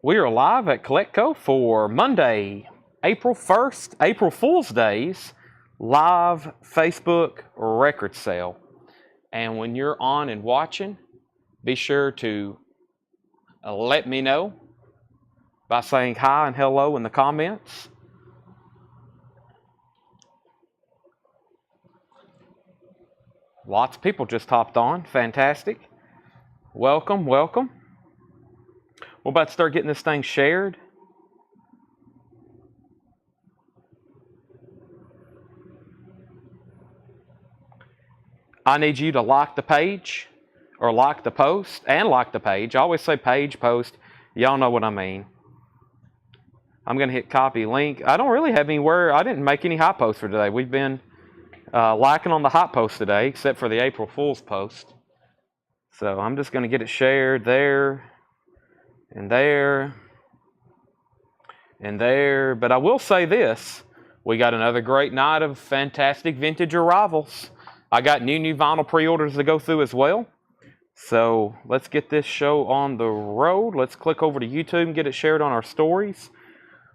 We are live at Collectco for Monday, April 1st, April Fool's Day's live Facebook record sale. And when you're on and watching, be sure to let me know by saying hi and hello in the comments. Lots of people just hopped on. Fantastic. Welcome, welcome. We're about to start getting this thing shared. I need you to like the page, or like the post, and like the page. I always say page, post. Y'all know what I mean. I'm going to hit copy link. I don't really have anywhere. I didn't make any hot posts for today. We've been liking on the hot post today, except for the April Fool's post. So I'm just going to get it shared there, and there, and there. But I will say this. We got another great night of fantastic vintage arrivals. I got new vinyl pre-orders to go through as well. So let's get this show on the road. Let's click over to YouTube and get it shared on our stories.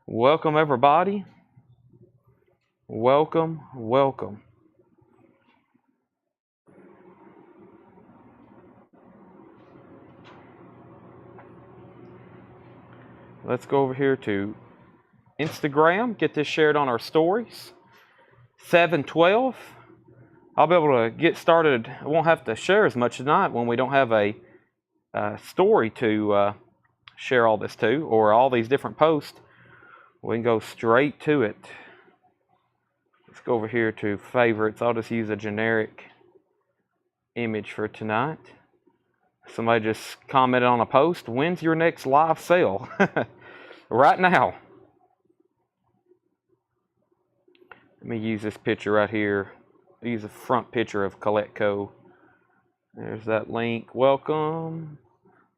Welcome, everybody. Welcome, welcome. Let's go over here to Instagram, get this shared on our stories. 7:12. I'll be able to get started. I won't have to share as much tonight when we don't have a story to share all this to, or all these different posts. We can go straight to it. Let's go over here to favorites. I'll just use a generic image for tonight. Somebody just commented on a post. When's your next live sale? Right now. Let me use this picture right here. Use a front picture of Collectco. There's that link. Welcome.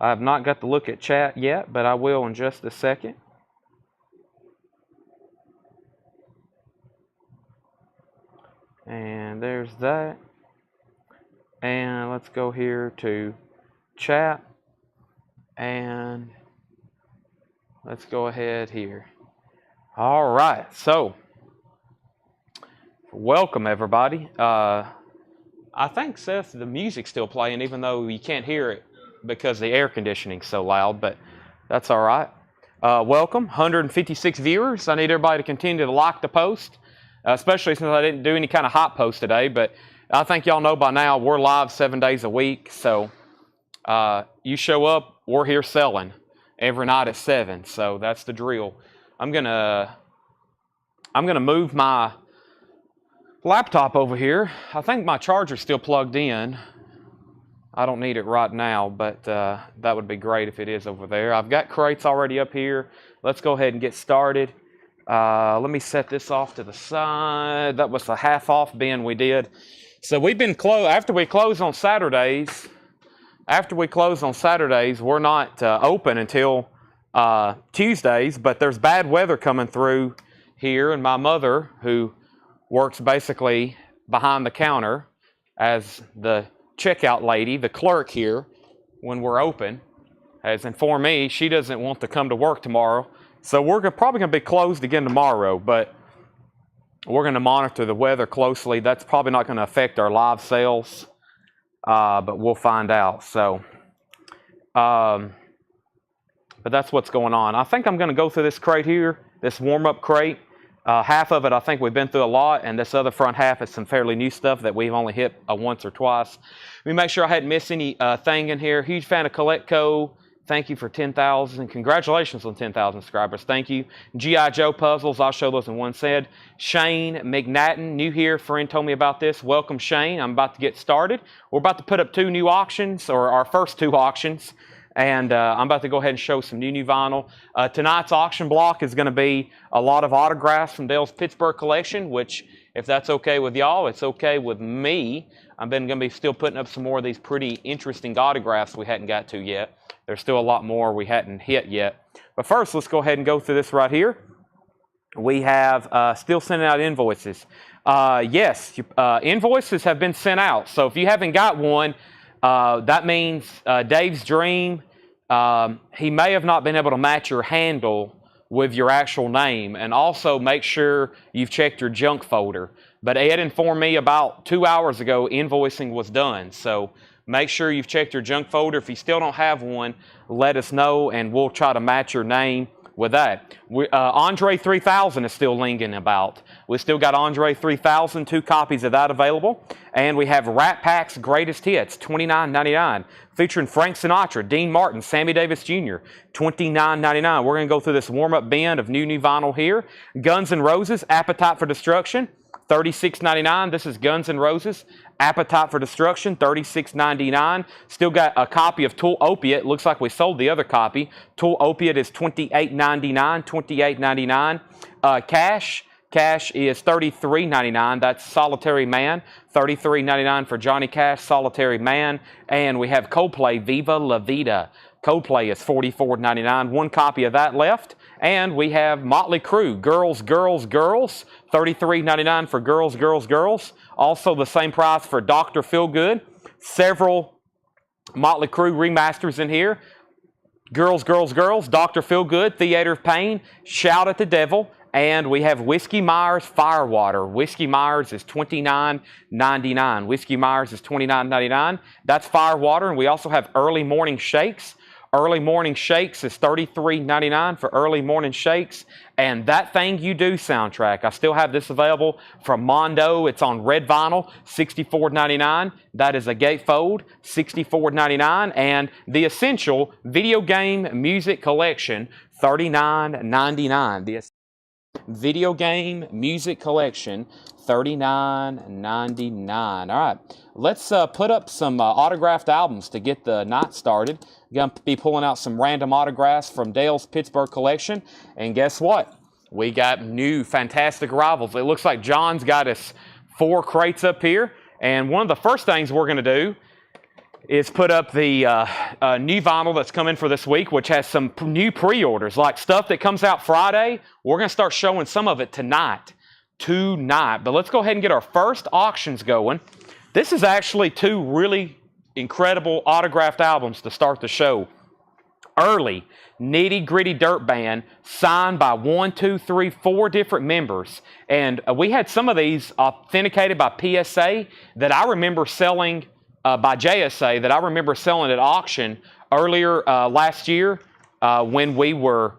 I have not got to look at chat yet, but I will in just a second. And there's that. And let's go here to chat. And let's go ahead here. All right. So, welcome everybody. I think, Seth, the music's still playing even though you can't hear it because the air conditioning's so loud, but that's all right. Welcome, 156 viewers. I need everybody to continue to like the post, especially since I didn't do any kind of hot post today, but I think y'all know by now we're live 7 days a week, so you show up, we're here selling every night at 7, so that's the drill. I'm gonna move my laptop over here. I think my charger's still plugged in. I don't need it right now, but that would be great if it is over there. I've got crates already up here. Let's go ahead and get started. Let me set this off to the side. That was the half off bin we did. So we've been closed after we close on Saturdays. We're not open until Tuesdays, but there's bad weather coming through here, and my mother, who works basically behind the counter as the checkout lady, the clerk here, when we're open, has informed me she doesn't want to come to work tomorrow. So we're probably going to be closed again tomorrow, but we're going to monitor the weather closely. That's probably not going to affect our live sales, but we'll find out. So, but that's what's going on. I think I'm going to go through this crate here, this warm-up crate. Half of it I think we've been through a lot, and this other front half is some fairly new stuff that we've only hit once or twice. Let me make sure I hadn't missed anything in here. Huge fan of Collectco. Thank you for 10,000. Congratulations on 10,000 subscribers. Thank you. G.I. Joe puzzles. I'll show those in one set. Shane McNatten, new here. Friend told me about this. Welcome, Shane. I'm about to get started. We're about to put up 2 new auctions, or our first 2 auctions. And I'm about to go ahead and show some new vinyl. Tonight's auction block is going to be a lot of autographs from Dale's Pittsburgh collection, which, if that's okay with y'all, it's okay with me. I'm going to be still putting up some more of these pretty interesting autographs we hadn't got to yet. There's still a lot more we hadn't hit yet. But first, let's go ahead and go through this right here. We have still sending out invoices. Yes, invoices have been sent out. So if you haven't got one, that means Dave's Dream he may have not been able to match your handle with your actual name. And also make sure you've checked your junk folder. But Ed informed me about 2 hours ago invoicing was done. So make sure you've checked your junk folder. If you still don't have one, let us know and we'll try to match your name with that. Andre 3000 is still lingering about. We still got Andre 3000, 2 copies of that available. And we have Rat Pack's Greatest Hits, $29.99, featuring Frank Sinatra, Dean Martin, Sammy Davis Jr., $29.99. We're going to go through this warm-up bin of new vinyl here. Guns N' Roses, Appetite for Destruction, $36.99. This is Guns N' Roses, Appetite for Destruction, $36.99. Still got a copy of Tool Opiate. Looks like we sold the other copy. Tool Opiate is $28.99, $28.99. Cash is $33.99. That's Solitary Man. $33.99 for Johnny Cash, Solitary Man. And we have Coldplay, Viva La Vida. Coldplay is $44.99. 1 copy of that left. And we have Motley Crue, Girls, Girls, Girls. $33.99 for Girls, Girls, Girls. Also the same price for Dr. Feelgood. Several Motley Crue remasters in here. Girls, Girls, Girls, Dr. Feelgood, Theater of Pain, Shout at the Devil. And we have Whiskey Myers Firewater. Whiskey Myers is $29.99. Whiskey Myers is $29.99. That's Firewater. And we also have Early Morning Shakes. Early Morning Shakes is $33.99 for Early Morning Shakes. And That Thing You Do soundtrack. I still have this available from Mondo. It's on red vinyl, $64.99. That is a gatefold, $64.99. And The Essential Video Game Music Collection, $39.99. The Video Game Music Collection, $39.99. All right, let's put up some autographed albums to get the night started. Going to be pulling out some random autographs from Dale's Pittsburgh collection. And guess what? We got new fantastic arrivals. It looks like John's got us 4 crates up here. And one of the first things we're going to do is put up the new vinyl that's coming for this week, which has some new pre-orders, like stuff that comes out Friday. We're going to start showing some of it tonight. But let's go ahead and get our first auctions going. This is actually 2 really incredible autographed albums to start the show. Early Nitty Gritty Dirt Band, signed by 4 different members. And we had some of these authenticated by PSA that I remember selling, by JSA, that I remember selling at auction earlier last year when we were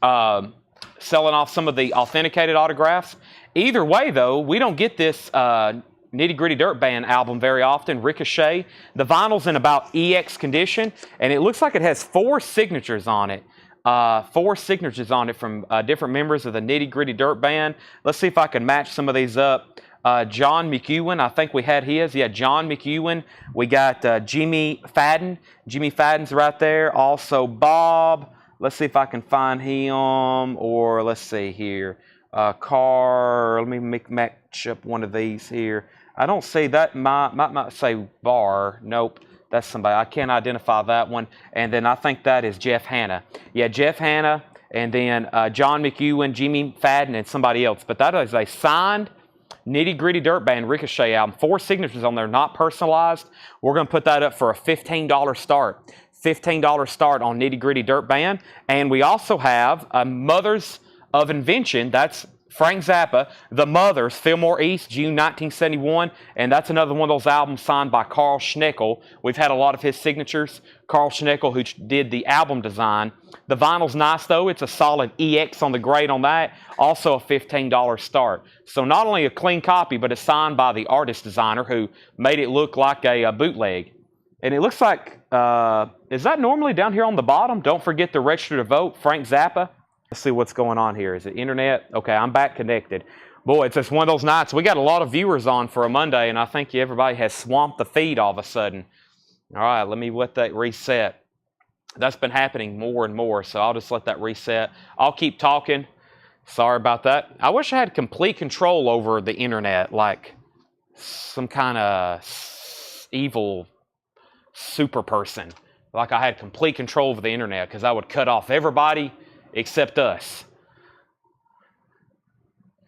selling off some of the authenticated autographs. Either way, though, we don't get this Nitty Gritty Dirt Band album very often. Ricochet. The vinyl's in about EX condition, and it looks like it has 4 signatures on it. 4 signatures on it from different members of the Nitty Gritty Dirt Band. Let's see if I can match some of these up. John McEwen, I think we had his. Yeah, John McEwen. We got Jimmy Fadden. Jimmy Fadden's right there. Also Bob. Let's see if I can find him. Or let's see here. Let me match up one of these here. I don't see that. Might say Bar. Nope. That's somebody. I can't identify that one. And then I think that is Jeff Hanna. Yeah, Jeff Hanna. And then John McEwen, Jimmy Fadden, and somebody else. But that is a signed Nitty Gritty Dirt Band Ricochet album. 4 signatures on there, not personalized. We're going to put that up for a $15 start. $15 start on Nitty Gritty Dirt Band. And we also have Mothers of Invention. That's Frank Zappa, The Mothers, Fillmore East, June 1971. And that's another one of those albums signed by Carl Schneckel. We've had a lot of his signatures. Carl Schneckel, who did the album design. The vinyl's nice, though. It's a solid EX on the grade on that. Also a $15 start. So not only a clean copy, but it's signed by the artist designer who made it look like a bootleg. And it looks like, is that normally down here on the bottom? Don't forget to register to vote, Frank Zappa. Let's see what's going on here. Is it internet? Okay, I'm back connected. Boy, it's just one of those nights. We got a lot of viewers on for a Monday, and I think everybody has swamped the feed all of a sudden. All right, let me let that reset. That's been happening more and more, so I'll just let that reset. I'll keep talking. Sorry about that. I wish I had complete control over the internet, like some kind of evil super person. Like I had complete control over the internet, because I would cut off everybody except us.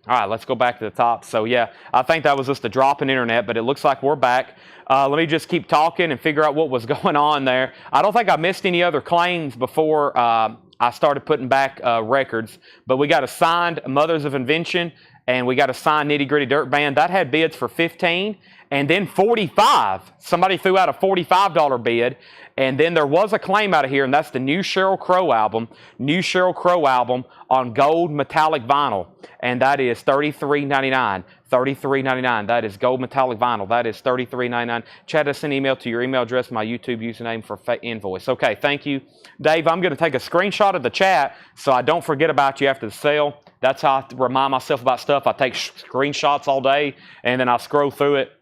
All right, let's go back to the top. So, yeah, I think that was just a drop in internet, but it looks like we're back. Let me just keep talking and figure out what was going on there. I don't think I missed any other claims before I started putting back records, but we got a signed Mothers of Invention, and we got a signed Nitty Gritty Dirt Band. That had bids for 15 and then 45. Somebody threw out a $45 bid. And then there was a claim out of here, and that's the new Sheryl Crow album. New Sheryl Crow album on gold metallic vinyl. And that is $33.99. $33.99. That is gold metallic vinyl. That is $33.99. Chad, us an email to your email address, my YouTube username for invoice. Okay, thank you. Dave, I'm going to take a screenshot of the chat so I don't forget about you after the sale. That's how I remind myself about stuff. I take screenshots all day, and then I scroll through it,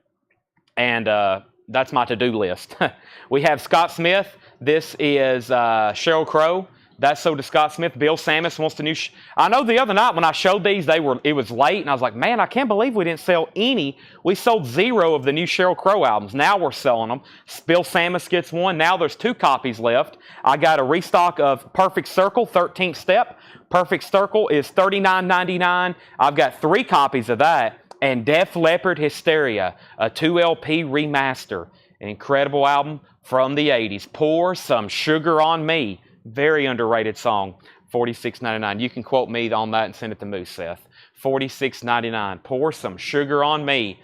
and that's my to-do list. We have Scott Smith. This is Sheryl Crow. That's so does Scott Smith. Bill Samus wants the new. I know the other night when I showed these, it was late, and I was like, man, I can't believe we didn't sell any. We sold 0 of the new Sheryl Crow albums. Now we're selling them. Bill Samus gets one. Now there's 2 copies left. I got a restock of Perfect Circle, 13th Step. Perfect Circle is $39.99. I've got 3 copies of that. And Def Leppard Hysteria, a 2 LP remaster. An incredible album from the 80s. Pour Some Sugar on Me. Very underrated song. $46.99. You can quote me on that and send it to Moose, Seth. $46.99. Pour Some Sugar on Me.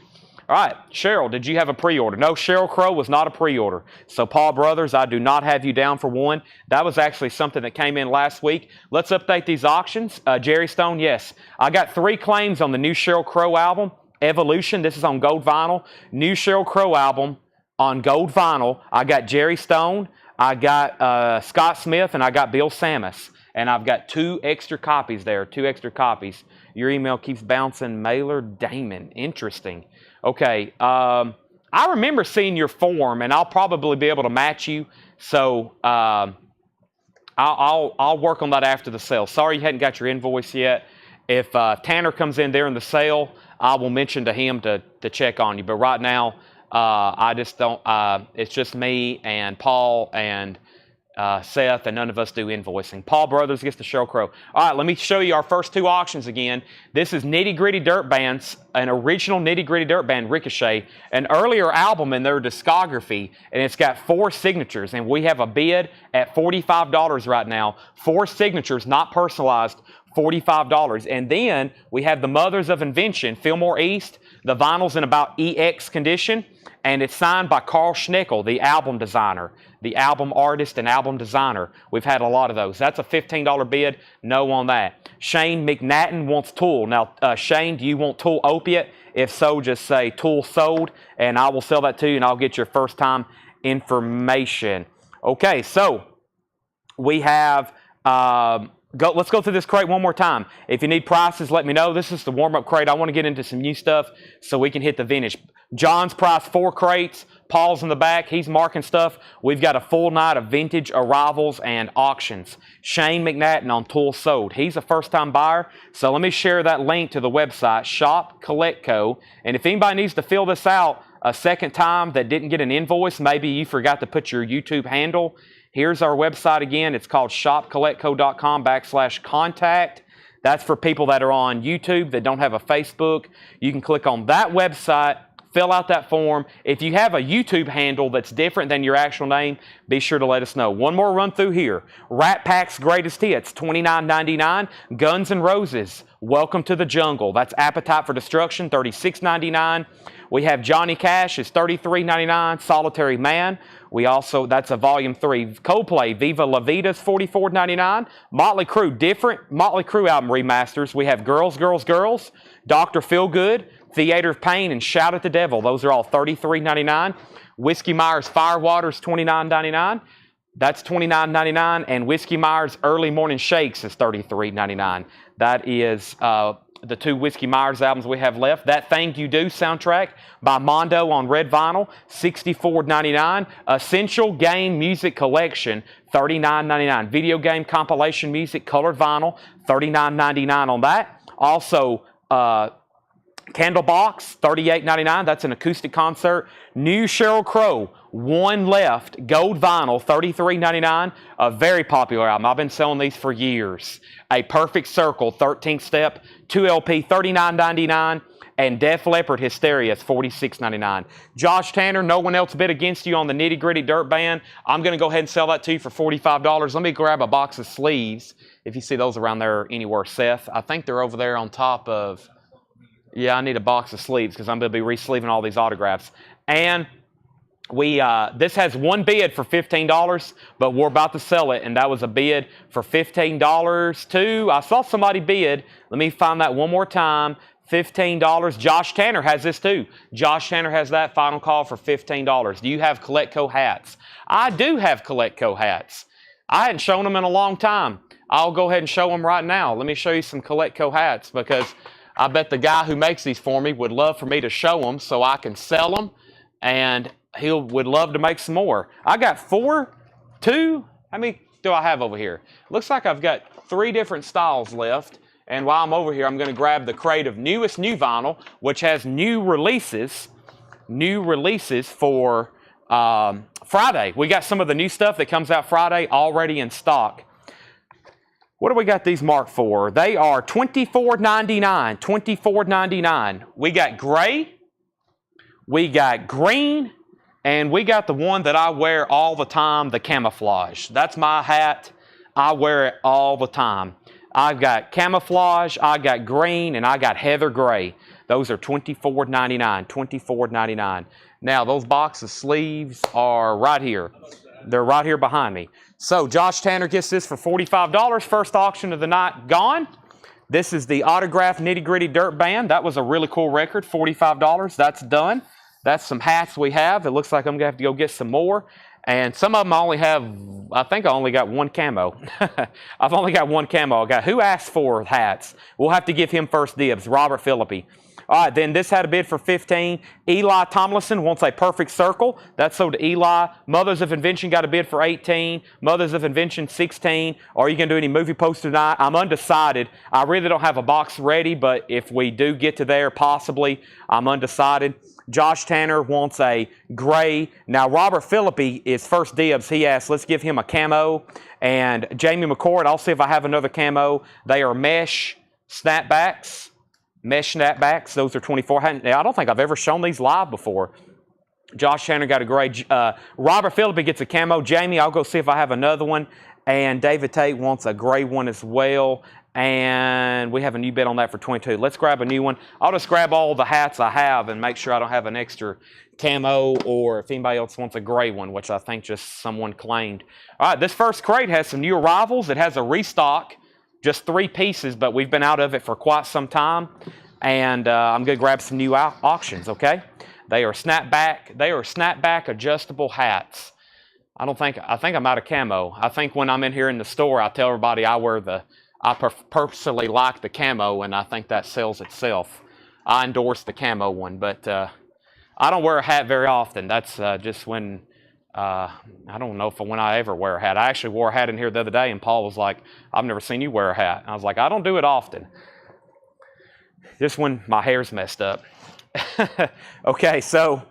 All right, Sheryl, did you have a pre-order? No, Sheryl Crow was not a pre-order. So, Paul Brothers, I do not have you down for one. That was actually something that came in last week. Let's update these auctions. Jerry Stone, yes. I got 3 claims on the new Sheryl Crow album. Evolution, this is on gold vinyl. New Sheryl Crow album on gold vinyl. I got Jerry Stone, I got Scott Smith, and I got Bill Samus. And I've got 2 extra copies there, 2 extra copies. Your email keeps bouncing. Mailer Damon. Interesting. Okay. I remember seeing your form, and I'll probably be able to match you. So I'll work on that after the sale. Sorry you hadn't got your invoice yet. If Tanner comes in there in the sale, I will mention to him to check on you. But right now, I just don't. It's just me and Paul and Seth, and none of us do invoicing. Paul Brothers gets the Sheryl Crow. All right, let me show you our first 2 auctions again. This is Nitty Gritty Dirt Bands, an original Nitty Gritty Dirt Band, Ricochet, an earlier album in their discography, and it's got 4 signatures, and we have a bid at $45 right now. 4 signatures, not personalized, $45. And then we have the Mothers of Invention, Fillmore East. The vinyl's in about EX condition, and it's signed by Carl Schnickel, the album designer, the album artist and album designer. We've had a lot of those. That's a $15 bid. No on that. Shane McNatten wants Tool. Now, Shane, do you want Tool Opiate? If so, just say Tool sold, and I will sell that to you, and I'll get your first time information. Okay, so we have... let's go through this crate one more time. If you need prices, let me know. This is the warm-up crate. I want to get into some new stuff so we can hit the vintage. John's price 4 crates. Paul's in the back. He's marking stuff. We've got a full night of vintage arrivals and auctions. Shane McNatten on Tool Sold. He's a first-time buyer, so let me share that link to the website, Shop Collect Co. And if anybody needs to fill this out a second time that didn't get an invoice, maybe you forgot to put your YouTube handle. Here's our website again. It's called shopcollectco.com/contact. That's for people that are on YouTube that don't have a Facebook. You can click on that website, fill out that form. If you have a YouTube handle that's different than your actual name, be sure to let us know. One more run through here. Rat Pack's Greatest Hits, $29.99. Guns N' Roses, Welcome to the Jungle. That's Appetite for Destruction, $36.99. We have Johnny Cash, is $33.99. Solitary Man. We also, that's a volume 3. Coldplay, Viva La Vida is $44.99. Motley Crue, different Motley Crue album remasters. We have Girls, Girls, Girls, Dr. Feelgood, Theater of Pain, and Shout at the Devil. Those are all $33.99. Whiskey Myers Firewater is $29.99. That's $29.99. And Whiskey Myers Early Morning Shakes is $33.99. That is the 2 Whiskey Myers albums we have left. That Thing You Do soundtrack by Mondo on red vinyl, $64.99. Essential Game Music Collection, $39.99. Video Game Compilation Music colored vinyl, $39.99 on that. Also, Candle box, $38.99. That's an acoustic concert. New Sheryl Crow, one left, gold vinyl, $33.99. A very popular album. I've been selling these for years. A Perfect Circle, 13th Step, 2 LP, $39.99. And Def Leppard Hysteria is $46.99. Josh Tanner, no one else bid against you on the Nitty Gritty Dirt Band. I'm going to go ahead and sell that to you for $45. Let me grab a box of sleeves. If you see those around there anywhere, Seth. I think they're over there on top of... Yeah, I need a box of sleeves because I'm going to be re-sleeving all these autographs. And this has one bid for $15, but we're about to sell it, and that was a bid for $15 too. I saw somebody bid. Let me find that one more time. $15. Josh Tanner has this too. Josh Tanner has that final call for $15. Do you have Coletco hats? I do have Coletco hats. I hadn't shown them in a long time. I'll go ahead and show them right now. Let me show you some Coletco hats because I bet the guy who makes these for me would love for me to show them so I can sell them, and he would love to make some more. I got two. How many do I have over here? Looks like I've got 3 different styles left. And while I'm over here, I'm going to grab the crate of newest new vinyl, which has new releases for Friday. We got some of the new stuff that comes out Friday already in stock. What do we got these marked for? They are $24.99. $24.99. We got gray, we got green, and we got the one that I wear all the time, the camouflage. That's my hat. I wear it all the time. I've got camouflage, I got green, and I got heather gray. Those are $24.99. $24.99. Now, those box of sleeves are right here. They're right here behind me. So, Josh Tanner gets this for $45. First auction of the night gone. This is the autographed Nitty Gritty Dirt Band. That was a really cool record, $45. That's done. That's some hats we have. It looks like I'm going to have to go get some more. And some of them I only have, I think I only got one camo. I've only got one camo. Who asked for hats? We'll have to give him first dibs. Robert Philippi. All right, then this had a bid for $15. Eli Tomlinson wants a Perfect Circle. That's sold to Eli. Mothers of Invention got a bid for $18. Mothers of Invention, $16. Are you going to do any movie posters tonight? I'm undecided. I really don't have a box ready, but if we do get to there, possibly, I'm undecided. Josh Tanner wants a gray. Now, Robert Philippi is first dibs. He asked, let's give him a camo. And Jamie McCord, I'll see if I have another camo. They are mesh snapbacks. Mesh snapbacks. Those are $24. I don't think I've ever shown these live before. Josh Tanner got a gray. Robert Philippi gets a camo. Jamie, I'll go see if I have another one. And David Tate wants a gray one as well. And we have a new bid on that for $22. Let's grab a new one. I'll just grab all the hats I have and make sure I don't have an extra camo, or if anybody else wants a gray one, which I think just someone claimed. All right, this first crate has some new arrivals. It has a restock, just 3 pieces, but we've been out of it for quite some time. And I'm going to grab some new auctions, okay? They are snapback adjustable hats. I think I'm out of camo. I think when I'm in here in the store, I tell everybody I purposely like the camo, and I think that sells itself. I endorse the camo one, but I don't wear a hat very often. That's just when, I don't know when I ever wear a hat. I actually wore a hat in here the other day, and Paul was like, I've never seen you wear a hat. And I was like, I don't do it often. Just when my hair's messed up. Okay, so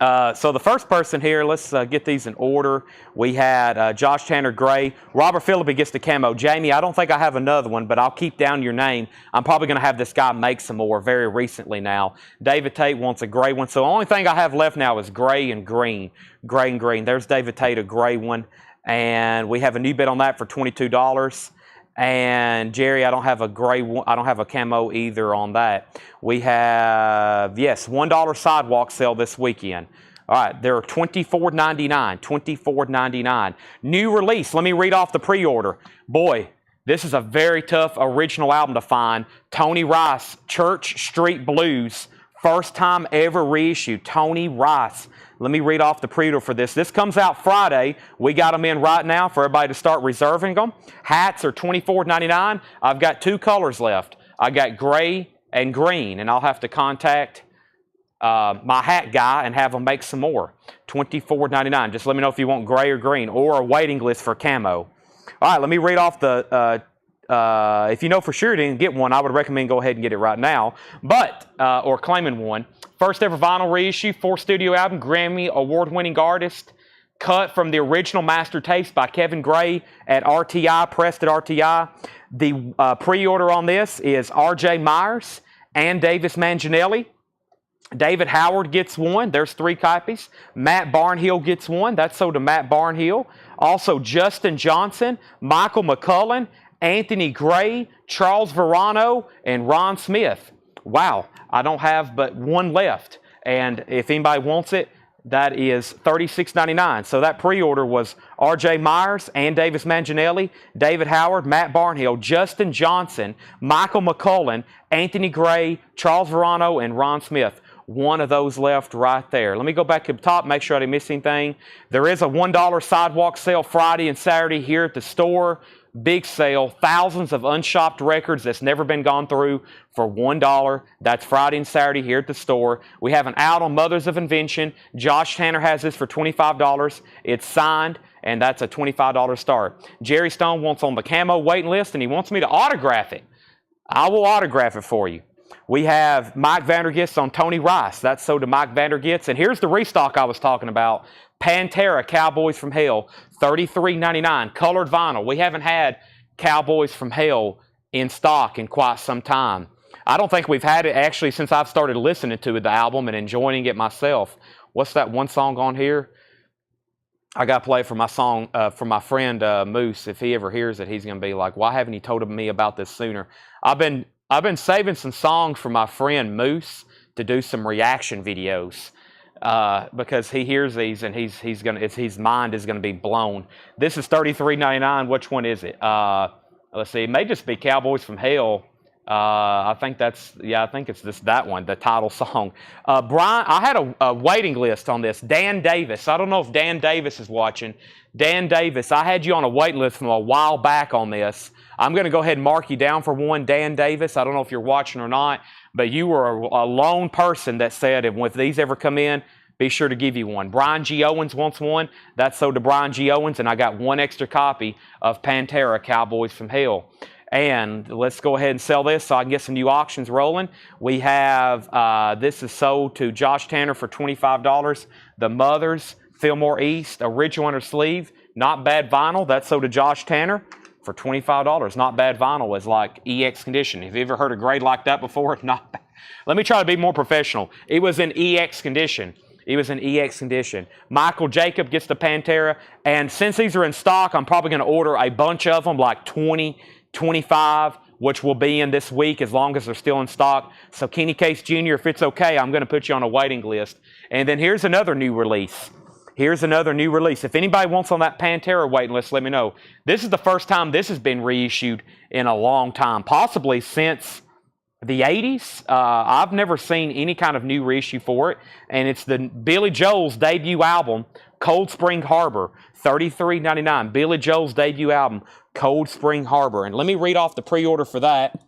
the first person here, let's get these in order. We had Josh Tanner gray. Robert Philippi gets the camo. Jamie, I don't think I have another one, but I'll keep down your name. I'm probably going to have this guy make some more very recently now. David Tate wants a gray one. So the only thing I have left now is gray and green. Gray and green. There's David Tate, a gray one. And we have a new bid on that for $22. And Jerry, I don't have a gray one. I don't have a camo either on that. We have, yes, $1 sidewalk sale this weekend. All right, they're $24.99. $24.99. New release. Let me read off the pre-order. Boy, this is a very tough original album to find. Tony Rice, Church Street Blues. First time ever reissued. Tony Rice. Let me read off the pre-order for this. This comes out Friday. We got them in right now for everybody to start reserving them. Hats are $24.99. I've got 2 colors left. I got gray and green, and I'll have to contact my hat guy and have them make some more. $24.99. Just let me know if you want gray or green, or a waiting list for camo. All right, let me read off the if you know for sure you didn't get one, I would recommend go ahead and get it right now. But, or claiming one. First ever vinyl reissue, 4 studio album, Grammy award-winning artist, cut from the original master tapes by Kevin Gray at RTI, pressed at RTI. The pre-order on this is R.J. Myers and Davis Manginelli. David Howard gets one. There's 3 copies. Matt Barnhill gets one. That's sold to Matt Barnhill. Also, Justin Johnson, Michael McCullen, Anthony Gray, Charles Verano, and Ron Smith. Wow, I don't have but one left. And if anybody wants it, that is $36.99. So that pre-order was R.J. Myers and Davis Manginelli, David Howard, Matt Barnhill, Justin Johnson, Michael McCullen, Anthony Gray, Charles Verano, and Ron Smith. One of those left right there. Let me go back to the top, make sure I didn't miss anything. There is a $1 sidewalk sale Friday and Saturday here at the store. Big sale, thousands of unshopped records that's never been gone through for $1. That's Friday and Saturday here at the store. We have an out on Mothers of Invention. Josh Tanner has this for $25. It's signed, and that's a $25 start. Jerry Stone wants on the camo waiting list, and he wants me to autograph it. I will autograph it for you. We have Mike Vandergist on Tony Rice. That's sold to Mike Vandergist. And here's the restock I was talking about. Pantera, Cowboys from Hell, $33.99, colored vinyl. We haven't had Cowboys from Hell in stock in quite some time. I don't think we've had it actually since I've started listening to the album and enjoying it myself. What's that one song on here? I got to play for my song, for my friend Moose. If he ever hears it, he's going to be like, why haven't you told me about this sooner? I've been saving some songs for my friend Moose to do some reaction videos. Because he hears these and his mind is gonna be blown. This is $33.99. Which one is it? Let's see. It may just be Cowboys from Hell. I think it's that one, the title song. Brian, I had a waiting list on this. Dan Davis. I don't know if Dan Davis is watching. Dan Davis, I had you on a waiting list from a while back on this. I'm going to go ahead and mark you down for one, Dan Davis. I don't know if you're watching or not, but you were a lone person that said if these ever come in, be sure to give you one. Brian G. Owens wants one. That's sold to Brian G. Owens, and I got one extra copy of Pantera, Cowboys from Hell. And let's go ahead and sell this so I can get some new auctions rolling. We have, this is sold to Josh Tanner for $25. The Mothers, Fillmore East, original under sleeve, not bad vinyl. That's sold to Josh Tanner for $25. Not bad vinyl is like EX condition. Have you ever heard a grade like that before? Not bad. Let me try to be more professional. It was in EX condition. It was in EX condition. Michael Jacob gets the Pantera. And since these are in stock, I'm probably going to order a bunch of them, like 20, 25, which will be in this week as long as they're still in stock. So Kenny Case Jr., if it's okay, I'm going to put you on a waiting list. And then here's another new release. Here's another new release. If anybody wants on that Pantera waiting list, let me know. This is the first time this has been reissued in a long time, possibly since the 80s. I've never seen any kind of new reissue for it. And it's the Billy Joel's debut album, Cold Spring Harbor, $33.99. Billy Joel's debut album, Cold Spring Harbor. And let me read off the pre-order for that.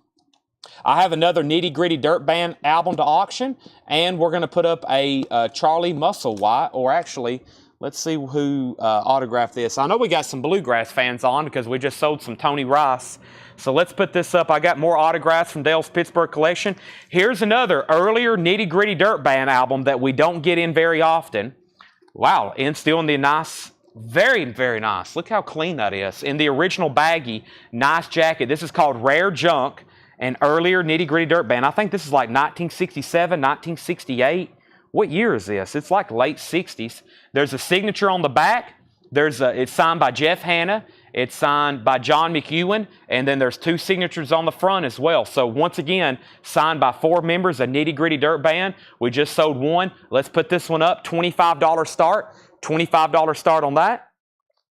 I have another Nitty Gritty Dirt Band album to auction, and we're going to put up a Charlie Musselwhite, or actually, let's see who autographed this. I know we got some Bluegrass fans on because we just sold some Tony Rice. So let's put this up. I got more autographs from Dale's Pittsburgh collection. Here's another earlier Nitty Gritty Dirt Band album that we don't get in very often. Wow, and still in the nice, very, very nice. Look how clean that is. In the original baggy, nice jacket. This is called Rare Junk. An earlier Nitty Gritty Dirt Band. I think this is like 1967, 1968. What year is this? It's like late 60s. There's a signature on the back. It's signed by Jeff Hanna. It's signed by John McEwen. And then there's 2 signatures on the front as well. So once again, signed by 4 members of Nitty Gritty Dirt Band. We just sold one. Let's put this one up. $25 start. $25 start on that.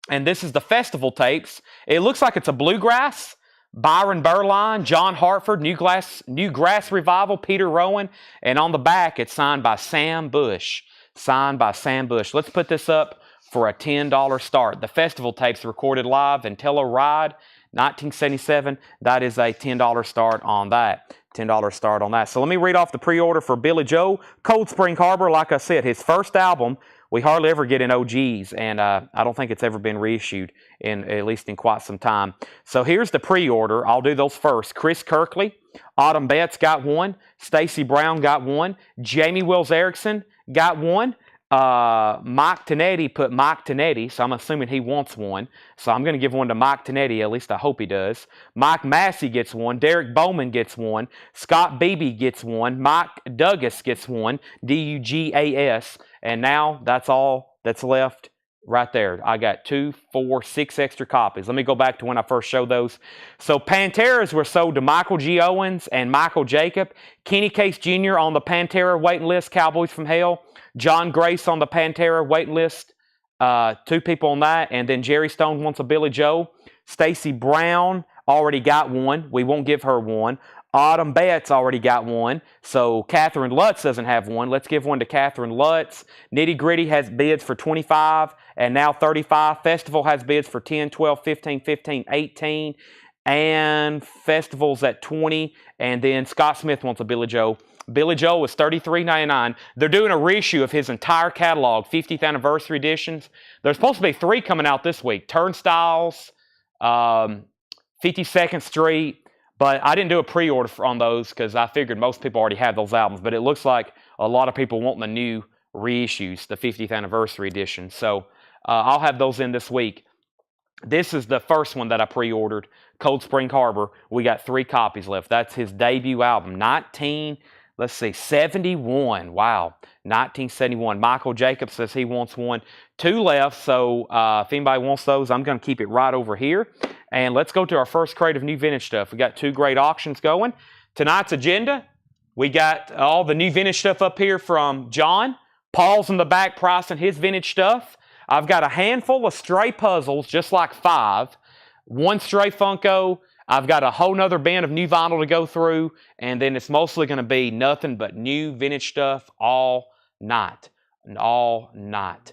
And this is the festival tapes. It looks like it's a bluegrass. Byron Berline, John Hartford, New Grass Revival, Peter Rowan, and on the back it's signed by Sam Bush. Signed by Sam Bush. Let's put this up for a $10 start. The festival tapes recorded live in Telluride, 1977. That is a $10 start on that. $10 start on that. So let me read off the pre-order for Billy Joel. Cold Spring Harbor, like I said, his first album We hardly ever get in OGs, and I don't think it's ever been reissued at least in quite some time. So here's the pre-order. I'll do those first. Chris Kirkley, Autumn Betts got one. Stacy Brown got one. Jamie Wills Erickson got one. Mike Tonetti put Mike Tonetti, so I'm assuming he wants one. So I'm going to give one to Mike Tonetti, at least I hope he does. Mike Massey gets one. Derek Bowman gets one. Scott Beebe gets one. Mike Douglas gets one. Dugas. And now that's all that's left right there. I got 2, 4, 6 extra copies. Let me go back to when I first showed those. So Panteras were sold to Michael G. Owens and Michael Jacob. Kenny Case Jr. on the Pantera waiting list, Cowboys from Hell. John Grace on the Pantera waiting list, 2 people on that. And then Jerry Stone wants a Billy Joe. Stacy Brown already got one. We won't give her one. Autumn Betts already got one. So Catherine Lutz doesn't have one. Let's give one to Catherine Lutz. Nitty Gritty has bids for 25 and now 35. Festival has bids for 10, 12, 15, 15, 18. And Festival's at 20. And then Scott Smith wants a Billy Joe. Billy Joe was $33.99. They're doing a reissue of his entire catalog, 50th anniversary editions. There's supposed to be 3 coming out this week. Turnstiles, 52nd Street. But I didn't do a pre-order on those because I figured most people already have those albums. But it looks like a lot of people want the new reissues, the 50th anniversary edition. So I'll have those in this week. This is the first one that I pre-ordered, Cold Spring Harbor. We got 3 copies left. That's his debut album, 71. Wow, 1971. Michael Jacobs says he wants one. 2 left, so if anybody wants those, I'm going to keep it right over here. And let's go to our first crate of new vintage stuff. We got 2 great auctions going. Tonight's agenda, we got all the new vintage stuff up here from John. Paul's in the back pricing his vintage stuff. I've got a handful of stray puzzles, just like 5. 1 stray Funko. I've got a whole nother bin of new vinyl to go through. And then it's mostly going to be nothing but new vintage stuff all night. All night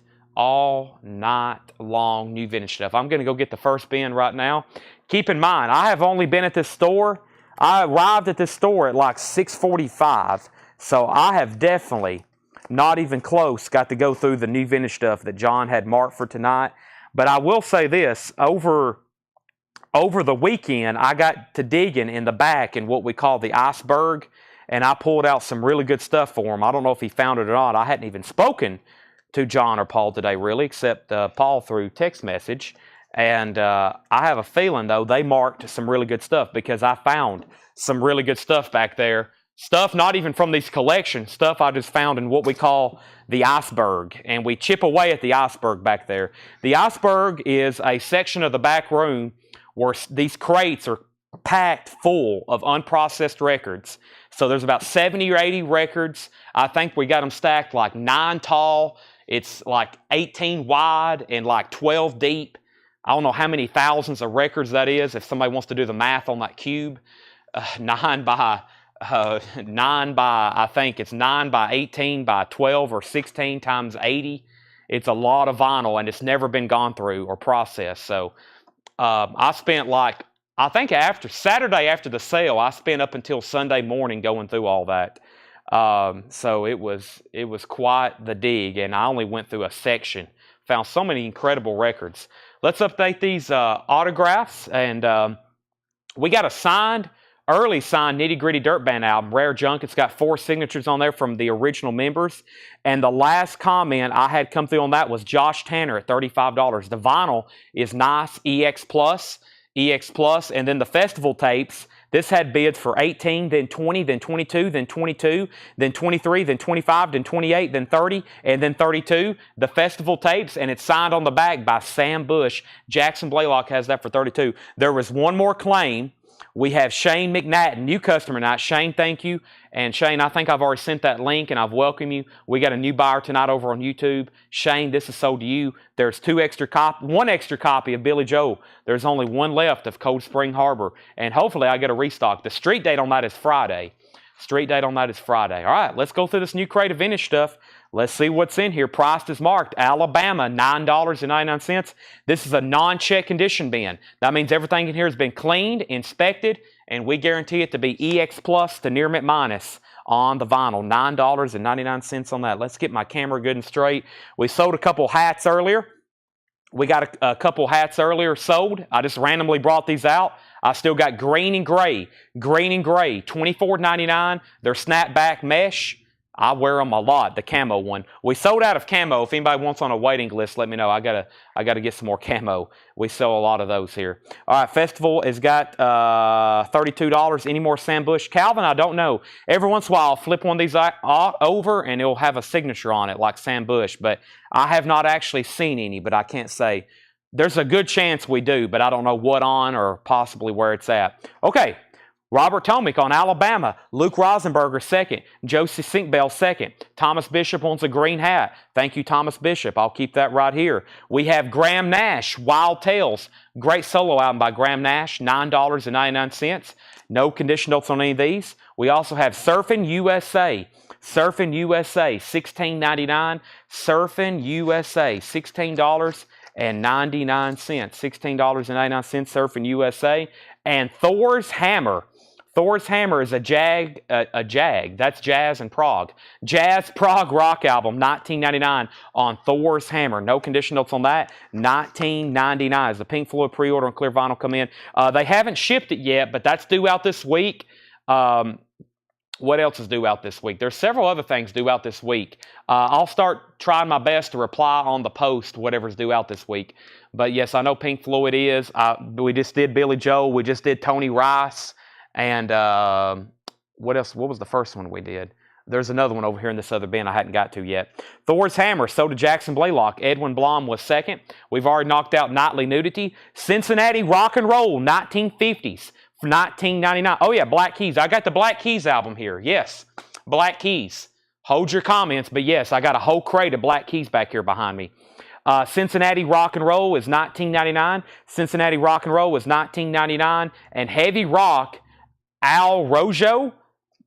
long new vintage stuff. I'm going to go get the first bin right now. Keep in mind, I have only been at this store. I arrived at this store at like 6:45. So I have definitely, not even close, got to go through the new vintage stuff that John had marked for tonight. But I will say this, over the weekend, I got to digging in the back in what we call the iceberg, and I pulled out some really good stuff for him. I don't know if he found it or not. I hadn't even spoken to John or Paul today, really, except Paul through text message. And I have a feeling, though, they marked some really good stuff because I found some really good stuff back there. Stuff not even from these collections, stuff I just found in what we call the iceberg. And we chip away at the iceberg back there. The iceberg is a section of the back room where these crates are packed full of unprocessed records. So there's about 70 or 80 records. I think we got them stacked like 9 tall. It's like 18 wide and like 12 deep. I don't know how many thousands of records that is. If somebody wants to do the math on that cube, 9 by, I think it's 9 by 18 by 12 or 16 times 80. It's a lot of vinyl and it's never been gone through or processed. So I spent like, I think Saturday after the sale, I spent up until Sunday morning going through all that. So it was quite the dig, and I only went through a section. Found so many incredible records. Let's update these autographs, and we got a early signed Nitty Gritty Dirt Band album, Rare Junk. It's got 4 signatures on there from the original members. And the last comment I had come through on that was Josh Tanner at $35. The vinyl is nice, EX Plus, and then the festival tapes. This had bids for 18, then 20, then 22, then 22, then 23, then 25, then 28, then 30, and then 32. The festival tapes, and it's signed on the back by Sam Bush. Jackson Blaylock has that for 32. There was one more claim. We have Shane McNatt, new customer night. Shane, thank you. And Shane, I think I've already sent that link and I've welcomed you. We got a new buyer tonight over on YouTube. Shane, this is sold to you. There's 1 extra copy of Billy Joe. There's only 1 left of Cold Spring Harbor. And hopefully I get a restock. The street date on that is Friday. All right, let's go through this new crate of vintage stuff. Let's see what's in here. Priced as marked. Alabama, $9.99. This is a non-check condition bin. That means everything in here has been cleaned, inspected, and we guarantee it to be EX Plus to near mint minus on the vinyl. $9.99 on that. Let's get my camera good and straight. We sold a couple hats earlier. We got a couple hats earlier sold. I just randomly brought these out. I still got green and gray. Green and gray, $24.99. They're snapback mesh. I wear them a lot, the camo one. We sold out of camo. If anybody wants on a waiting list, let me know. I gotta get some more camo. We sell a lot of those here. All right, Festival has got $32. Any more Sam Bush? Calvin, I don't know. Every once in a while, I'll flip one of these over, and it'll have a signature on it, like Sam Bush. But I have not actually seen any, but I can't say. There's a good chance we do, but I don't know what on or possibly where it's at. Okay. Robert Tomick on Alabama. Luke Rosenberger, second. Josie Sinkbell, second. Thomas Bishop owns a green hat. Thank you, Thomas Bishop. I'll keep that right here. We have Graham Nash, Wild Tales. Great solo album by Graham Nash, $9.99. No condition notes on any of these. We also have Surfing USA. Surfing USA, $16.99. Surfing USA, $16.99. $16.99, Surfing USA. And Thor's Hammer. Thor's Hammer is a Jag. That's Jazz and Prog. Jazz Prog rock album, $19.99 on Thor's Hammer. No condition notes on that. $19.99. As the Pink Floyd pre-order and clear vinyl come in. They haven't shipped it yet, but that's due out this week. What else is due out this week? There's several other things due out this week. I'll start trying my best to reply on the post, whatever's due out this week. But yes, I know Pink Floyd is. We just did Billy Joel. We just did Tony Rice. And what else? What was the first one we did? There's another one over here in this other bin I hadn't got to yet. Thor's Hammer, so did Jackson Blaylock. Edwin Blom was second. We've already knocked out Nightly Nudity. Cincinnati Rock and Roll, 1950s. $19.99. Oh yeah, Black Keys. I got the Black Keys album here. Yes, Black Keys. Hold your comments, but yes, I got a whole crate of Black Keys back here behind me. Cincinnati Rock and Roll is $19.99. Cincinnati Rock and Roll is $19.99. And Heavy Rock, Al Rojo.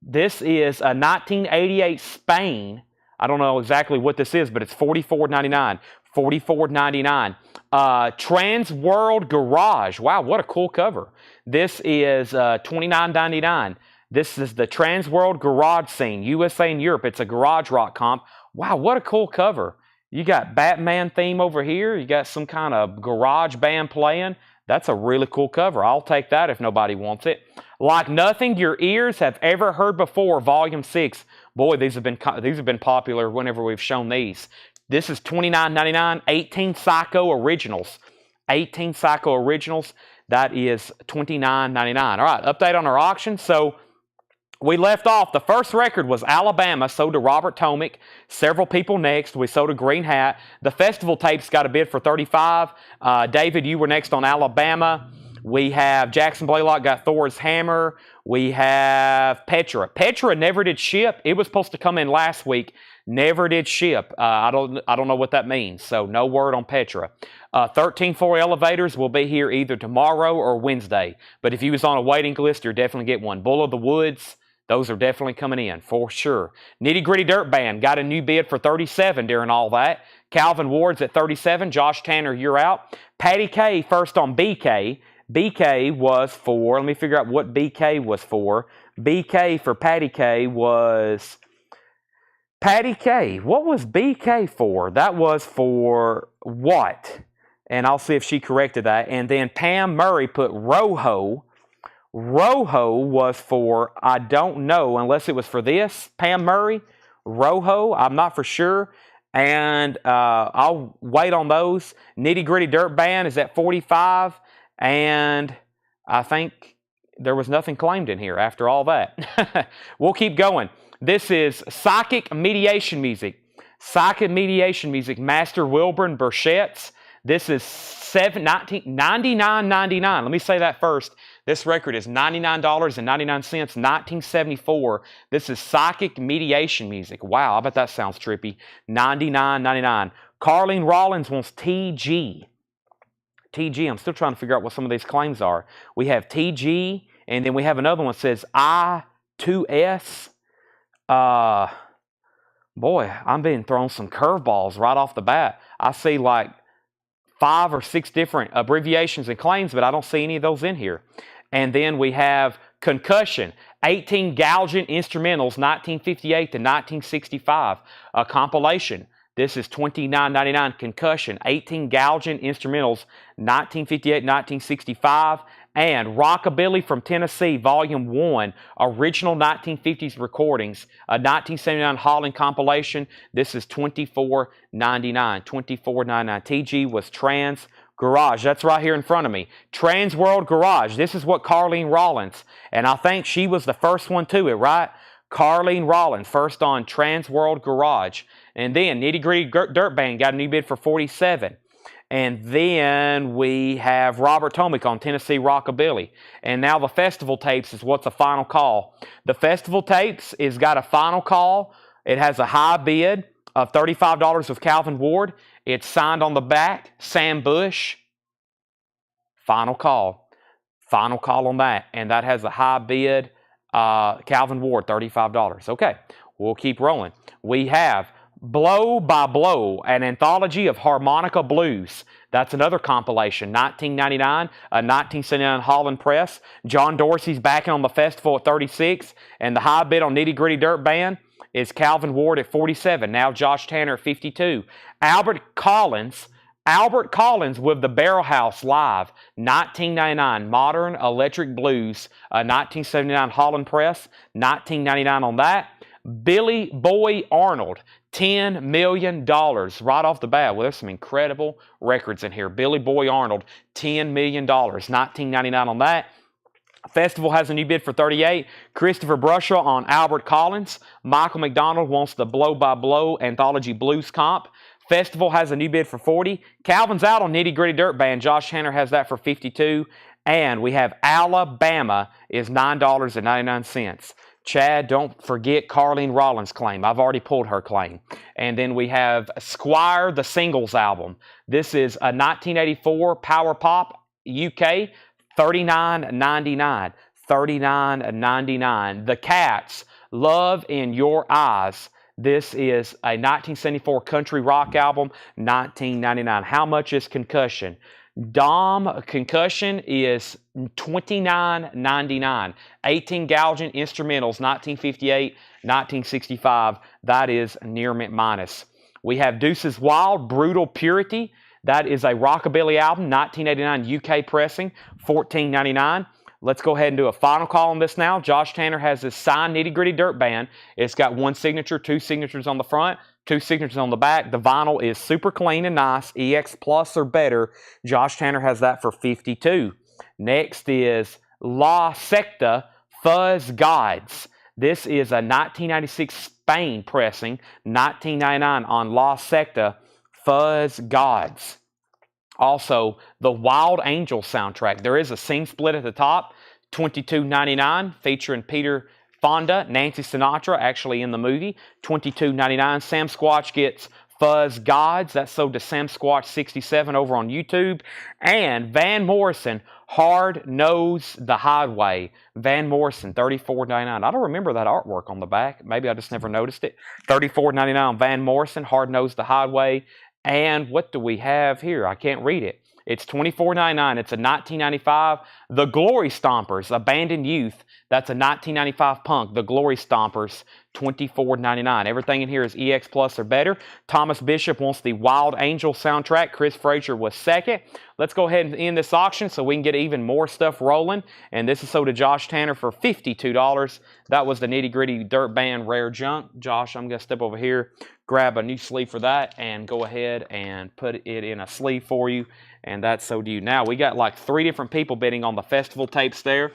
This is a 1988 Spain. I don't know exactly what this is, but it's $44.99. $44.99. Trans World Garage. Wow, what a cool cover. This is $29.99. This is the Trans World Garage Scene, USA and Europe. It's a garage rock comp. Wow, what a cool cover. You got Batman theme over here. You got some kind of garage band playing. That's a really cool cover. I'll take that if nobody wants it. Like Nothing Your Ears Have Ever Heard Before, Volume 6. Boy, these have been popular whenever we've shown these. This is $29.99. 18 Psycho Originals. 18 Psycho Originals. That is $29.99. All right, update on our auction. So we left off. The first record was Alabama, sold to Robert Tomick. Several people next. We sold a green hat. The festival tapes got a bid for $35. David, you were next on Alabama. We have Jackson Blaylock got Thor's Hammer. We have Petra. Petra never did ship. It was supposed to come in last week. Never did ship. I don't know what that means. So no word on Petra. 13-4 elevators will be here either tomorrow or Wednesday. But if you was on a waiting list, you'll definitely get one. Bull of the Woods. Those are definitely coming in for sure. Nitty Gritty Dirt Band got a new bid for $37 during all that. Calvin Ward's at $37. Josh Tanner, you're out. Patty K first on BK. BK was for, let me figure out what BK was for. BK for Patty K was, Patty K, what was BK for? That was for what? And I'll see if she corrected that. And then Pam Murray put Rojo. Rojo was for, I don't know, unless it was for this, Pam Murray. Rojo, I'm not for sure. And I'll wait on those. Nitty Gritty Dirt Band is at $45. And I think there was nothing claimed in here after all that. We'll keep going. This is Psychic Mediation Music. Psychic Mediation Music, Master Wilburn Burchett's. This is $99.99. Let me say that first. This record is $99.99, 1974. This is Psychic Mediation Music. Wow, I bet that sounds trippy. $99.99. Carlene Rollins wants TG. TG, I'm still trying to figure out what some of these claims are. We have TG, and then we have another one that says I2S. Boy, I'm being thrown some curveballs right off the bat. I see like 5 or 6 different abbreviations and claims, but I don't see any of those in here. And then we have Concussion, 18 gouging instrumentals, 1958 to 1965. A compilation. This is $29.99. Concussion, 18 gouging instrumentals, 1958, 1965. And Rockabilly from Tennessee, Volume 1, original 1950s recordings, a 1979 Holland compilation. This is $24.99. $24.99. TG was Trans Garage. That's right here in front of me. Trans World Garage. This is what Carlene Rollins, and I think she was the first one to it, right? Carlene Rollins, first on Trans World Garage. And then Nitty Gritty Dirt Band got a new bid for $47. And then we have Robert Tomick on Tennessee Rockabilly. And now the festival tapes is what's a final call. The festival tapes is got a final call. It has a high bid of $35 with Calvin Ward. It's signed on the back, Sam Bush. Final call. Final call on that. And that has a high bid, Calvin Ward, $35. Okay, we'll keep rolling. We have Blow by Blow, an anthology of harmonica blues. That's another compilation, 1999, a 1979 Holland press. John Dorsey's backing on the festival at 36, and the high bid on Nitty Gritty Dirt Band is Calvin Ward at 47. Now Josh Tanner at 52. Albert Collins with the Barrel House Live, 1999, Modern Electric Blues, a 1979 Holland press, 1999 on that. Billy Boy Arnold, $10 million right off the bat. Well, there's some incredible records in here. Billy Boy Arnold, $10 million, 1999 on that. Festival has a new bid for $38. Christopher Brushaw on Albert Collins. Michael McDonald wants the Blow by Blow Anthology Blues Comp. Festival has a new bid for $40. Calvin's out on Nitty Gritty Dirt Band. Josh Tanner has that for $52. And we have Alabama is $9.99. Chad, don't forget Carlene Rollins' claim. I've already pulled her claim. And then we have Squire, the Singles album. This is a 1984 Power Pop UK, $39.99. $39.99. The Cats, Love in Your Eyes. This is a 1974 country rock album, $19.99. How much is Concussion? Dom Concussion is $29.99. 18 gouging instrumentals, 1958, 1965. That is near mint minus. We have Deuces Wild, Brutal Purity. That is a rockabilly album, 1989 UK pressing, $14.99. Let's go ahead and do a final call on this now. Josh Tanner has his signed Nitty Gritty Dirt Band. It's got one signature, two signatures on the front, two signatures on the back. The vinyl is super clean and nice, EX Plus or better. Josh Tanner has that for $52. Next is La Secta Fuzz Guides. This is a 1996 Spain pressing, $19.99 on La Secta Fuzz Guides. Also, the Wild Angel soundtrack. There is a scene split at the top, $22.99, featuring Peter Fonda, Nancy Sinatra, actually in the movie, $22.99. Sam Squatch gets Fuzz Guides. That's sold to Sam Squatch 67 over on YouTube. And Van Morrison, Hard Knows the Highway. Van Morrison, $34.99. I don't remember that artwork on the back. Maybe I just never noticed it. $34.99 on Van Morrison, Hard Knows the Highway. And what do we have here? I can't read it. It's $24.99. It's a 1995. The Glory Stompers, Abandoned Youth. That's a 1995 punk. The Glory Stompers, $24.99. Everything in here is EX Plus or better. Thomas Bishop wants the Wild Angel soundtrack. Chris Frazier was second. Let's go ahead and end this auction so we can get even more stuff rolling. And this is sold to Josh Tanner for $52. That was the Nitty Gritty Dirt Band Rare Junk. Josh, I'm going to step over here, grab a new sleeve for that, and go ahead and put it in a sleeve for you. And that's so to you. Now, we got like 3 different people bidding on the festival tapes there.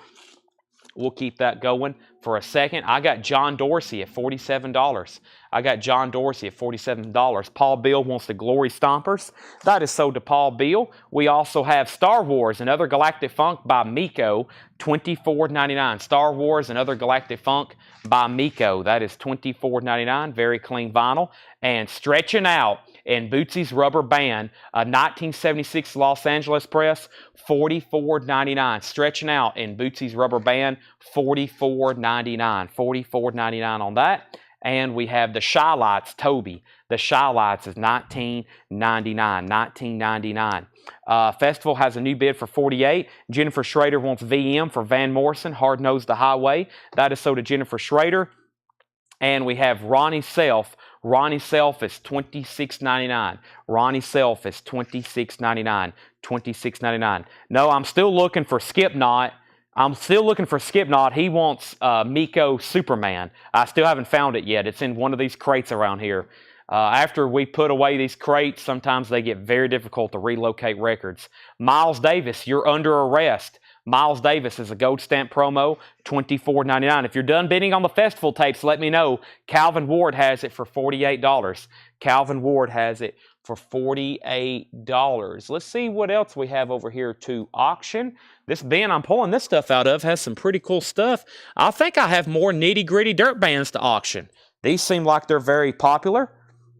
We'll keep that going for a second. I got John Dorsey at $47. I got John Dorsey at $47. Paul Beal wants the Glory Stompers. That is sold to Paul Beal. We also have Star Wars and Other Galactic Funk by Miko, $24.99. Star Wars and Other Galactic Funk by Miko. That is $24.99. Very clean vinyl. And Stretching Out in Bootsy's Rubber Band, a 1976 Los Angeles press, $44.99. Stretching Out in Bootsy's Rubber Band, $44.99. $44.99 on that. And we have the Shy Lights, Toby. The Shy Lights is $19.99. Festival has a new bid for $48. Jennifer Schrader wants VM for Van Morrison, Hard Nose the Highway. That is so to Jennifer Schrader. And we have Ronnie Self. Ronnie Self is $26.99. Ronnie Self is $26.99. $26.99. No, I'm still looking for Skipknot. He wants Miko Superman. I still haven't found it yet. It's in one of these crates around here. After we put away these crates, sometimes they get very difficult to relocate records. Miles Davis, you're under arrest. Miles Davis is a gold stamp promo, $24.99. If you're done bidding on the festival tapes, let me know. Calvin Ward has it for $48. Calvin Ward has it for $48. Let's see what else we have over here to auction. This bin I'm pulling this stuff out of has some pretty cool stuff. I think I have more nitty-gritty dirt bands to auction. These seem like they're very popular.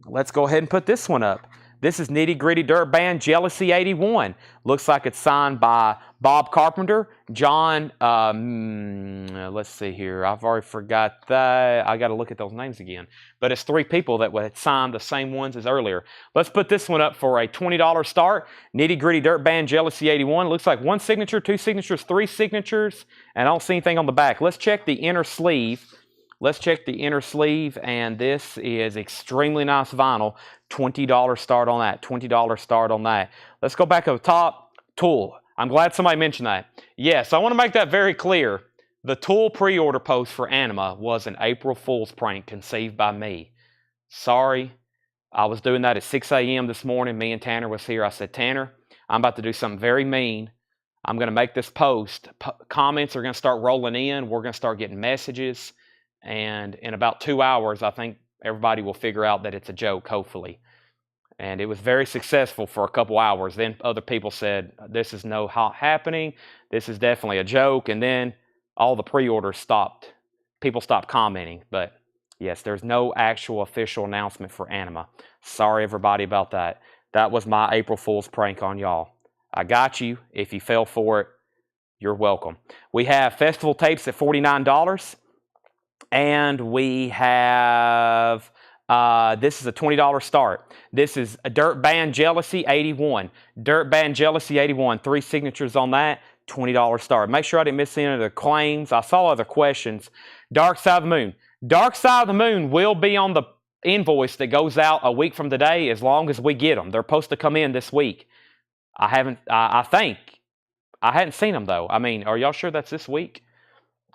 Let's go ahead and put this one up. This is Nitty Gritty Dirt Band Jealousy 81. Looks like it's signed by Bob Carpenter, John, let's see here. I've already forgot that. I got to look at those names again. But it's 3 people that had signed the same ones as earlier. Let's put this one up for a $20 start. Nitty Gritty Dirt Band Jealousy 81. Looks like 1 signature, 2 signatures, 3 signatures, and I don't see anything on the back. Let's check the inner sleeve. And this is extremely nice vinyl. $20 start on that. $20 start on that. Let's go back up top. Tool. I'm glad somebody mentioned that. Yes, I want to make that very clear. The Tool pre-order post for Anima was an April Fool's prank conceived by me. Sorry. I was doing that at 6 a.m. this morning. Me and Tanner was here. I said, Tanner, I'm about to do something very mean. I'm going to make this post. Comments are going to start rolling in. We're going to start getting messages. And in about 2 hours, I think everybody will figure out that it's a joke, hopefully. And it was very successful for a couple hours. Then other people said, this is no happening. This is definitely a joke. And then all the pre-orders stopped. People stopped commenting. But yes, there's no actual official announcement for Anima. Sorry, everybody, about that. That was my April Fool's prank on y'all. I got you. If you fell for it, you're welcome. We have festival tapes at $49. And we have, this is a $20 start. This is a Dirt Band Jealousy 81. Dirt Band Jealousy 81. 3 signatures on that, $20 start. Make sure I didn't miss any of the claims. I saw other questions. Dark Side of the Moon. Dark Side of the Moon will be on the invoice that goes out a week from today as long as we get them. They're supposed to come in this week. I think. I hadn't seen them, though. I mean, are y'all sure that's this week?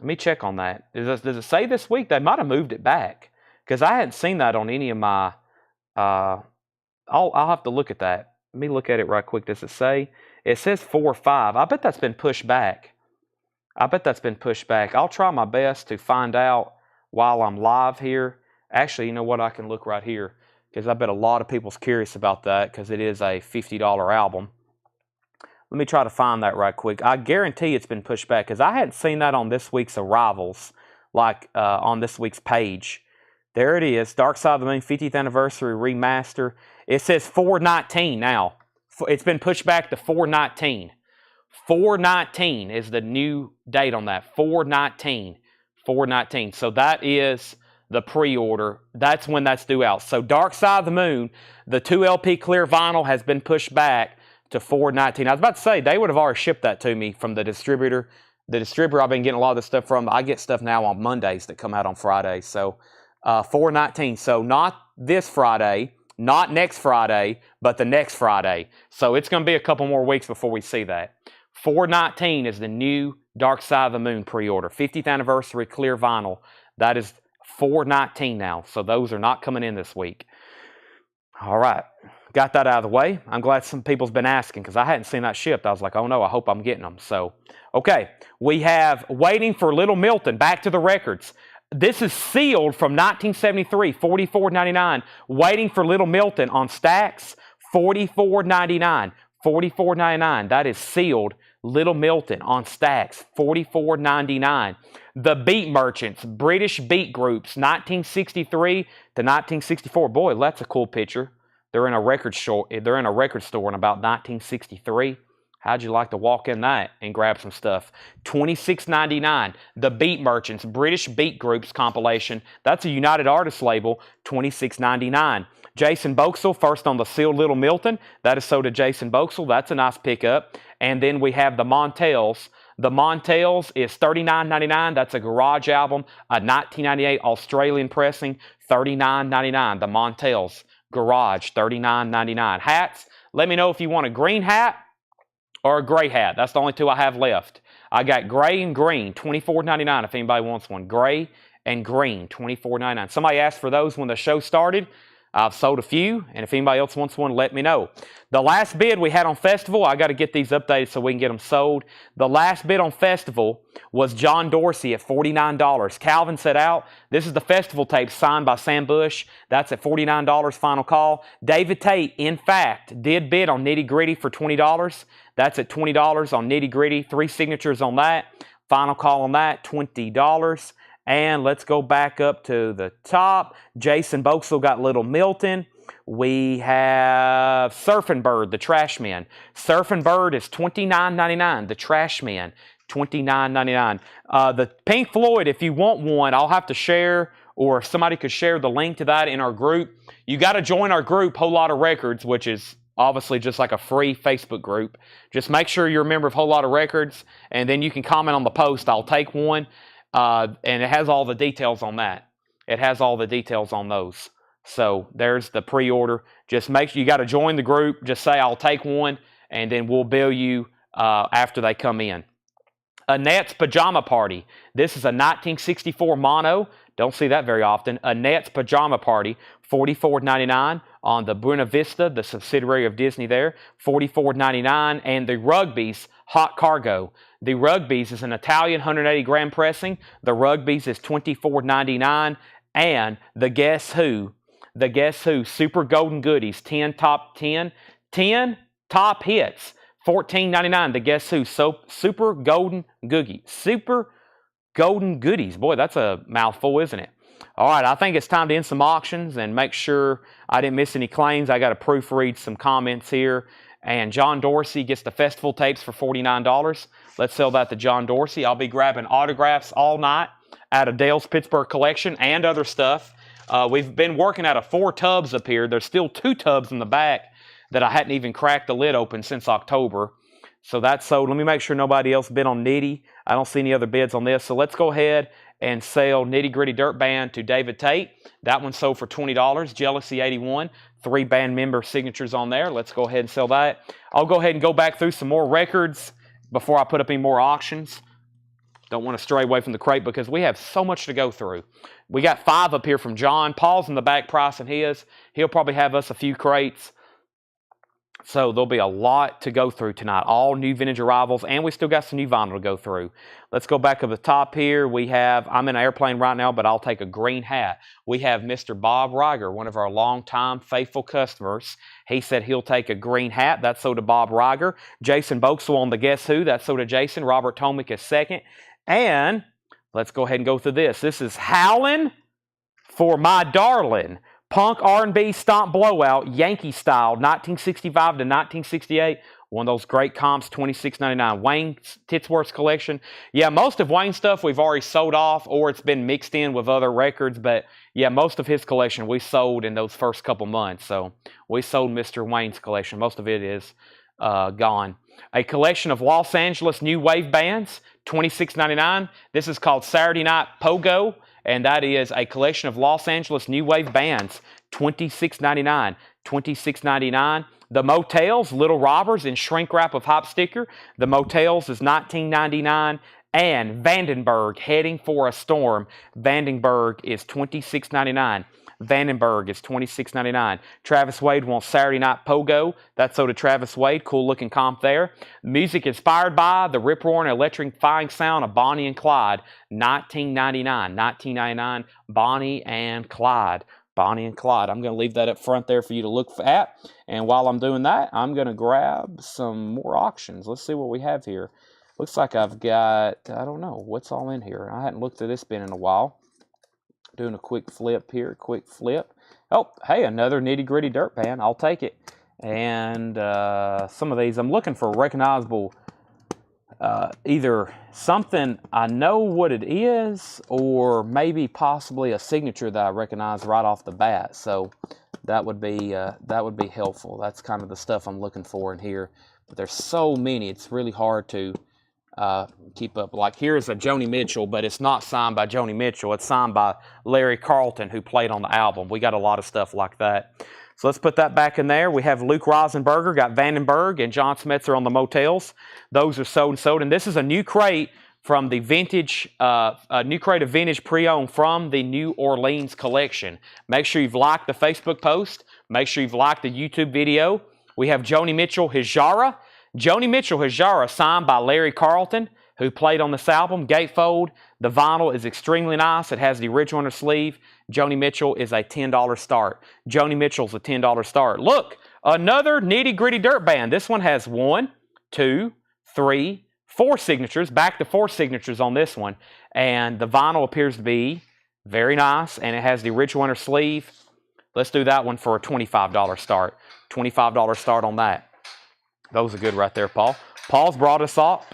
Let me check on that. Does it say this week? They might have moved it back because I hadn't seen that on any of my. I'll have to look at that. Let me look at it right quick. Does it say? It says 4 or 5. I bet that's been pushed back. I'll try my best to find out while I'm live here. Actually, you know what? I can look right here because I bet a lot of people's curious about that because it is a $50 album. Let me try to find that right quick. I guarantee it's been pushed back because I hadn't seen that on this week's arrivals, like on this week's page. There it is, Dark Side of the Moon 50th Anniversary Remaster. It says 4/19 now. It's been pushed back to 4/19. 4/19 is the new date on that. 4/19. 4/19. So that is the pre-order. That's when that's due out. So Dark Side of the Moon, the 2 LP clear vinyl has been pushed back to 4/19. I was about to say, they would have already shipped that to me from the distributor. The distributor I've been getting a lot of this stuff from, I get stuff now on Mondays that come out on Fridays. So 4/19. So not this Friday, not next Friday, but the next Friday. So it's going to be a couple more weeks before we see that. 4/19 is the new Dark Side of the Moon pre-order. 50th Anniversary clear vinyl. That is 4/19 now. So those are not coming in this week. All right. Got that out of the way. I'm glad some people's been asking because I hadn't seen that shipped. I was like, oh no, I hope I'm getting them. So, okay. We have Waiting for Little Milton, Back to the Records. This is sealed from 1973, $44.99. Waiting for Little Milton on Stax, $44.99. $44.99. That is sealed. Little Milton on Stax, $44.99. The Beat Merchants, British beat groups, 1963 to 1964. Boy, that's a cool picture. They're in a record store in about 1963. How'd you like to walk in that and grab some stuff? $26.99. The Beat Merchants, British Beat Groups compilation. That's a United Artists label, $26.99. Jason Boxall, first on the sealed Little Milton. That is sold to Jason Boxall. That's a nice pickup. And then we have the Montels. The Montels is $39.99. That's a garage album, a 1998 Australian pressing, $39.99. The Montels, garage, $39.99. Hats, let me know if you want a green hat or a gray hat. That's the only two I have left. I got gray and green, $24.99 if anybody wants one. Gray and green, $24.99. Somebody asked for those when the show started. I've sold a few, and if anybody else wants one, let me know. The last bid we had on Festival, I got to get these updated so we can get them sold. The last bid on Festival was John Dorsey at $49. Calvin said out. This is the Festival tape signed by Sam Bush. That's at $49, final call. David Tate, in fact, did bid on Nitty Gritty for $20. That's at $20 on Nitty Gritty. 3 signatures on that. Final call on that, $20. And let's go back up to the top. Jason Boxall got Little Milton. We have Surfing Bird, the Trash Man. Surfing Bird is $29.99. The Trash Man, $29.99. The Pink Floyd, if you want one, I'll have to share, or if somebody could share the link to that in our group. You got to join our group, Whole Lot of Records, which is obviously just like a free Facebook group. Just make sure you're a member of Whole Lot of Records, and then you can comment on the post. I'll take one. And it has all the details on that. It has all the details on those. So there's the pre-order. Just make sure you got to join the group. Just say, I'll take one, and then we'll bill you after they come in. Annette's Pajama Party. This is a 1964 mono. Don't see that very often. Annette's Pajama Party, $44.99 on the Buena Vista, the subsidiary of Disney there, $44.99. And the Rugby's Hot Cargo. The Rugby's is an Italian 180 gram pressing. The Rugby's is $24.99. And the Guess Who Super Golden Goodies, 10 top hits, $14.99. The Guess Who Super Golden Goodies. Boy, that's a mouthful, isn't it? All right, I think it's time to end some auctions and make sure I didn't miss any claims. I got to proofread some comments here. And John Dorsey gets the Festival tapes for $49. Let's sell that to John Dorsey. I'll be grabbing autographs all night out of Dale's Pittsburgh collection and other stuff. We've been working out of 4 tubs up here. There's still 2 tubs in the back that I hadn't even cracked the lid open since October. So that's sold. Let me make sure nobody else bid on Nitty. I don't see any other bids on this. So let's go ahead and sell Nitty Gritty Dirt Band to David Tate. That one sold for $20. Jealousy 81. 3 band member signatures on there. Let's go ahead and sell that. I'll go ahead and go back through some more records before I put up any more auctions. Don't want to stray away from the crate because we have so much to go through. We got 5 up here from John. Paul's in the back pricing his. He'll probably have us a few crates. So there'll be a lot to go through tonight. All new vintage arrivals, and we still got some new vinyl to go through. Let's go back to the top here. We have, I'm in an airplane right now, but I'll take a green hat. We have Mr. Bob Reiger, one of our longtime faithful customers. He said he'll take a green hat. That's sold to Bob Reiger. Jason Boxall on the Guess Who. That's sold to Jason. Robert Tomick is second. And let's go ahead and go through this. This is Howlin' for My Darling. Punk R&B Stomp Blowout, Yankee style, 1965 to 1968. One of those great comps, $26.99. Wayne Titsworth's collection. Yeah, most of Wayne's stuff we've already sold off, or it's been mixed in with other records. But yeah, most of his collection we sold in those first couple months. So we sold Mr. Wayne's collection. Most of it is gone. A collection of Los Angeles new wave bands, $26.99. This is called Saturday Night Pogo. And that is a collection of Los Angeles new wave bands, $26.99. $26.99. The Motels, Little Robbers in shrink wrap of hop sticker. The Motels is $19.99. And Vandenberg, Heading for a Storm. Vandenberg is $26.99. Vandenberg is $26.99. Travis Wade wants Saturday Night Pogo. That's so to Travis Wade. Cool looking comp there. Music inspired by the rip-roaring electrifying sound of Bonnie and Clyde. $19.99. $19.99. Bonnie and Clyde. Bonnie and Clyde. I'm going to leave that up front there for you to look at. And while I'm doing that, I'm going to grab some more auctions. Let's see what we have here. Looks like I've got, I don't know, what's all in here. I hadn't looked at this bin in a while. Doing a quick flip here, quick flip. Oh, hey, another Nitty Gritty Dirt Band. I'll take it. And some of these, I'm looking for recognizable, either something I know what it is, or maybe possibly a signature that I recognize right off the bat. So that would be helpful. That's kind of the stuff I'm looking for in here. But there's so many, it's really hard to keep up. Like here's a Joni Mitchell, but it's not signed by Joni Mitchell. It's signed by Larry Carlton, who played on the album. We got a lot of stuff like that. So let's put that back in there. We have Luke Rosenberger, got Vandenberg, and John Smetzer on the Motels. Those are sold and sold. And this is a new crate from the vintage, a new crate of vintage pre-owned from the New Orleans collection. Make sure you've liked the Facebook post. Make sure you've liked the YouTube video. We have Joni Mitchell Hijara. Joni Mitchell Hijara, signed by Larry Carlton, who played on this album. Gatefold. The vinyl is extremely nice. It has the original on the sleeve. Joni Mitchell is a $10 start. Joni Mitchell's a $10 start. Look, another Nitty Gritty Dirt Band. This one has 1, 2, 3, 4 signatures. Back to 4 signatures on this one. And the vinyl appears to be very nice, and it has the original on her sleeve. Let's do that one for a $25 start. $25 start on that. Those are good right there, Paul. Paul's brought us up.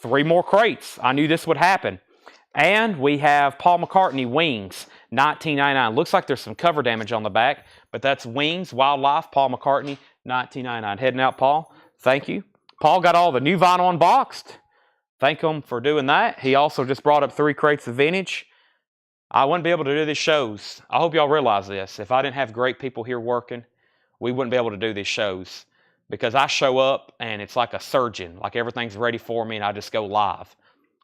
3 more crates. I knew this would happen. And we have Paul McCartney Wings, $19.99. Looks like there's some cover damage on the back, but that's Wings, Wildlife, Paul McCartney, $19.99. Heading out, Paul. Thank you. Paul got all the new vinyl unboxed. Thank him for doing that. He also just brought up 3 crates of vintage. I wouldn't be able to do these shows. I hope y'all realize this. If I didn't have great people here working, we wouldn't be able to do these shows, because I show up and it's like a surgeon, like everything's ready for me and I just go live.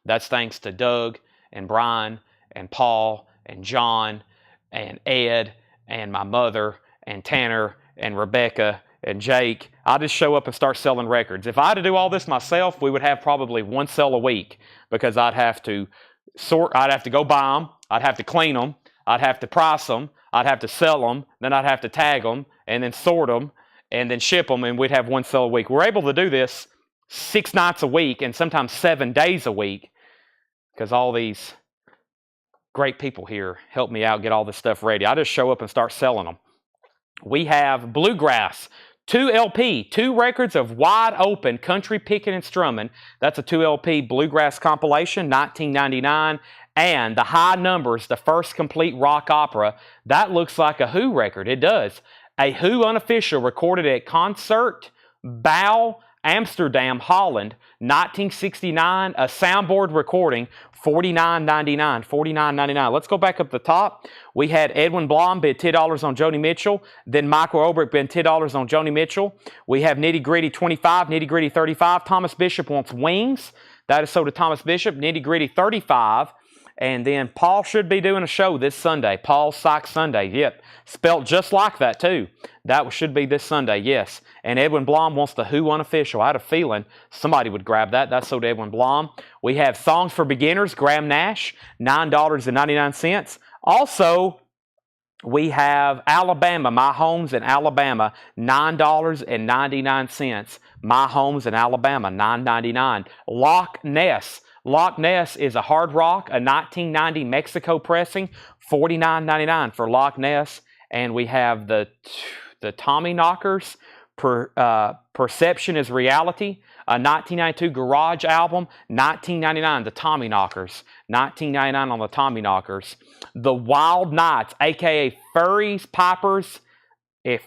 That's thanks to Doug and Brian and Paul and John and Ed and my mother and Tanner and Rebecca and Jake. I just show up and start selling records. If I had to do all this myself, we would have probably 1 sale a week, because I'd have to go buy them, I'd have to clean them, I'd have to price them, I'd have to sell them, then I'd have to tag them, and then sort them, and then ship them, and we'd have 1 sale a week. We're able to do this 6 nights a week and sometimes 7 days a week, because all these great people here help me out get all this stuff ready. I just show up and start selling them. We have Bluegrass, 2 LP, 2 records of wide open country picking and strumming. That's a 2 LP Bluegrass compilation, $19.99. And the High Numbers, the first complete rock opera. That looks like a Who record. It does. A Who unofficial, recorded at Concert Bow, Amsterdam, Holland, 1969. A soundboard recording, $49.99. $49.99. Let's go back up the top. We had Edwin Blom bid $10 on Joni Mitchell. Then Michael Obrick bid $10 on Joni Mitchell. We have Nitty Gritty 25, Nitty Gritty 35. Thomas Bishop wants Wings. That is sold to Thomas Bishop. Nitty Gritty 35. And then Paul should be doing a show this Sunday. Paul Psych Sunday. Yep. Spelt just like that, too. That should be this Sunday, yes. And Edwin Blom wants the Who unofficial. I had a feeling somebody would grab that. That's sold to Edwin Blom. We have Songs for Beginners, Graham Nash, $9.99. Also, we have Alabama, My Homes in Alabama, $9.99. My Homes in Alabama, $9.99. Loch Ness. Loch Ness is a hard rock, a 1990 Mexico pressing, $49.99 for Loch Ness. And we have the Tommy Knockers, Perception is Reality, a 1992 garage album, $19.99, the Tommy Knockers, $19.99 on the Tommy Knockers. The Wild Knights, a.k.a. Furries, Pipers,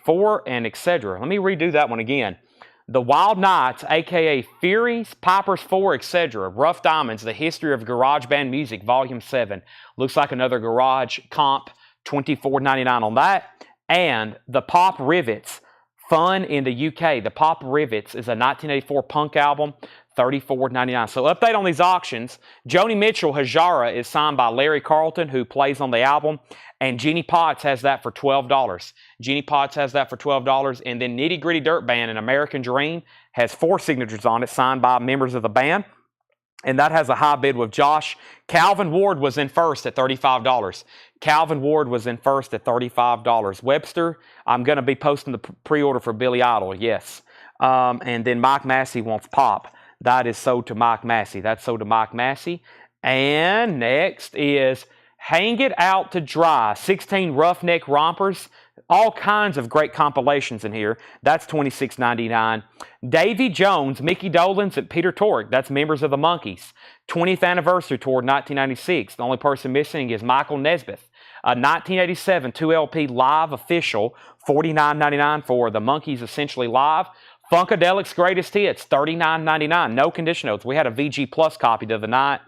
Four, and etc. Let me redo that one again. The Wild Knights, a.k.a. Furies, Pipers 4, etc. Rough Diamonds, The History of Garage Band Music, Volume 7. Looks like another garage comp, $24.99 on that. And The Pop Rivets, Fun in the UK. The Pop Rivets is a 1984 punk album, $34.99. So update on these auctions. Joni Mitchell Hijara is signed by Larry Carlton, who plays on the album. And Jeannie Potts has that for $12. Jeannie Potts has that for $12. And then Nitty Gritty Dirt Band, An American Dream, has 4 signatures on it, signed by members of the band. And that has a high bid with Josh. Calvin Ward was in first at $35. Calvin Ward was in first at $35. Webster, I'm going to be posting the pre-order for Billy Idol, yes. And then Mike Massey wants Pop. That is sold to Mike Massey. That's sold to Mike Massey. And next is Hang It Out to Dry, 16 Roughneck Rompers All kinds of great compilations in here. That's $26.99. Davy Jones, Mickey Dolenz, and Peter Tork. That's Members of the Monkees. 20th Anniversary Tour, 1996. The only person missing is Michael Nesmith. 1987 2LP Live Official, $49.99 for the Monkees Essentially Live. Funkadelic's Greatest Hits, $39.99. No condition notes. We had a VG Plus copy the other night.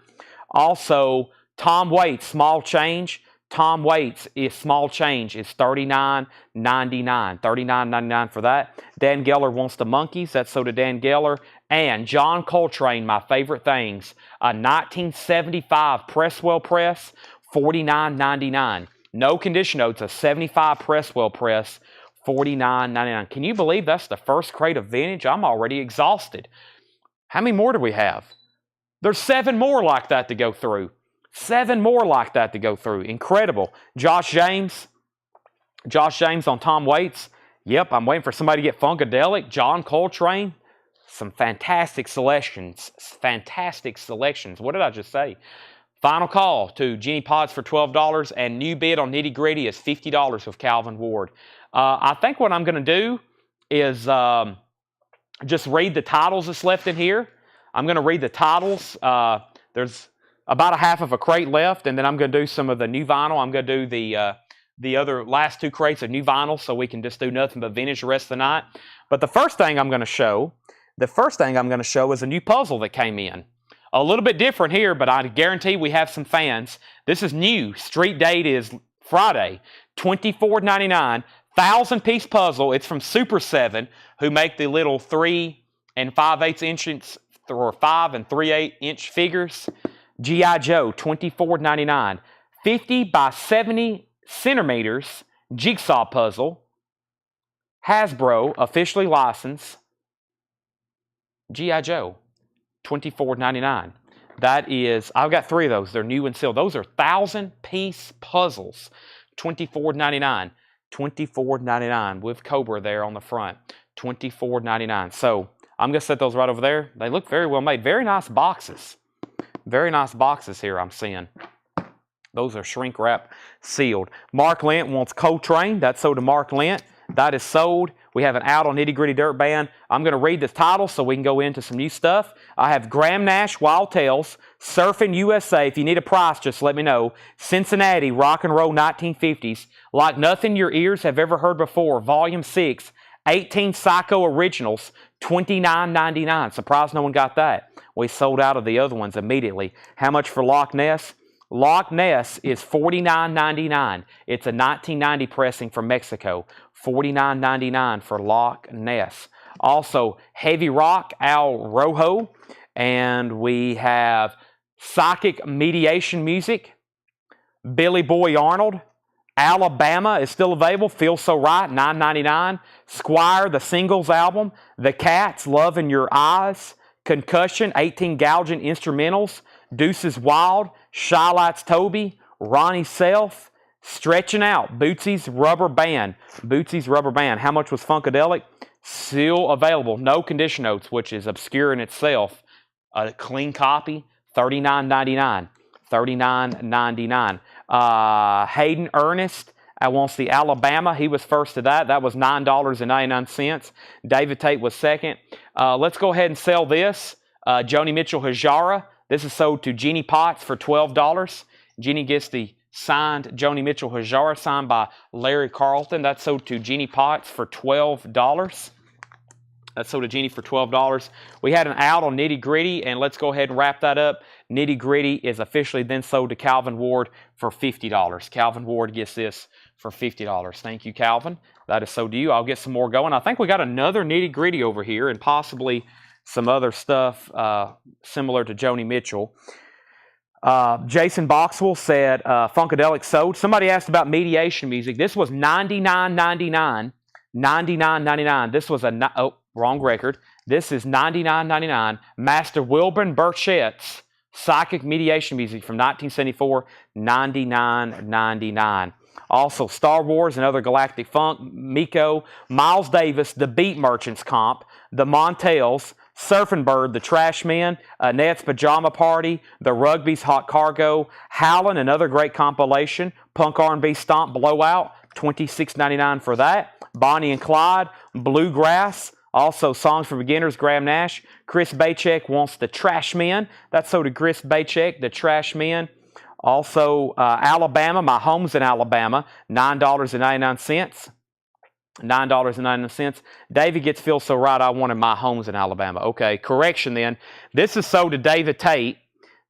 Also, Tom Waits, Small Change. Tom Waits is Small Change is $39.99. $39.99 for that. Dan Geller wants the Monkees. That's so to Dan Geller. And John Coltrane, My Favorite Things. A 1975 Presswell press, $49.99. No condition notes. A 75 Presswell press, $49.99. Can you believe that's the first crate of vintage? I'm already exhausted. How many more do we have? There's 7 more like that to go through. 7 more like that to go through. Incredible. Josh James on Tom Waits. Yep, I'm waiting for somebody to get Funkadelic. John Coltrane. Some fantastic selections. Fantastic selections. What did I just say? Final call to Jenny Potts for $12, and new bid on Nitty Gritty is $50 with Calvin Ward. I think what I'm going to do is just read the titles that's left in here. I'm going to read the titles. There's about a half of a crate left, and then I'm going to do some of the new vinyl. I'm going to do the other last 2 crates of new vinyl, so we can just do nothing but vintage the rest of the night. But the first thing I'm going to show is a new puzzle that came in. A little bit different here, but I guarantee we have some fans. This is new. Street date is Friday, $24.99. 1,000-piece puzzle. It's from Super 7, who make the little 3 5/8 inches or 5 3/8 inch figures. G.I. Joe, $24.99. 50 by 70 centimeters jigsaw puzzle. Hasbro, officially licensed. G.I. Joe, $24.99. That is, I've got 3 of those. They're new and sealed. Those are 1,000-piece puzzles. $24.99. $24.99 with Cobra there on the front. $24.99. So I'm going to set those right over there. They look very well made. Very nice boxes. Very nice boxes here I'm seeing. Those are shrink wrap sealed. Mark Lent wants Coltrane. That's sold to Mark Lent. That is sold. We have an out on Nitty Gritty Dirt Band. I'm going to read the title so we can go into some new stuff. I have Graham Nash, Wild Tales, Surfing USA. If you need a price, just let me know. Cincinnati, Rock and Roll 1950s. Like Nothing Your Ears Have Ever Heard Before, Volume 6. 18 Psycho Originals, $29.99. Surprised no one got that. We sold out of the other ones immediately. How much for Loch Ness? Loch Ness is $49.99. It's a 1990 pressing from Mexico. $49.99 for Loch Ness. Also, Heavy Rock, Al Rojo. And we have Psychic Mediation Music. Billy Boy Arnold. Alabama is still available. Feels So Right, $9.99. Squire, the Singles album. The Cats, Love in Your Eyes. Concussion, 18 Gouging Instrumentals. Deuces Wild. Shy Lights Toby. Ronnie Self. Stretching Out, Bootsy's Rubber Band. Bootsy's Rubber Band. How much was Funkadelic? Still available. No condition notes, which is obscure in itself. A clean copy, $39.99. $39.99. Hayden Ernest wants the Alabama. He was first to that. That was $9.99. David Tate was second. Let's go ahead and sell this. Joni Mitchell Hajara. This is sold to Jeannie Potts for $12. Jeannie gets the signed Joni Mitchell Hajara, signed by Larry Carlton. That's sold to Jeannie Potts for $12. That's sold to Jeannie for $12. We had an out on Nitty Gritty, and let's go ahead and wrap that up. Nitty Gritty is officially then sold to Calvin Ward for $50. Calvin Ward gets this for $50. Thank you, Calvin. That is sold to you. I'll get some more going. I think we got another Nitty Gritty over here, and possibly some other stuff similar to Joni Mitchell. Jason Boxwell said Funkadelic sold. Somebody asked about mediation music. This was $99.99. $99.99. This was wrong record. This is $99.99. Master Wilburn Burchett's Psychic Mediation Music from 1974. $99.99. Also, Star Wars and Other Galactic Funk, Miko, Miles Davis, The Beat Merchants Comp, The Montels, Surfing Bird, The Trash Men, Annette's Pajama Party, The Rugby's Hot Cargo, Howlin', another great compilation, Punk R&B Stomp Blowout, $26.99 for that. Bonnie and Clyde, Bluegrass. Also, Songs for Beginners, Graham Nash. Chris Bachek wants the Trash Men. That's so to Chris Bachek, the Trash Men. Also, Alabama, My Home's in Alabama, $9.99. $9.99. David gets Feel So Right, I wanted My Home's in Alabama. Okay, correction then. This is sold to David Tate.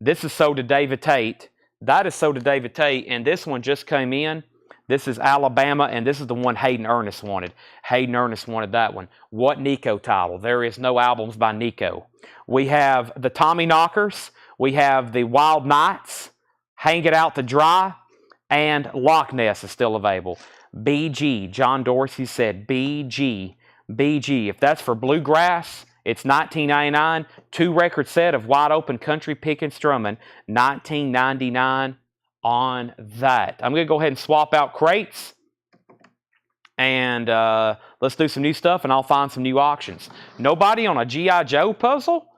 This is sold to David Tate. That is sold to David Tate, and this one just came in. This is Alabama, and this is the one Hayden Ernest wanted. Hayden Ernest wanted that one. What Nico title? There is no albums by Nico. We have the Tommy Knockers. We have the Wild Knights, Hang It Out to Dry, and Loch Ness is still available. BG, John Dorsey said BG. BG, if that's for Bluegrass, it's $19.99. 2-record set of Wide Open Country Pickin' Strummin', $19.99 on that. I'm going to go ahead and swap out crates, and let's do some new stuff, and I'll find some new auctions. Nobody on a G.I. Joe puzzle?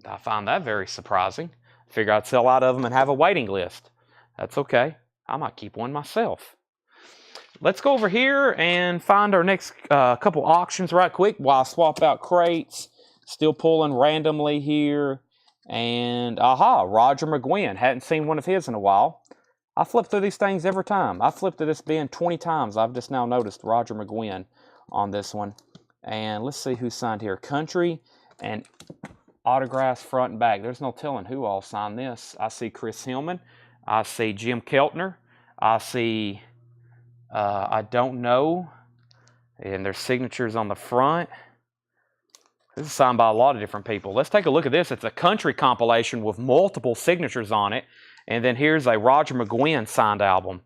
I find that very surprising. Figure I'd sell out of them and have a waiting list. That's okay. I might keep one myself. Let's go over here and find our next couple auctions right quick while I swap out crates. Still pulling randomly here. And, aha, Roger McGuinn. Hadn't seen one of his in a while. I flip through these things every time. I flipped through this bin 20 times. I've just now noticed Roger McGuinn on this one. And let's see who signed here. Country and autographs front and back. There's no telling who all signed this. I see Chris Hillman. I see Jim Keltner. I see, I don't know. And there's signatures on the front. This is signed by a lot of different people. Let's take a look at this. It's a country compilation with multiple signatures on it. And then here's a Roger McGuinn signed album.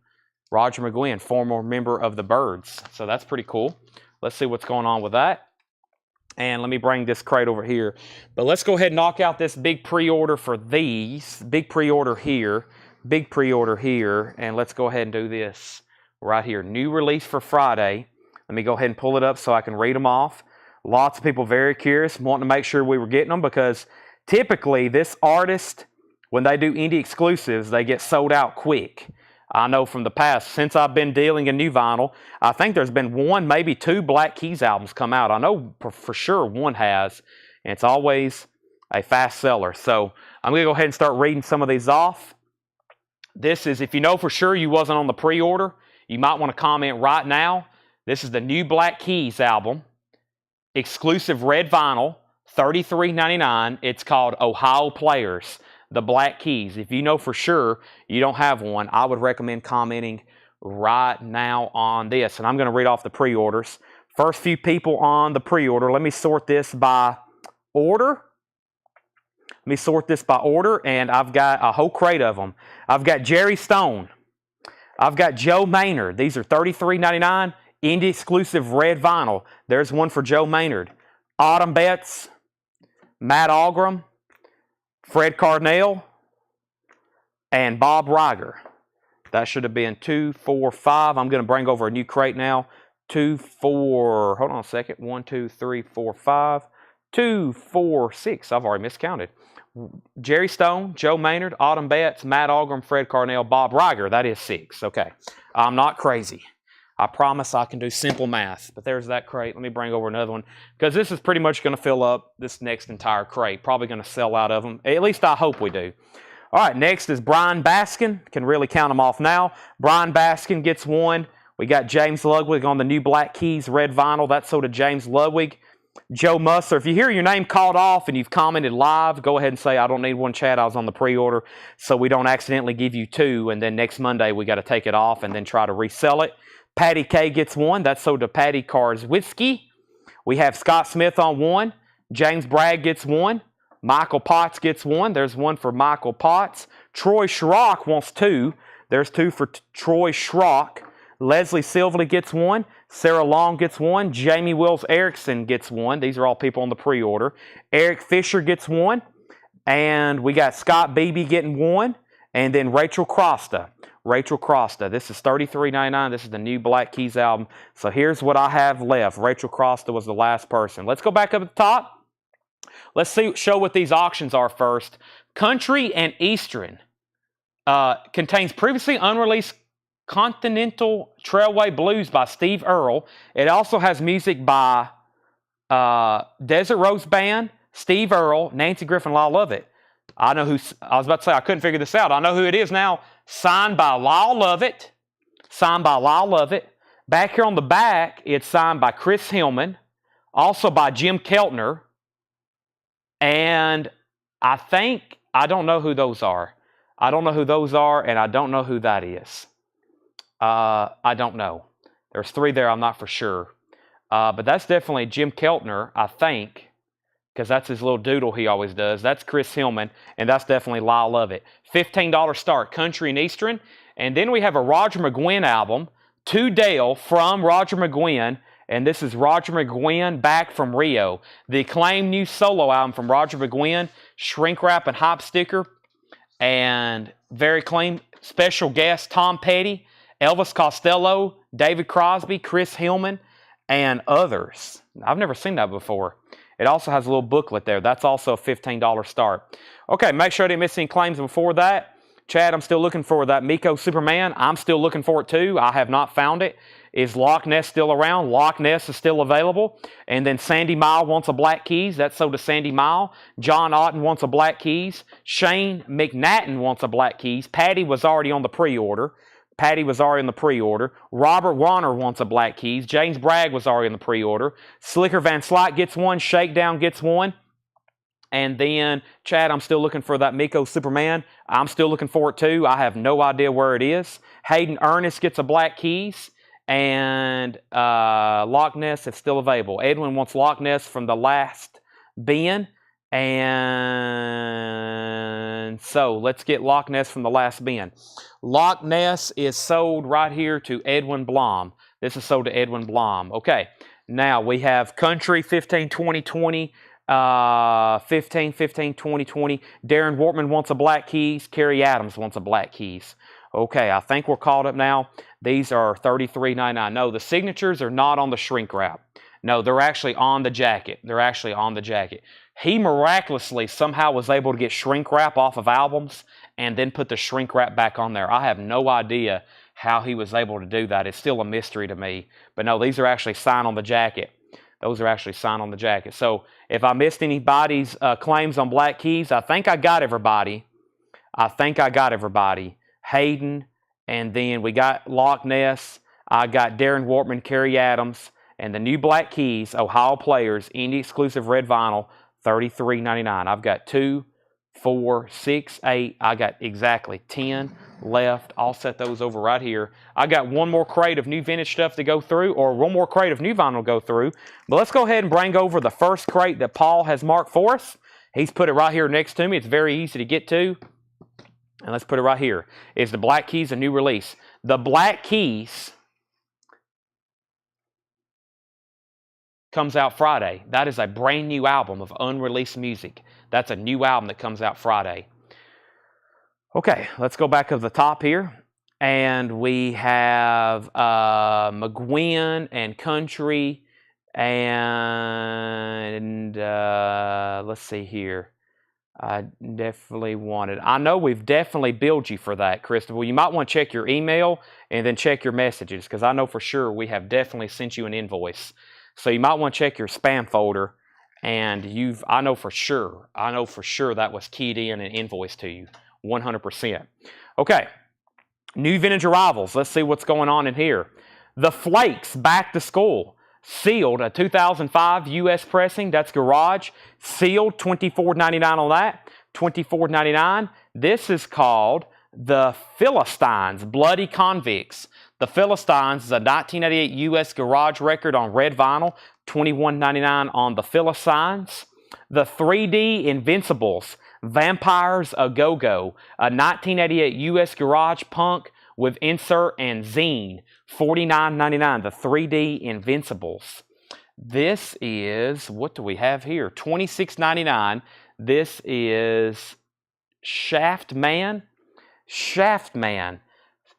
Roger McGuinn, former member of the Byrds. So that's pretty cool. Let's see what's going on with that. And let me bring this crate over here. But let's go ahead and knock out this big pre-order for these. Big pre-order here. Big pre-order here. And let's go ahead and do this right here. New release for Friday. Let me go ahead and pull it up so I can read them off. Lots of people very curious, wanting to make sure we were getting them, because typically this artist, when they do indie exclusives, they get sold out quick. I know from the past, since I've been dealing in new vinyl, I think there's been one, maybe two Black Keys albums come out. I know for sure one has, and it's always a fast seller. So I'm going to go ahead and start reading some of these off. This is, if you know for sure you wasn't on the pre-order, you might want to comment right now. This is the new Black Keys album. Exclusive red vinyl, $33.99. It's called Ohio Players, the Black Keys. If you know for sure you don't have one, I would recommend commenting right now on this. And I'm going to read off the pre-orders. First few people on the pre-order. Let me sort this by order. Let me sort this by order, and I've got a whole crate of them. I've got Jerry Stone. I've got Joe Maynard. These are $33.99. Indie exclusive red vinyl. There's one for Joe Maynard. Autumn Betts, Matt Algram, Fred Carnell, and Bob Riger. That should have been 2, 4, 5. I'm going to bring over a new crate now. 2, 4, hold on a second. 1, 2, 3, 4, 5. 2, 4, 6. I've already miscounted. Jerry Stone, Joe Maynard, Autumn Betts, Matt Algram, Fred Carnell, Bob Riger. That is 6. Okay. I'm not crazy. I promise I can do simple math. But there's that crate. Let me bring over another one, because this is pretty much going to fill up this next entire crate. Probably going to sell out of them. At least I hope we do. All right, next is Brian Baskin. Can really count them off now. Brian Baskin gets one. We got James Ludwig on the new Black Keys red vinyl. That's sold to James Ludwig. Joe Musser. If you hear your name called off and you've commented live, go ahead and say, I don't need one, Chad. I was on the pre-order, so we don't accidentally give you two, and then next Monday we got to take it off and then try to resell it. Patty K gets one. That's sold to Patty Carr's Whiskey. We have Scott Smith on one. James Bragg gets one. Michael Potts gets one. There's one for Michael Potts. Troy Schrock wants two. There's two for Troy Schrock. Leslie Silverly gets one. Sarah Long gets one. Jamie Wills Erickson gets one. These are all people on the pre-order. Eric Fisher gets one. And we got Scott Beebe getting one. And then Rachel Crosta. Rachel Crosta. This is $33.99. This is the new Black Keys album. So here's what I have left. Rachel Crosta was the last person. Let's go back up at the top. Let's show what these auctions are first. Country and Eastern contains previously unreleased Continental Trailway Blues by Steve Earle. It also has music by Desert Rose Band, Steve Earle, Nancy Griffin, Lyle Lovett. I know who, I was about to say, I couldn't figure this out. I know who it is now. Signed by Lyle Lovett. Signed by Lyle Lovett. Back here on the back, it's signed by Chris Hillman, also by Jim Keltner, and I don't know who those are. I don't know who those are, and I don't know who that is. I don't know. There's 3 there, I'm not for sure. But that's definitely Jim Keltner, I think, because that's his little doodle he always does. That's Chris Hillman, and that's definitely Lyle Lovett. $15 start, country and eastern. And then we have a Roger McGuinn album, To Dale from Roger McGuinn, and this is Roger McGuinn Back from Rio. The acclaimed new solo album from Roger McGuinn, shrink wrap and hype sticker, and very clean. Special guest Tom Petty, Elvis Costello, David Crosby, Chris Hillman, and others. I've never seen that before. It also has a little booklet there. That's also a $15 start. Okay, make sure I didn't miss any claims before that. Chad, I'm still looking for that Miko Superman. I'm still looking for it too. I have not found it. Is Loch Ness still around? Loch Ness is still available. And then Sandy Mile wants a Black Keys. That's sold to Sandy Mile. John Otten wants a Black Keys. Shane McNatten wants a Black Keys. Patty was already on the pre-order. Robert Warner wants a Black Keys. James Bragg was already in the pre-order. Slicker Van Slyke gets one. Shakedown gets one. And then, Chad, I'm still looking for that Miko Superman. I'm still looking for it too. I have no idea where it is. Hayden Ernest gets a Black Keys. And Loch Ness is still available. Edwin wants Loch Ness from the last bin. And so, let's get Loch Ness from the last bin. Loch Ness is sold right here to Edwin Blom. This is sold to Edwin Blom. Okay, now we have Country 15, 20, 20. 15, 15, 20, 20. Darren Wortman wants a Black Keys. Kerry Adams wants a Black Keys. Okay, I think we're caught up now. These are $33.99. No, the signatures are not on the shrink wrap. No, they're actually on the jacket. He miraculously somehow was able to get shrink wrap off of albums and then put the shrink wrap back on there. I have no idea how he was able to do that. It's still a mystery to me. But no, these are actually signed on the jacket. Those are actually signed on the jacket. So if I missed anybody's claims on Black Keys, I think I got everybody. Hayden, and then we got Loch Ness. I got Darren Wortman, Kerry Adams, and the new Black Keys, Ohio Players, indie exclusive red vinyl, $33.99. I've got 2, 4, 6, 8. I got exactly 10 left. I'll set those over right here. I got one more crate of new vintage stuff to go through, or one more crate of new vinyl to go through. But let's go ahead and bring over the first crate that Paul has marked for us. He's put it right here next to me. It's very easy to get to. And let's put it right here. It's the Black Keys, a new release. The Black Keys comes out Friday. That is a brand new album of unreleased music. That's a new album that comes out Friday. Okay, let's go back to the top here. And we have McGuinn and Country. And let's see here. I definitely wanted. I know we've definitely billed you for that, Christopher. You might want to check your email and then check your messages, because I know for sure we have definitely sent you an invoice. So you might want to check your spam folder, and I know for sure that was keyed in and invoiced to you, 100%. Okay, new vintage arrivals. Let's see what's going on in here. The Flakes Back to School. Sealed, a 2005 U.S. pressing. That's Garage. Sealed, $24.99 on that. $24.99. This is called The Philistines, Bloody Convicts. The Philistines is a 1988 U.S. Garage record on red vinyl. $21.99 on The Philistines. The 3D Invincibles, Vampires A Go-Go, a 1988 U.S. Garage punk with insert and zine, $49.99, the 3D Invincibles. This is, what do we have here? $26.99. This is Shaft Man.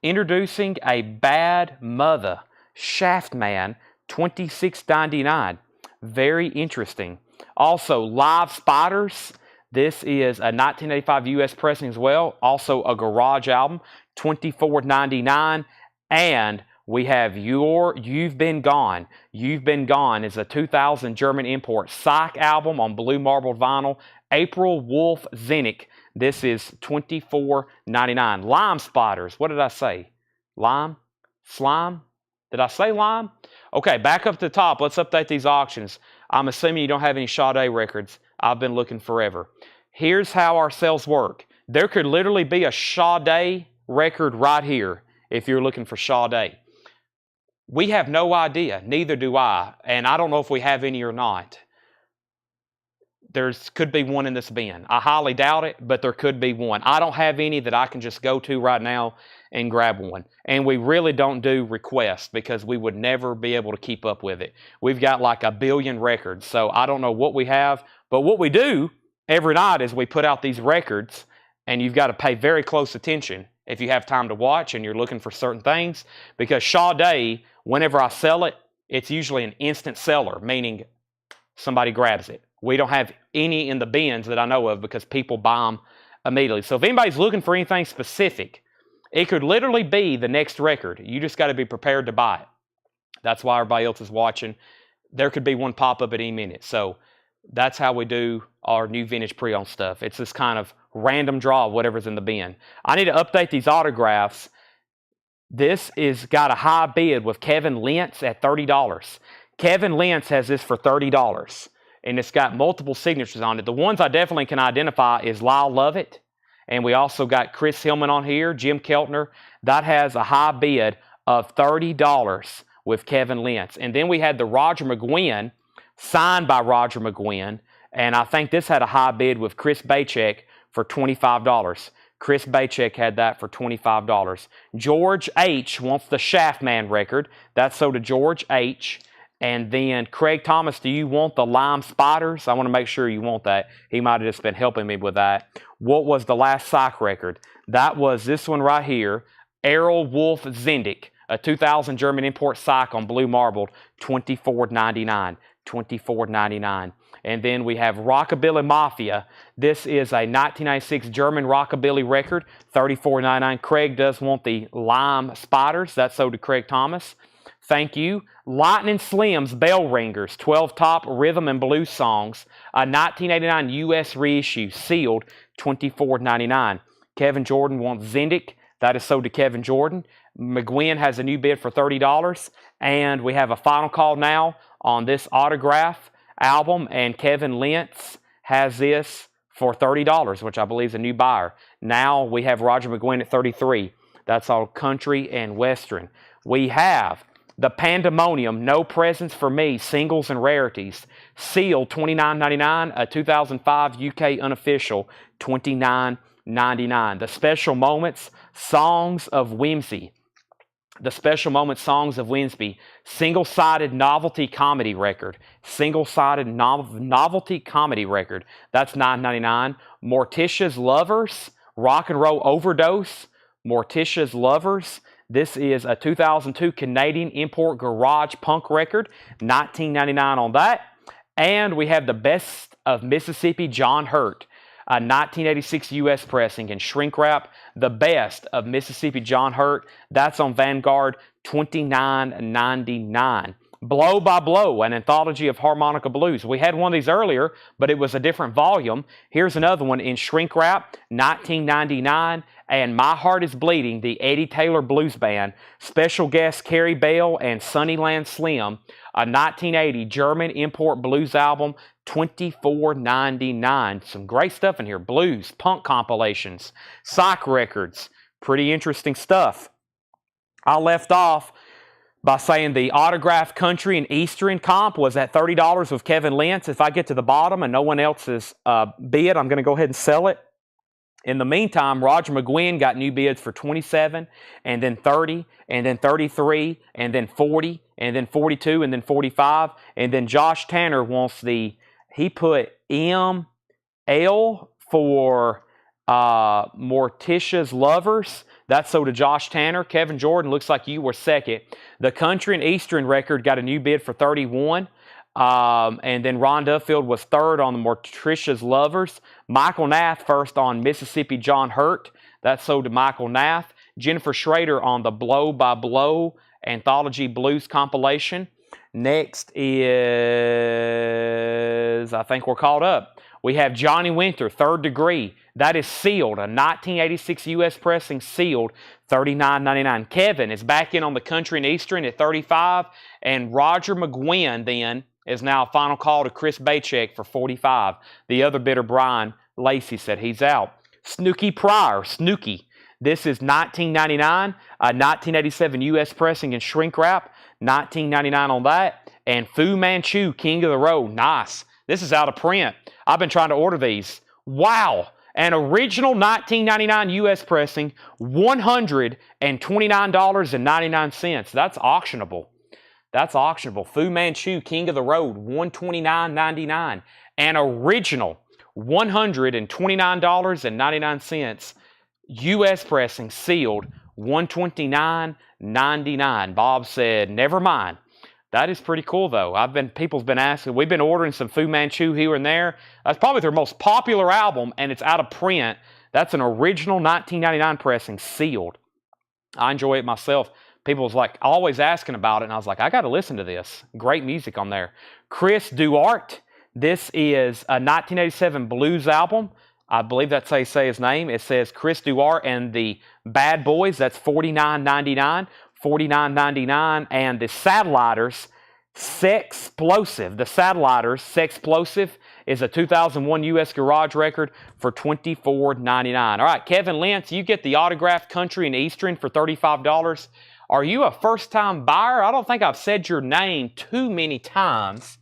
Introducing a Bad Mother. Shaft Man, $26.99. Very interesting. Also, Live Spiders. This is a 1985 U.S. pressing as well. Also a Garage album. $24.99. And we have You've Been Gone. You've Been Gone is a 2000 German import Psych album on blue marbled vinyl. April Wolf Zinnick. This is $24.99. Lime Spiders. What did I say? Lime? Slime? Did I say lime? Okay, back up to the top. Let's update these auctions. I'm assuming you don't have any Sade records. I've been looking forever. Here's how our sales work. There could literally be a Sade record right here if you're looking for Sade. We have no idea. Neither do I. And I don't know if we have any or not. Could be one in this bin. I highly doubt it, but there could be one. I don't have any that I can just go to right now and grab one. And we really don't do requests because we would never be able to keep up with it. We've got like 1 billion records, so I don't know what we have. But what we do every night is we put out these records, and you've got to pay very close attention if you have time to watch and you're looking for certain things. Because Sade, whenever I sell it, it's usually an instant seller, meaning somebody grabs it. We don't have any in the bins that I know of because people buy them immediately. So if anybody's looking for anything specific, it could literally be the next record. You just got to be prepared to buy it. That's why everybody else is watching. There could be one pop up at any minute. So that's how we do our new vintage pre-owned stuff. It's this kind of random draw of whatever's in the bin. I need to update these autographs. This is got a high bid with Kevin Lentz at $30. Kevin Lentz has this for $30. And it's got multiple signatures on it. The ones I definitely can identify is Lyle Lovett. And we also got Chris Hillman on here, Jim Keltner. That has a high bid of $30 with Kevin Lentz. And then we had the Roger McGuinn, signed by Roger McGuinn. And I think this had a high bid with Chris Bachek for $25. Chris Bachek had that for $25. George H. wants the Shaftman record. That's sold to George H. And then, Craig Thomas, do you want the Lime Spiders? I want to make sure you want that. He might have just been helping me with that. What was the last Psych record? That was this one right here, Errol Wolf Zindick, a 2000 German import Psych on blue marbled, $24.99. $24.99. And then we have Rockabilly Mafia. This is a 1996 German Rockabilly record, $34.99. Craig does want the Lime Spiders. That's sold to Craig Thomas. Thank you. Lightning Slim's Bell Ringers, 12 top rhythm and blues songs, a 1989 U.S. reissue, sealed, $24.99. Kevin Jordan wants Zindick. That is sold to Kevin Jordan. McGuinn has a new bid for $30. And we have a final call now on this autograph album, and Kevin Lentz has this for $30, which I believe is a new buyer. Now we have Roger McGuinn at $33. That's all country and western. We have the Pandemonium, No Presents for Me, Singles and Rarities, sealed $29.99, a 2005 UK unofficial, $29.99. The Special Moments, Songs of Whimsy. The Special Moments, Songs of Whimsy, single-sided novelty comedy record. Single-sided novelty comedy record. That's $9.99. Morticia's Lovers, Rock and Roll Overdose, Morticia's Lovers. This is a 2002 Canadian import garage punk record, $19.99 on that. And we have the Best of Mississippi John Hurt, a 1986 U.S. pressing in shrink wrap. The Best of Mississippi John Hurt, that's on Vanguard, $29.99. Blow by Blow, an anthology of harmonica blues. We had one of these earlier, but it was a different volume. Here's another one in shrink wrap, $19.99. And My Heart is Bleeding, the Eddie Taylor Blues Band. Special guests Carrie Bell and Sunnyland Slim, a 1980 German import blues album, $24.99. Some great stuff in here. Blues, punk compilations, Psych records. Pretty interesting stuff. I left off by saying the autographed country and eastern comp was at $30 with Kevin Lentz. If I get to the bottom and no one else is bid, I'm going to go ahead and sell it. In the meantime, Roger McGuinn got new bids for $27, and then $30, and then $33, and then $40, and then $42, and then $45, and then Josh Tanner wants he put ML for Morticia's Lovers. That's sold to Josh Tanner. Kevin Jordan, looks like you were second. The Country and Eastern record got a new bid for $31. And then Ron Duffield was third on the Morticia's Lovers. Michael Nath first on Mississippi John Hurt. That sold to Michael Nath. Jennifer Schrader on the Blow by Blow Anthology Blues compilation. Next is, I think we're caught up. We have Johnny Winter, Third Degree. That is sealed, a 1986 U.S. pressing, sealed, $39.99. Kevin is back in on the Country and Eastern at $35, and Roger McGuinn then is now a final call to Chris Bachek for $45. The other bidder, Brian Lacey, said he's out. Snooky Pryor, Snooky. This is $19.99, a 1987 U.S. pressing and shrink wrap, $19.99 on that. And Fu Manchu, King of the Road, nice. This is out of print. I've been trying to order these. Wow. An original 1999 U.S. pressing, $129.99. That's auctionable. That's auctionable. Fu Manchu, King of the Road, $129.99. An original $129.99. U.S. pressing, sealed, $129.99. Bob said, never mind. That is pretty cool, though. People's been asking. We've been ordering some Fu Manchu here and there. That's probably their most popular album, and it's out of print. That's an original 1999 pressing, sealed. I enjoy it myself. People was like always asking about it, and I was like, I got to listen to this. Great music on there. Chris Duarte. This is a 1987 blues album. I believe that's how you say his name. It says Chris Duarte and the Bad Boys. That's $49.99. $49.99. And the Satelliters, Sexplosive. The Satelliters, Sexplosive, is a 2001 U.S. garage record for $24.99. All right, Kevin Lentz, you get the autographed Country and Eastern for $35. Are you a first-time buyer? I don't think I've said your name too many times,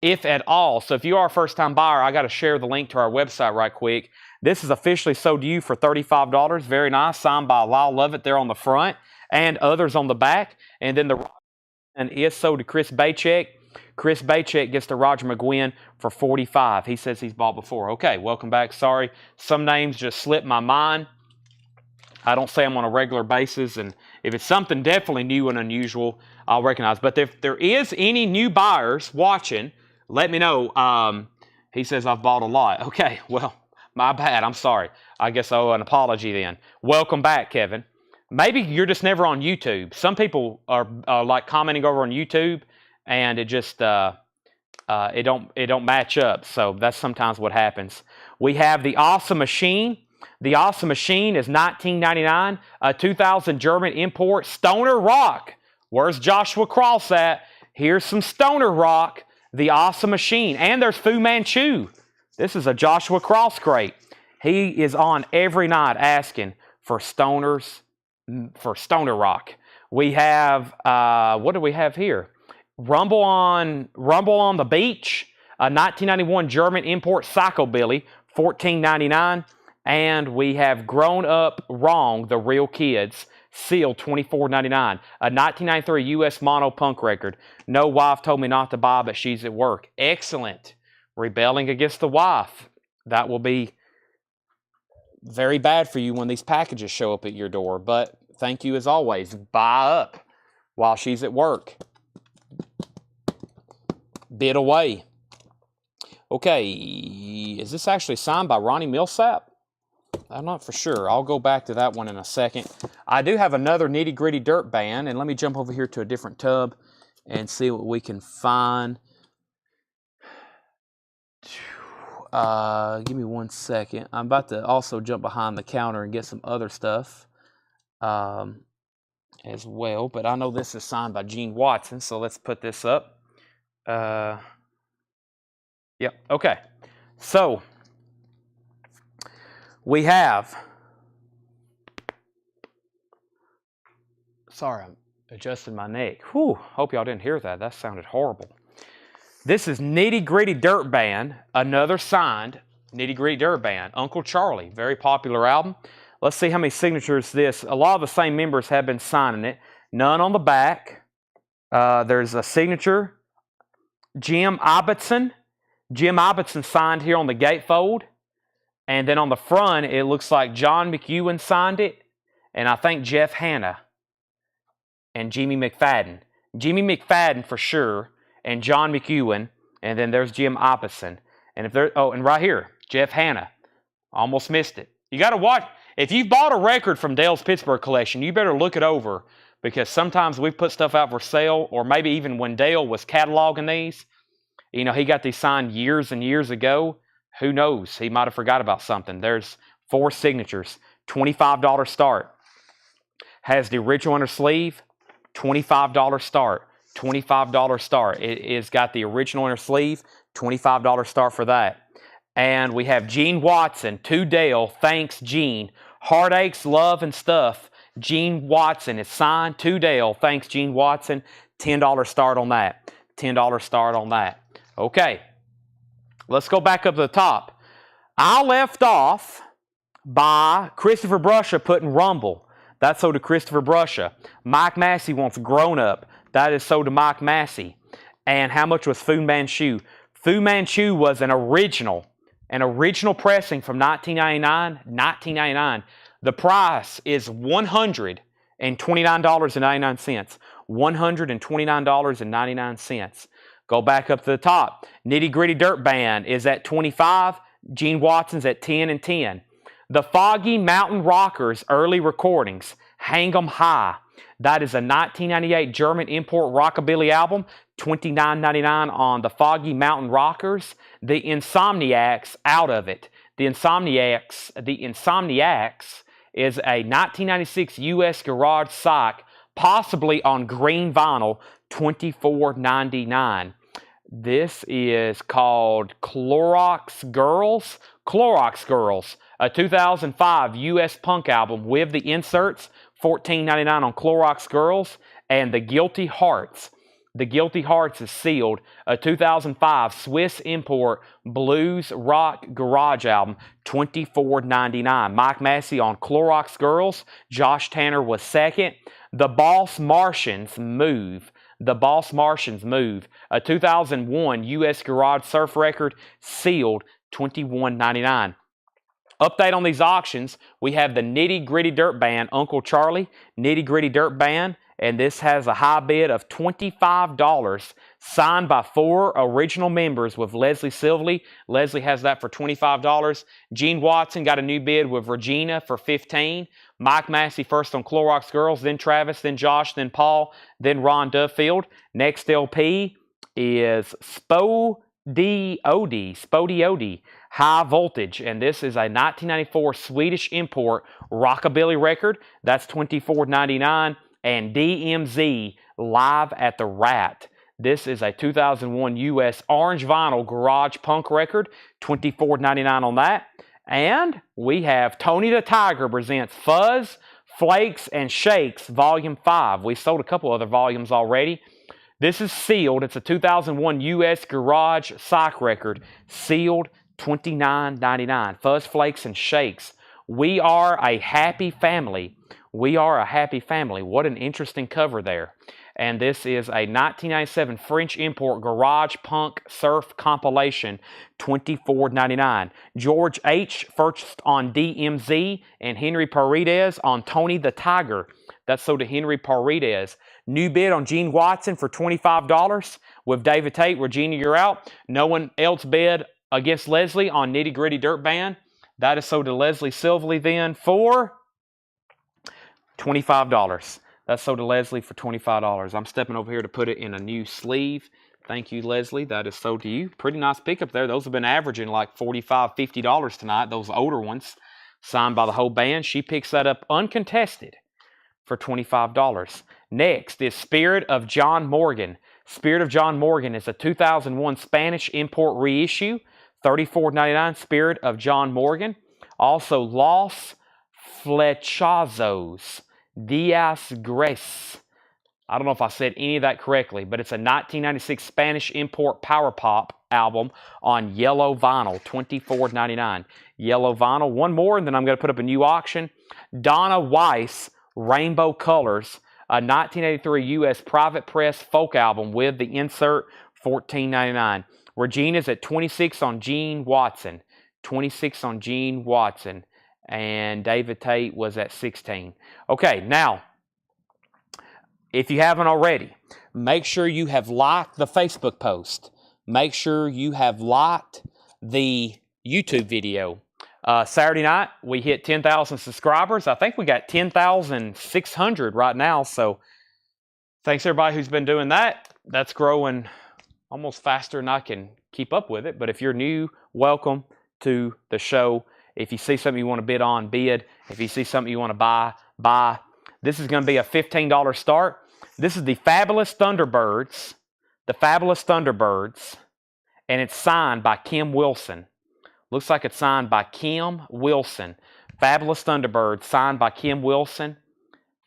if at all. So if you are a first-time buyer, I got to share the link to our website right quick. This is officially sold to you for $35. Very nice. Signed by Lyle Lovett there on the front and others on the back. And then the and is sold to Chris Bachek. Chris Bachek gets the Roger McGuinn for $45. He says he's bought before. Okay, welcome back. Sorry, some names just slipped my mind. I don't say them on a regular basis, and if it's something definitely new and unusual, I'll recognize. But if there is any new buyers watching, let me know. He says I've bought a lot. Okay, well, my bad. I'm sorry. I guess I owe an apology then. Welcome back, Kevin. Maybe you're just never on YouTube. Some people are like commenting over on YouTube, and it just it don't match up. So that's sometimes what happens. We have the Awesome Machine. The Awesome Machine is $19.99. A 2000 German import, Stoner Rock. Where's Joshua Cross at? Here's some Stoner Rock. The Awesome Machine. And there's Fu Manchu. This is a Joshua Cross crate. He is on every night asking for Stoner Rock. We have, what do we have here? Rumble on the Beach, a 1991 German import Psychobilly, $14.99. And we have Grown Up Wrong, The Real Kids, sealed, $24.99. A 1993 U.S. mono punk record. No wife told me not to buy, but she's at work. Excellent. Rebelling against the wife. That will be very bad for you when these packages show up at your door. But thank you as always. Buy up while she's at work. Bid away. Okay, is this actually signed by Ronnie Millsap? I'm not for sure. I'll go back to that one in a second. I do have another Nitty Gritty Dirt Band, and let me jump over here to a different tub and see what we can find. Give me 1 second. I'm about to also jump behind the counter and get some other stuff as well, but I know this is signed by Gene Watson, so let's put this up. Yep, okay. So, we have, sorry, I'm adjusting my neck. Whew, hope y'all didn't hear that. That sounded horrible. This is Nitty Gritty Dirt Band, another signed Nitty Gritty Dirt Band. Uncle Charlie, very popular album. Let's see how many signatures this. A lot of the same members have been signing it. None on the back. There's a signature. Jim Ibbotson. Jim Ibbotson signed here on the gatefold. And then on the front, it looks like John McEwen signed it. And I think Jeff Hanna and Jimmy McFadden. Jimmy McFadden for sure. And John McEwen. And then there's Jim Ibbotson. And if there, oh, and right here, Jeff Hanna. Almost missed it. You got to watch. If you've bought a record from Dale's Pittsburgh collection, you better look it over, because sometimes we put stuff out for sale, or maybe even when Dale was cataloging these, you know, he got these signed years and years ago. Who knows? He might have forgot about something. There's 4 signatures, $25 start. Has the original inner sleeve, $25 start. $25 start. It is got the original inner sleeve, $25 start for that. And we have Gene Watson, to Dale, thanks Gene. Heartaches, love, and stuff. Gene Watson is signed, to Dale, thanks Gene Watson. $10 start on that. $10 start on that. Okay, let's go back up to the top. I left off by Christopher Brusha putting Rumble. That's sold to Christopher Brusha. Mike Massey wants Grown Up. That is sold to Mike Massey. And how much was Fu Manchu? Fu Manchu was an original pressing from 1999. 1999. The price is $129.99. $129.99. Go back up to the top. Nitty Gritty Dirt Band is at $25. Gene Watson's at $10 and $10. The Foggy Mountain Rockers early recordings, Hang 'em High. That is a 1998 German import rockabilly album, $29.99 on the Foggy Mountain Rockers. The Insomniacs, out of it. The Insomniacs is a 1996 U.S. Garage Psych, possibly on green vinyl, $24.99. This is called Clorox Girls. Clorox Girls, a 2005 U.S. punk album with the inserts, $14.99 on Clorox Girls. And The Guilty Hearts. The Guilty Hearts is sealed, a 2005 Swiss import blues rock garage album, $24.99. Mike Massey on Clorox Girls. Josh Tanner was second. The Boss Martians Move. The Boss Martians Move, a 2001 U.S. Garage Surf record, sealed, $21.99. Update on these auctions, we have the Nitty Gritty Dirt Band, Uncle Charlie, Nitty Gritty Dirt Band, and this has a high bid of $25, signed by 4 original members with Leslie Silvely. Leslie has that for $25. Gene Watson got a new bid with Regina for $15. Mike Massey first on Clorox Girls, then Travis, then Josh, then Paul, then Ron Duffield. Next LP is Spodie, High Voltage, and this is a 1994 Swedish import rockabilly record. That's $24.99. And DMZ, Live at the Rat. This is a 2001 U.S. orange vinyl garage punk record, $24.99 on that. And we have Tony the Tiger presents Fuzz, Flakes, and Shakes, Volume 5. We sold a couple other volumes already. This is sealed. It's a 2001 U.S. Garage Psych record, sealed, $29.99. Fuzz, Flakes, and Shakes. We are a happy family. We are a happy family. What an interesting cover there. And this is a 1997 French import garage punk surf compilation, $24.99. George H. first on DMZ, and Henry Paredes on Tony the Tiger. That's sold to Henry Paredes. New bid on Gene Watson for $25 with David Tate. Regina, you're out. No one else bid against Leslie on Nitty Gritty Dirt Band. That is sold to Leslie Silvely then for $25. That's sold to Leslie for $25. I'm stepping over here to put it in a new sleeve. Thank you, Leslie. That is sold to you. Pretty nice pickup there. Those have been averaging like $45, $50 tonight, those older ones, signed by the whole band. She picks that up uncontested for $25. Next is Spirit of John Morgan. Spirit of John Morgan is a 2001 Spanish import reissue, $34.99. Spirit of John Morgan. Also, Los Flechazos Diaz Grace. I don't know if I said any of that correctly, but it's a 1996 Spanish import power pop album on yellow vinyl, $24.99. Yellow vinyl. One more, and then I'm going to put up a new auction. Donna Weiss, Rainbow Colors, a 1983 U.S. private press folk album with the insert, $14.99. Regina's at 26 on Gene Watson. 26 on Gene Watson. And David Tate was at 16. Okay, now, if you haven't already, make sure you have liked the Facebook post. Make sure you have liked the YouTube video. Saturday night, we hit 10,000 subscribers. I think we got 10,600 right now. So thanks everybody who's been doing that. That's growing almost faster than I can keep up with it. But if you're new, welcome to the show. If you see something you want to bid on, bid. If you see something you want to buy, buy. This is going to be a $15 start. This is the Fabulous Thunderbirds. The Fabulous Thunderbirds. And it's signed by Kim Wilson. Looks like it's signed by Kim Wilson. Fabulous Thunderbirds, signed by Kim Wilson.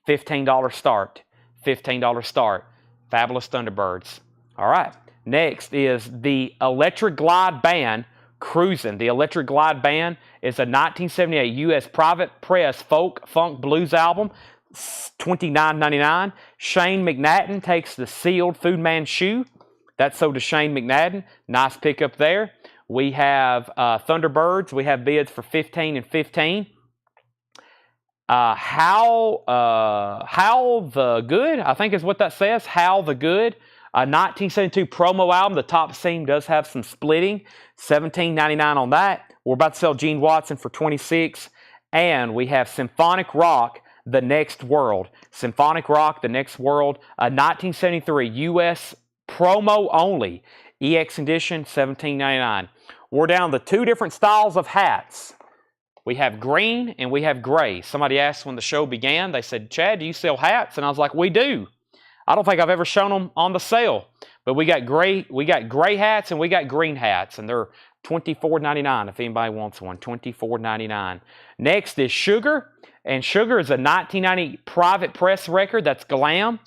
$15 start. $15 start. Fabulous Thunderbirds. All right. Next is the Electric Glide Band, Cruisin'. The Electric Glide Band is a 1978 U.S. private press folk funk blues album. $29.99. Shane McNatten takes the sealed Food Man shoe. That's sold to Shane McNatten. Nice pickup there. We have Thunderbirds. We have bids for $15 and $15. How the Good, I think is what that says. How the Good. A 1972 promo album. The top seam does have some splitting. $17.99 on that. We're about to sell Gene Watson for $26. And we have Symphonic Rock, The Next World. Symphonic Rock, The Next World. A 1973 U.S. promo only. EX edition, $17.99. We're down to two different styles of hats. We have green and we have gray. Somebody asked when the show began, they said, Chad, do you sell hats? And I was like, we do. I don't think I've ever shown them on the sale. But we got gray hats and we got green hats. And they're $24.99 if anybody wants one. $24.99. Next is Sugar. And Sugar is a 1990 private press record. That's Glam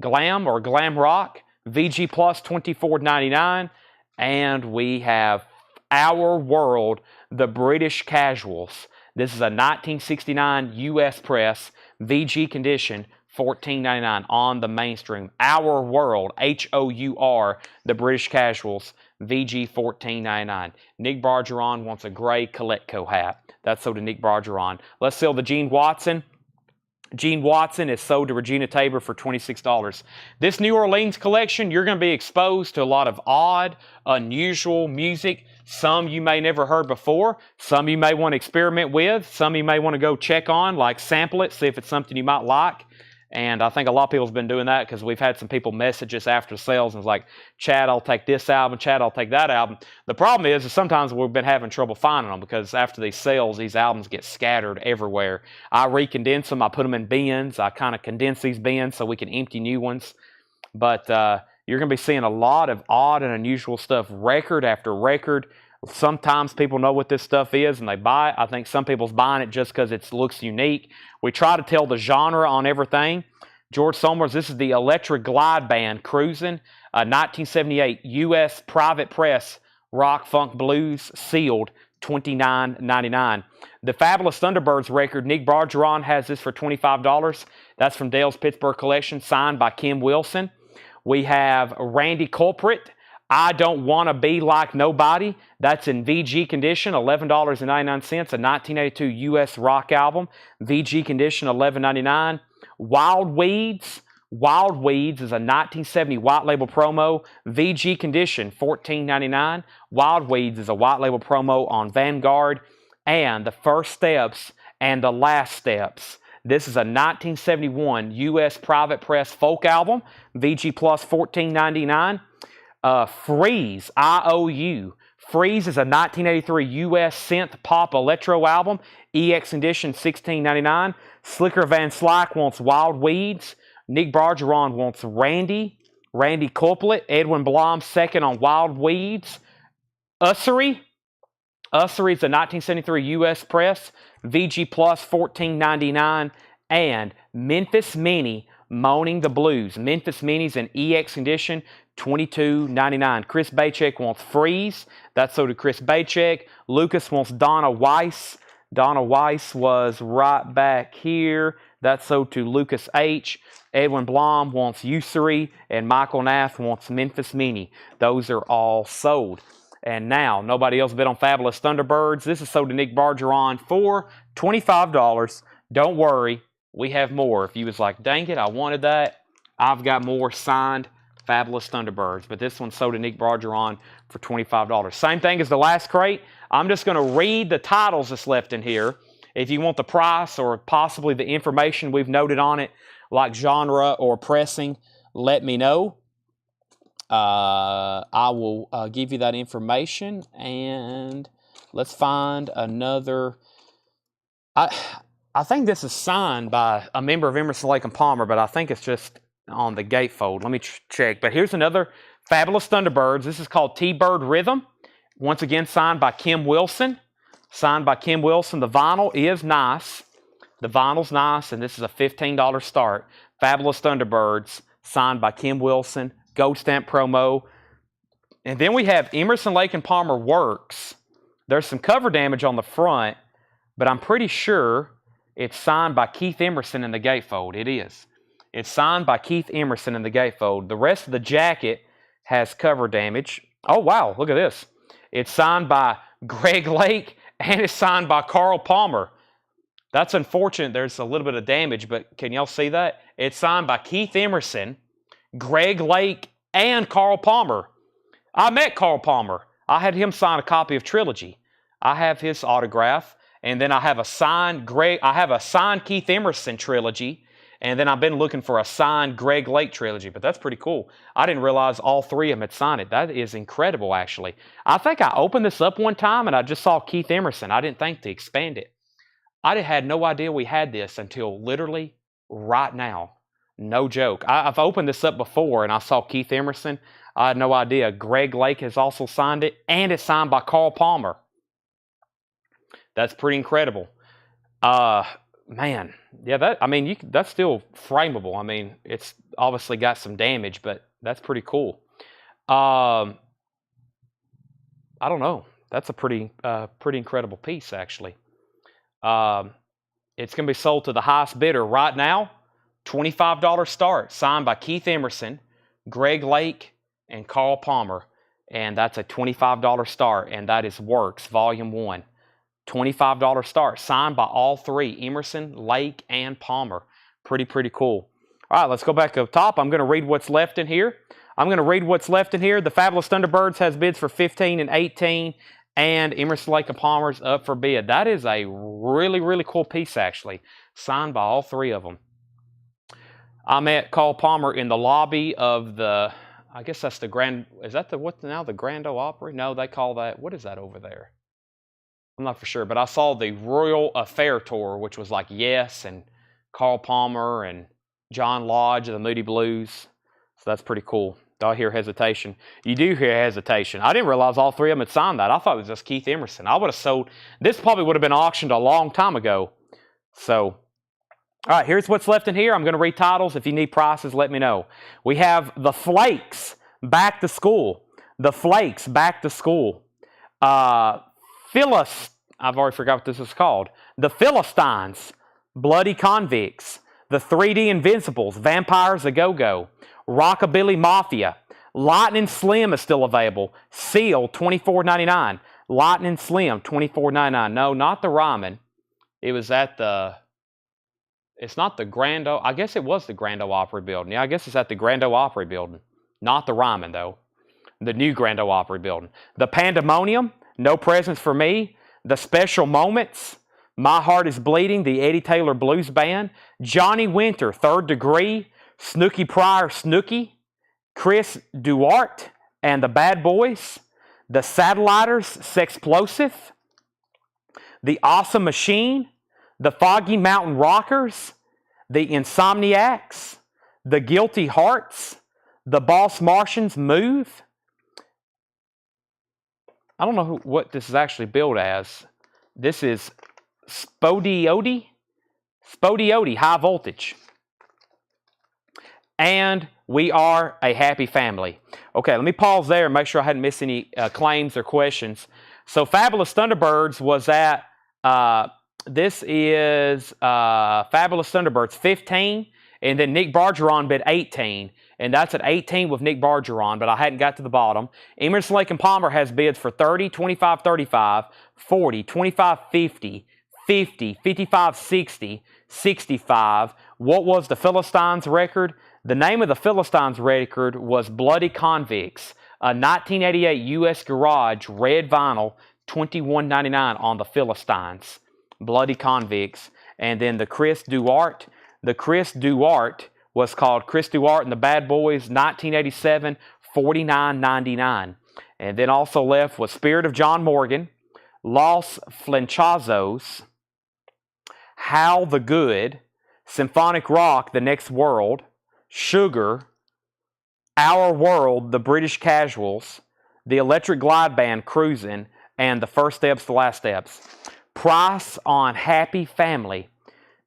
or Glam Rock. VG Plus, $24.99. And we have Our World, The British Casuals. This is a 1969 U.S. press, VG condition, $14.99 on the mainstream. Our World, H-O-U-R, The British Casuals, VG, $14.99. Nick Bargeron wants a gray Coletco hat. That's sold to Nick Bargeron. Let's sell the Gene Watson. Gene Watson is sold to Regina Tabor for $26. This New Orleans collection, you're going to be exposed to a lot of odd, unusual music. Some you may never heard before. Some you may want to experiment with. Some you may want to go check on, like sample it, see if it's something you might like. And I think a lot of people have been doing that because we've had some people message us after sales and it's like, Chad, I'll take this album. Chad, I'll take that album. The problem is sometimes we've been having trouble finding them because after these sales, these albums get scattered everywhere. I recondense them. I put them in bins. I kind of condense these bins so we can empty new ones. But you're going to be seeing a lot of odd and unusual stuff, record after record. Sometimes people know what this stuff is and they buy it. I think some people's buying it just because it looks unique. We try to tell the genre on everything. George Somers, this is the Electric Glide Band, Cruisin', 1978 U.S. private press, rock, funk, blues, sealed, $29.99. The Fabulous Thunderbirds record, Nick Bargeron has this for $25. That's from Dale's Pittsburgh collection, signed by Kim Wilson. We have Randy Culprit, I Don't Want to Be Like Nobody. That's in VG condition, $11.99, a 1982 U.S. rock album. VG condition, $11.99. Wild Weeds. Wild Weeds is a 1970 white label promo. VG condition, $14.99. Wild Weeds is a white label promo on Vanguard. And The First Steps and The Last Steps. This is a 1971 U.S. private press folk album. VG Plus, $14.99. Freeze, I-O-U. Freeze is a 1983 U.S. synth pop electro album. EX edition, $16.99. Slicker Van Slyke wants Wild Weeds. Nick Bargeron wants Randy Culprit. Edwin Blom second on Wild Weeds. Ussery. Ussery is a 1973 U.S. press. VG Plus, $14.99. And Memphis Mini, Moaning the Blues. Memphis Mini's an EX edition, $22.99. Chris Bachek wants Freeze. That's so to Chris Bachek. Lucas wants Donna Weiss. Donna Weiss was right back here. That's so to Lucas H. Edwin Blom wants Usury. And Michael Nath wants Memphis Mini. Those are all sold. And now, nobody else bid on Fabulous Thunderbirds. This is sold to Nick Bargeron for $25. Don't worry, we have more. If you was like, dang it, I wanted that, I've got more signed Fabulous Thunderbirds. But this one's sold to Nick Bargeron for $25. Same thing as the last crate. I'm just going to read the titles that's left in here. If you want the price or possibly the information we've noted on it, like genre or pressing, let me know. I will give you that information, and let's find another. I think this is signed by a member of Emerson, Lake and Palmer, but I think it's just on the gatefold. Let me check. But here's another Fabulous Thunderbirds. This is called T-Bird Rhythm. Once again, signed by Kim Wilson. Signed by Kim Wilson. The vinyl is nice. The vinyl's nice, and this is a $15 start. Fabulous Thunderbirds, signed by Kim Wilson. Gold stamp promo. And then we have Emerson, Lake and Palmer Works. There's some cover damage on the front, but I'm pretty sure it's signed by Keith Emerson in the gatefold. It is. It's signed by Keith Emerson in the gatefold. The rest of the jacket has cover damage. Oh, wow, look at this. It's signed by Greg Lake, and it's signed by Carl Palmer. That's unfortunate. There's a little bit of damage, but can y'all see that? It's signed by Keith Emerson, Greg Lake, and Carl Palmer. I met Carl Palmer. I had him sign a copy of Trilogy. I have his autograph, and then I have a signed Keith Emerson trilogy, and then I've been looking for a signed Greg Lake trilogy, but that's pretty cool. I didn't realize all three of them had signed it. That is incredible, actually. I think I opened this up one time, and I just saw Keith Emerson. I didn't think to expand it. I had no idea we had this until literally right now. No joke. I've opened this up before, and I saw Keith Emerson. I had no idea. Greg Lake has also signed it, and it's signed by Carl Palmer. That's pretty incredible. Man, yeah, that's still frameable. I mean, it's obviously got some damage, but that's pretty cool. I don't know. That's a pretty incredible piece, actually. It's going to be sold to the highest bidder right now. $25 start, signed by Keith Emerson, Greg Lake, and Carl Palmer. And that's a $25 start, and that is Works, Volume 1. $25 start, signed by all three, Emerson, Lake, and Palmer. Pretty cool. All right, let's go back up top. I'm going to read what's left in here. The Fabulous Thunderbirds has bids for 15 and 18, and Emerson, Lake, and Palmer's up for bid. That is a really cool piece, actually, signed by all three of them. I met Carl Palmer in the lobby of the, I guess that's the Grand, is that the Grand Ole Opry? No, they call that, what is that over there? I'm not for sure, but I saw the Royal Affair Tour, which was like Yes and Carl Palmer and John Lodge of the Moody Blues. So that's pretty cool. Do I hear hesitation? You do hear hesitation. I didn't realize all three of them had signed that. I thought it was just Keith Emerson. I would have sold, this probably would have been auctioned a long time ago. So, all right, here's what's left in here. I'm going to read titles. If you need prices, let me know. We have The Flakes, Back to School. The Flakes, Back to School. I've already forgot what this is called. The Philistines, Bloody Convicts. The 3D Invincibles, Vampires A Go-Go. Rockabilly Mafia. Lightning Slim is still available. Seal, $24.99. Lightning Slim, $24.99. No, not the Ryman. It was at the... It's not the Grand Ole... I guess it was the Grand Ole Opry building. Yeah, I guess it's at the Grand Ole Opry building. Not the Ryman, though. The new Grand Ole Opry building. The Pandemonium, No Presents for Me. The Special Moments, My Heart is Bleeding, the Eddie Taylor Blues Band. Johnny Winter, Third Degree. Snooky Pryor, Snooky. Chris Duarte and the Bad Boys. The Satelliters, Sexplosive. The Awesome Machine. The Foggy Mountain Rockers. The Insomniacs. The Guilty Hearts. The Boss Martians, Move. I don't know what this is actually billed as. This is Spodioti, High Voltage. And We Are a Happy Family. Okay, let me pause there and make sure I hadn't missed any claims or questions. So Fabulous Thunderbirds was at, this is Fabulous Thunderbirds 15, and then Nick Bargeron bid 18. And that's at 18 with Nick Bargeron, but I hadn't got to the bottom. Emerson, Lake and Palmer has bids for 30, 25, 35, 40, 25, 50, 50, 55, 60, 65. What was the Philistines record? The name of the Philistines record was Bloody Convicts, a 1988 U.S. Garage red vinyl, $21.99 on the Philistines, bloody convicts. And then the Chris Duarte. The Chris Duarte was called Chris Duarte and the Bad Boys, 1987, $49.99. And then also left was Spirit of John Morgan, Los Flenchazos, Hal the Good, Symphonic Rock, The Next World, Sugar, Our World, The British Casuals, The Electric Glide Band, Cruisin', and The First Steps, The Last Steps. Price on Happy Family.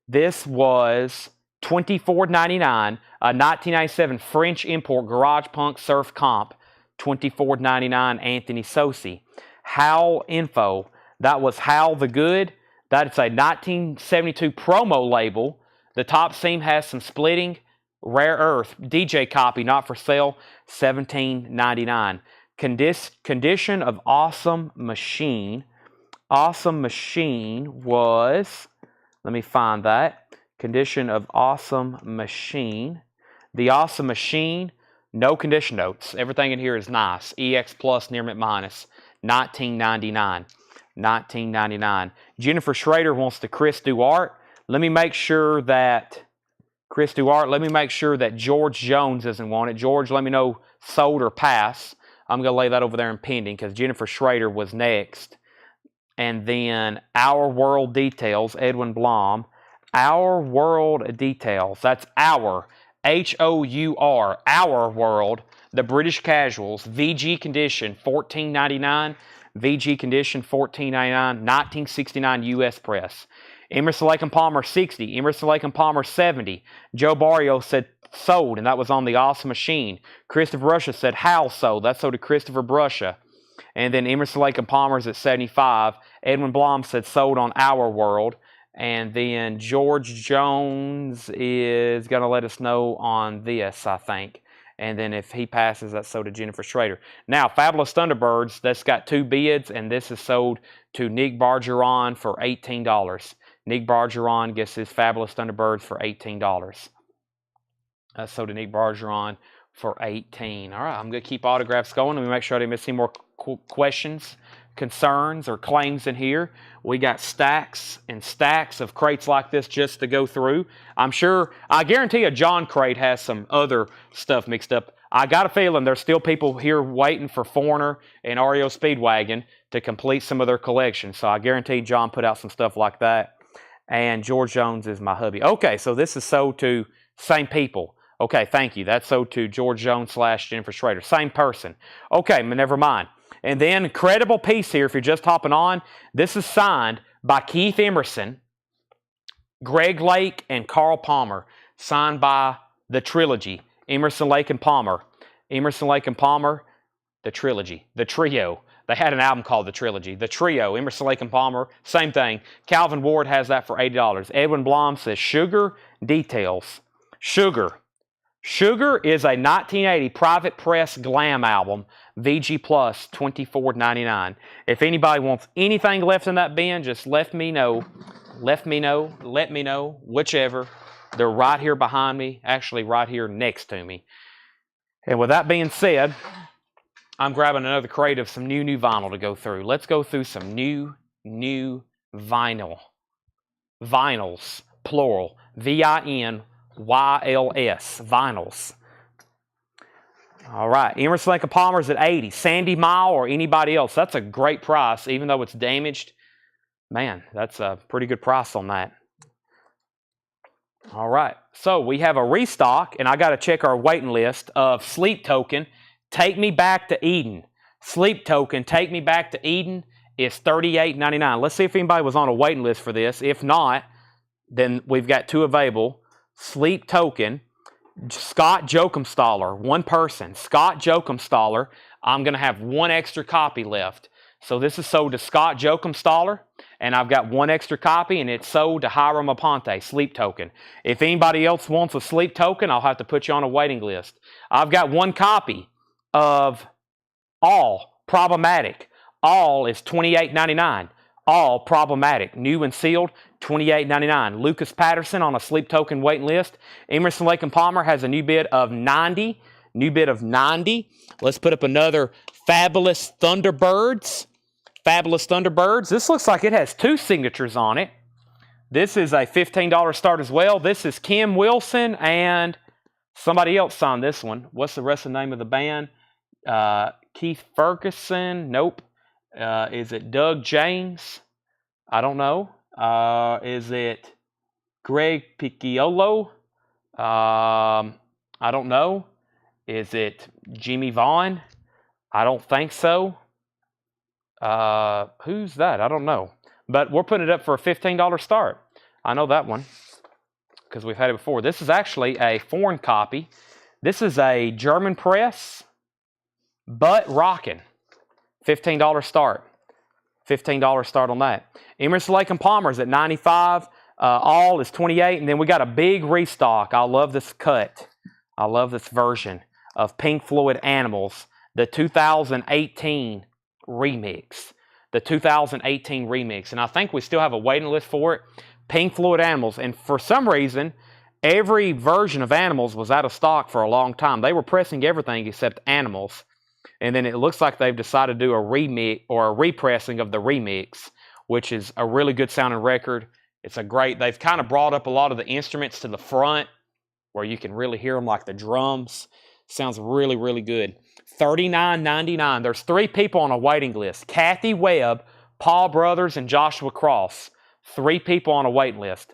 This was $24.99, a 1997 French import garage punk surf comp, $24.99, Anthony Sosi. Howl Info, that was Howl the Good. That's a 1972 promo label. The top seam has some splitting. Rare Earth, DJ copy, not for sale, $17.99. Condition of Awesome Machine. Awesome Machine was, let me find that. Condition of Awesome Machine. The Awesome Machine, no condition notes. Everything in here is nice. EX plus, near mint minus, $19.99. $19.99. Jennifer Schrader wants the Chris Duarte. Let me make sure that Chris Duarte, let me make sure that George Jones doesn't want it. George, let me know sold or pass. I'm going to lay that over there in pending because Jennifer Schrader was next. And then Our World Details, Edwin Blom. Our World Details, that's Our, H-O-U-R, Our World, The British Casuals, VG Condition, $14.99. VG Condition, $14.99, 1969 U.S. Press. Emerson, Lake and Palmer, 60. Emerson, Lake and Palmer, 70. Joe Barrio said sold, and that was on the Awesome Machine. Christopher Brusha said how sold. That's sold to Christopher Brusha. And then Emerson, Lake and Palmer's at 75. Edwin Blom said sold on Our World. And then George Jones is going to let us know on this, I think. And then if he passes, that's sold to Jennifer Schrader. Now, Fabulous Thunderbirds, that's got 2 bids, and this is sold to Nick Bargeron for $18. Nick Bargeron gets his Fabulous Thunderbirds for $18. That's sold to Nick Bargeron for $18. All right, I'm going to keep autographs going. Let me make sure I didn't miss any more questions, concerns, or claims in here. We got stacks and stacks of crates like this just to go through. I'm sure, I guarantee a John crate has some other stuff mixed up. I got a feeling there's still people here waiting for Foreigner and REO Speedwagon to complete some of their collection. So I guarantee John put out some stuff like that. And George Jones is my hubby. Okay, so this is sold to same people. Okay, thank you. That's sold to George Jones / Jennifer Schrader. Same person. Okay, but never mind. And then, incredible piece here, if you're just hopping on. This is signed by Keith Emerson, Greg Lake, and Carl Palmer. Signed by the trilogy. Emerson, Lake, and Palmer. Emerson, Lake, and Palmer, the trilogy. The trio. They had an album called The Trilogy. The trio, Emerson, Lake, and Palmer, same thing. Calvin Ward has that for $80. Edwin Blom says Sugar Details. Sugar. Sugar is a 1980 Private Press Glam album, VG Plus, $24.99. If anybody wants anything left in that bin, just let me know. Let me know, whichever. They're right here behind me, actually right here next to me. And with that being said, I'm grabbing another crate of some new vinyl to go through. Let's go through some new vinyl. Vinyls, plural, VINYLS, vinyls. All right, Emerson, Lake and Palmer's at 80. Sandy Mile or anybody else, that's a great price, even though it's damaged. Man, that's a pretty good price on that. All right, so we have a restock, and I got to check our waiting list of Sleep Token, Take Me Back to Eden. Sleep Token, Take Me Back to Eden is $38.99. Let's see if anybody was on a waiting list for this. If not, then we've got 2 available. Sleep Token, Scott Jokumstaller, 1 person. Scott Jokumstaller, I'm going to have 1 extra copy left. So this is sold to Scott Jokumstaller, and I've got 1 extra copy, and it's sold to Hiram Aponte, Sleep Token. If anybody else wants a Sleep Token, I'll have to put you on a waiting list. I've got 1 copy of All Problematic. All is $28.99. All Problematic, new and sealed, $28.99. Lucas Patterson on a Sleep Token waiting list. Emerson, Lake and Palmer has a new bid of 90. New bid of 90. Let's put up another Fabulous Thunderbirds. Fabulous Thunderbirds. This looks like it has 2 signatures on it. This is a $15 start as well. This is Kim Wilson and somebody else signed this one. What's the rest of the name of the band? Keith Ferguson. Nope. Is it Doug James? I don't know. Is it Greg Picciolo? I don't know. Is it Jimmy Vaughn? I don't think so. Who's that? I don't know. But we're putting it up for a $15 start. I know that one because we've had it before. This is actually a foreign copy. This is a German press, but rocking. $15 start. $15 start on that. Emerson, Lake and Palmer's at 95. All is 28. And then we got a big restock. I love this cut. I love this version of Pink Floyd Animals, the 2018 remix. The 2018 remix. And I think we still have a waiting list for it. Pink Floyd Animals. And for some reason, every version of Animals was out of stock for a long time. They were pressing everything except Animals. And then it looks like they've decided to do a remix or a repressing of the remix, which is a really good sounding record. It's a great, they've kind of brought up a lot of the instruments to the front where you can really hear them like the drums. Sounds really, really good. $39.99. There's 3 people on a waiting list. Kathy Webb, Paul Brothers, and Joshua Cross. 3 people on a waiting list.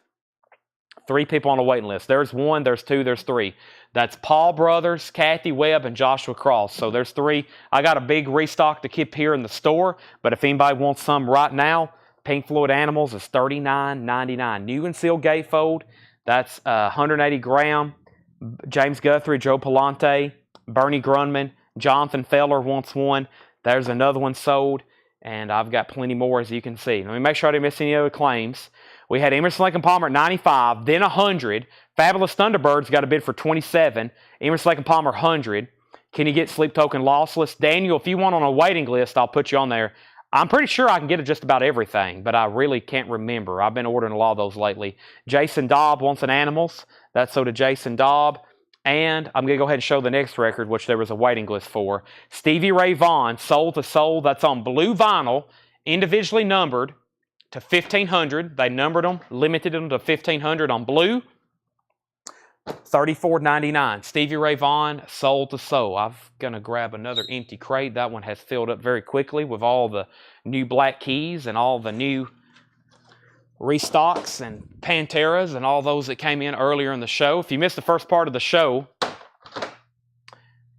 3 people on a waiting list. There's 1, there's 2, there's 3. That's Paul Brothers, Kathy Webb, and Joshua Cross. So there's 3. I got a big restock to keep here in the store, but if anybody wants some right now, Pink Floyd Animals is $39.99. New and sealed gatefold. That's 180 gram. James Guthrie, Joe Palante, Bernie Grunman, Jonathan Feller wants one. There's another one sold, and I've got plenty more, as you can see. Let me make sure I didn't miss any other claims. We had Emerson, Lake and Palmer at 95, then 100. Fabulous Thunderbirds got a bid for 27. Emerson, Lake and Palmer 100. Can you get Sleep Token lossless? Daniel, if you want on a waiting list, I'll put you on there. I'm pretty sure I can get just about everything, but I really can't remember. I've been ordering a lot of those lately. Jason Dobb wants an Animals. That's so to Jason Dobb. And I'm going to go ahead and show the next record, which there was a waiting list for. Stevie Ray Vaughan, Soul to Soul. That's on blue vinyl, individually numbered to 1,500. They numbered them, limited them to 1,500 on blue. $34.99. Stevie Ray Vaughan, Soul to Soul. I'm going to grab another empty crate. That one has filled up very quickly with all the new black keys and all the new restocks and Panteras and all those that came in earlier in the show. If you missed the first part of the show,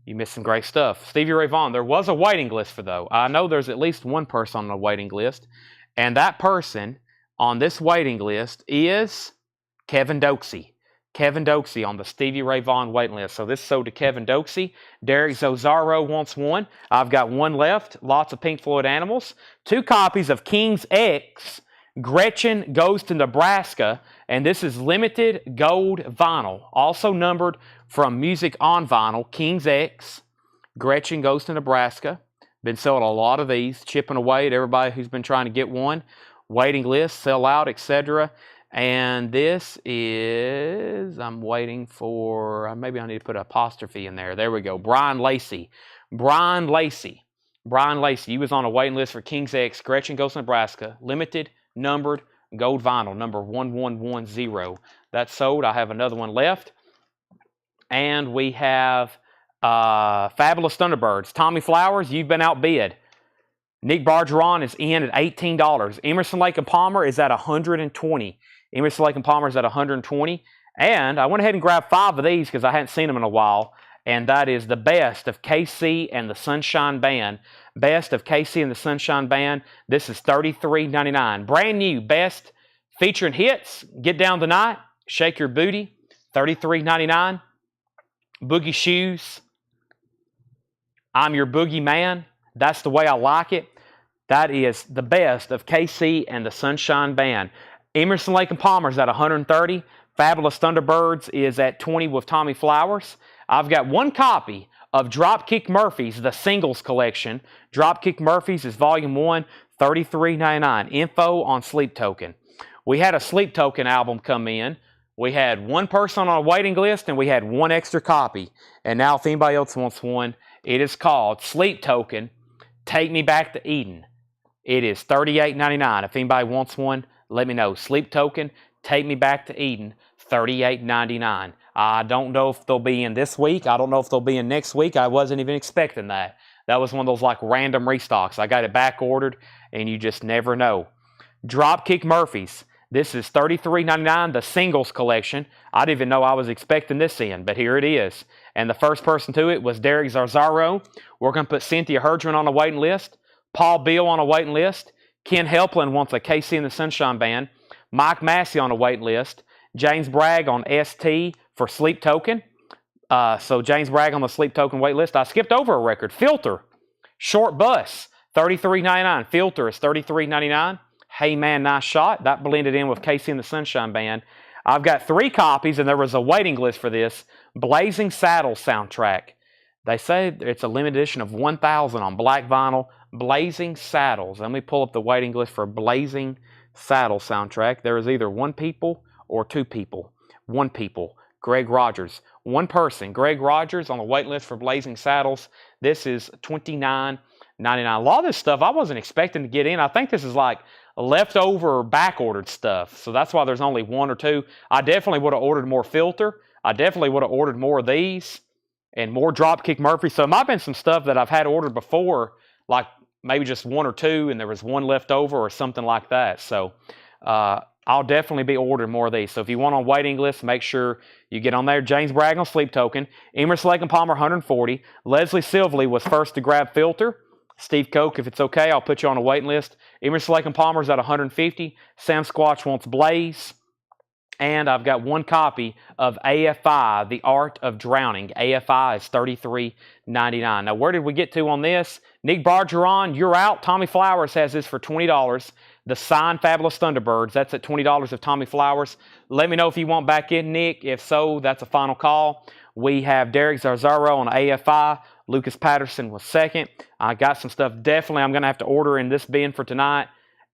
you missed some great stuff. Stevie Ray Vaughan, there was a waiting list for though. I know there's at least one person on the waiting list, and that person on this waiting list is Kevin Doxey. Kevin Doxey on the Stevie Ray Vaughan waiting list. So this is sold to Kevin Doxey. Derek Zozaro wants one. I've got one left. Lots of Pink Floyd Animals. 2 copies of King's X. Gretchen Goes to Nebraska. And this is limited gold vinyl. Also numbered from Music on Vinyl. King's X. Gretchen Goes to Nebraska. Been selling a lot of these. Chipping away at everybody who's been trying to get one. Waiting list, sell out, etc. And this is, I'm waiting for, maybe I need to put an apostrophe in there. There we go. Brian Lacey. Brian Lacey. Brian Lacey. He was on a waiting list for King's X. Gretchen Goes to Nebraska. Limited, numbered, gold vinyl, number 1110. That's sold. I have another one left. And we have Fabulous Thunderbirds. Tommy Flowers, you've been outbid. Nick Bargeron is in at $18. Emerson, Lake and Palmer is at $120. Emerson, Lake and Palmer is at $120. And I went ahead and grabbed 5 of these because I hadn't seen them in a while. And that is the Best of KC and the Sunshine Band. Best of KC and the Sunshine Band. This is $33.99. Brand new Best featuring hits. Get Down Tonight. Shake Your Booty. $33.99. Boogie Shoes. I'm Your Boogie Man. That's the Way I Like It. That is the Best of KC and the Sunshine Band. Emerson, Lake and Palmer is at $130. Fabulous Thunderbirds is at $20 with Tommy Flowers. I've got one copy of Dropkick Murphys, the singles collection. Dropkick Murphys is volume 1, $33.99. Info on Sleep Token. We had a Sleep Token album come in. We had one person on a waiting list, and we had one extra copy. And now if anybody else wants one, it is called Sleep Token, Take Me Back to Eden. It is $38.99. If anybody wants one, let me know. Sleep Token, Take Me Back to Eden, $38.99. I don't know if they'll be in this week. I don't know if they'll be in next week. I wasn't even expecting that. That was one of those like random restocks. I got it back ordered, and you just never know. Dropkick Murphys. This is $33.99, the singles collection. I didn't even know I was expecting this in, but here it is. And the first person to it was Derek Zarzaro. We're going to put Cynthia Herdron on a waiting list. Paul Beal on a waiting list. Ken Helplin wants a KC and the Sunshine Band. Mike Massey on a waiting list. James Bragg on ST for Sleep Token. So James Bragg on the Sleep Token wait list. I skipped over a record. Filter. Short Bus. $33.99. Filter is $33.99. Hey Man, Nice Shot. That blended in with KC and the Sunshine Band. I've got 3 copies, and there was a waiting list for this. Blazing Saddles soundtrack. They say it's a limited edition of 1,000 on black vinyl. Blazing Saddles. Let me pull up the waiting list for Blazing Saddles soundtrack. There is either 1 people or 2 people. 1 people. Greg Rogers. 1 person. Greg Rogers on the wait list for Blazing Saddles. This is $29.99. A lot of this stuff I wasn't expecting to get in. I think this is like leftover back-ordered stuff. So that's why there's only 1 or 2. I definitely would have ordered more Filter. I definitely would have ordered more of these and more Dropkick Murphy. So it might have been some stuff that I've had ordered before, like maybe just 1 or 2, and there was 1 left over or something like that. So I'll definitely be ordering more of these. So if you want on waiting list, make sure you get on there. James Bragg on Sleep Token. Emerson, Lake and Palmer, 140. Leslie Silverly was first to grab Filter. Steve Koch, if it's okay, I'll put you on a waiting list. Emerson, Lake and Palmer's at 150. Sam Squatch wants Blaze. And I've got 1 copy of AFI, The Art of Drowning. AFI is $33.99. Now, where did we get to on this? Nick Bargeron, You're Out. Tommy Flowers has this for $20. The signed Fabulous Thunderbirds, that's at $20 of Tommy Flowers. Let me know if you want back in, Nick. If so, that's a final call. We have Derek Zarzaro on AFI. Lucas Patterson was second. I got some stuff definitely I'm going to have to order in this bin for tonight.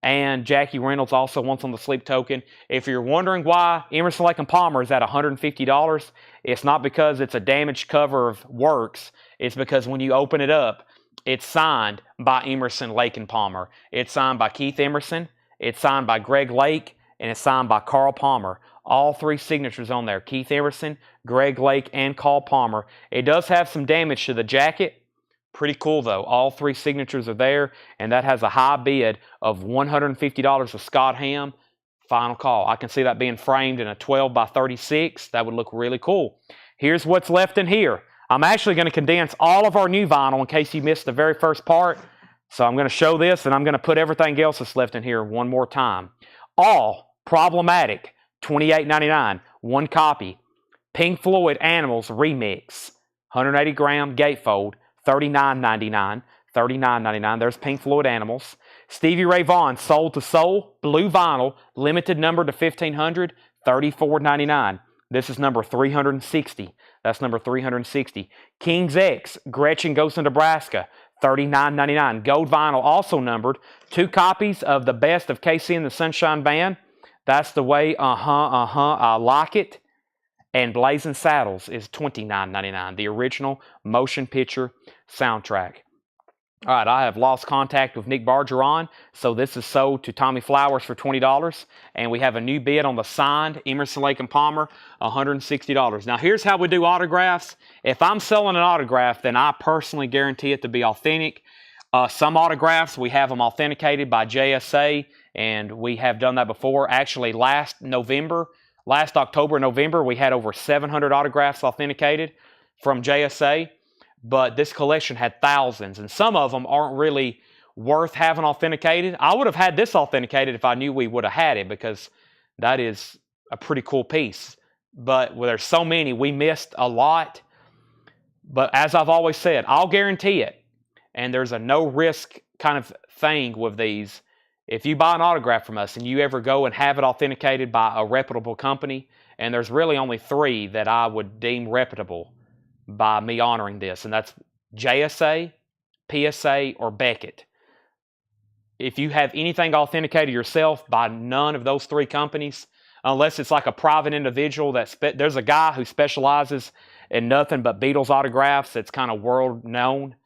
And Jackie Reynolds also wants on the Sleep Token. If you're wondering why Emerson, Lake and Palmer is at $150, it's not because it's a damaged cover of Works. It's because when you open it up, it's signed by Emerson, Lake and Palmer. It's signed by Keith Emerson. It's signed by Greg Lake. And it's signed by Carl Palmer. All 3 signatures on there. Keith Emerson, Greg Lake, and Carl Palmer. It does have some damage to the jacket. Pretty cool, though. All 3 signatures are there, and that has a high bid of $150 of Scott Ham. Final call. I can see that being framed in a 12 by 36. That would look really cool. Here's what's left in here. I'm actually going to condense all of our new vinyl in case you missed the very first part. So I'm going to show this, and I'm going to put everything else that's left in here one more time. All Problematic, $28.99. 1 copy. Pink Floyd Animals Remix, 180-gram gatefold. $39.99. $39.99. There's Pink Floyd Animals. Stevie Ray Vaughan, Soul to Soul, blue vinyl, limited number to 1,500, $34.99. This is number 360. That's number 360. King's X, Gretchen Goes to Nebraska, $39.99. Gold vinyl, also numbered. 2 copies of the best of KC and the Sunshine Band. That's the way, I like it. And Blazing Saddles is $29.99, the original motion picture soundtrack. All right, I have lost contact with Nick Bargeron, so this is sold to Tommy Flowers for $20. And we have a new bid on the signed Emerson, Lake and Palmer, $160. Now, here's how we do autographs. If I'm selling an autograph, then I personally guarantee it to be authentic. Some autographs, we have them authenticated by JSA, and we have done that before. Actually, last October, November, we had over 700 autographs authenticated from JSA, but this collection had thousands, and some of them aren't really worth having authenticated. I would have had this authenticated if I knew we would have had it, because that is a pretty cool piece. But there's so many, we missed a lot. But as I've always said, I'll guarantee it, and there's a no-risk kind of thing with these. If you buy an autograph from us and you ever go and have it authenticated by a reputable company, and there's really only 3 that I would deem reputable by me honoring this, and that's JSA, PSA, or Beckett. If you have anything authenticated yourself by none of those 3 companies, unless it's like a private individual, there's a guy who specializes in nothing but Beatles autographs that's kind of world known.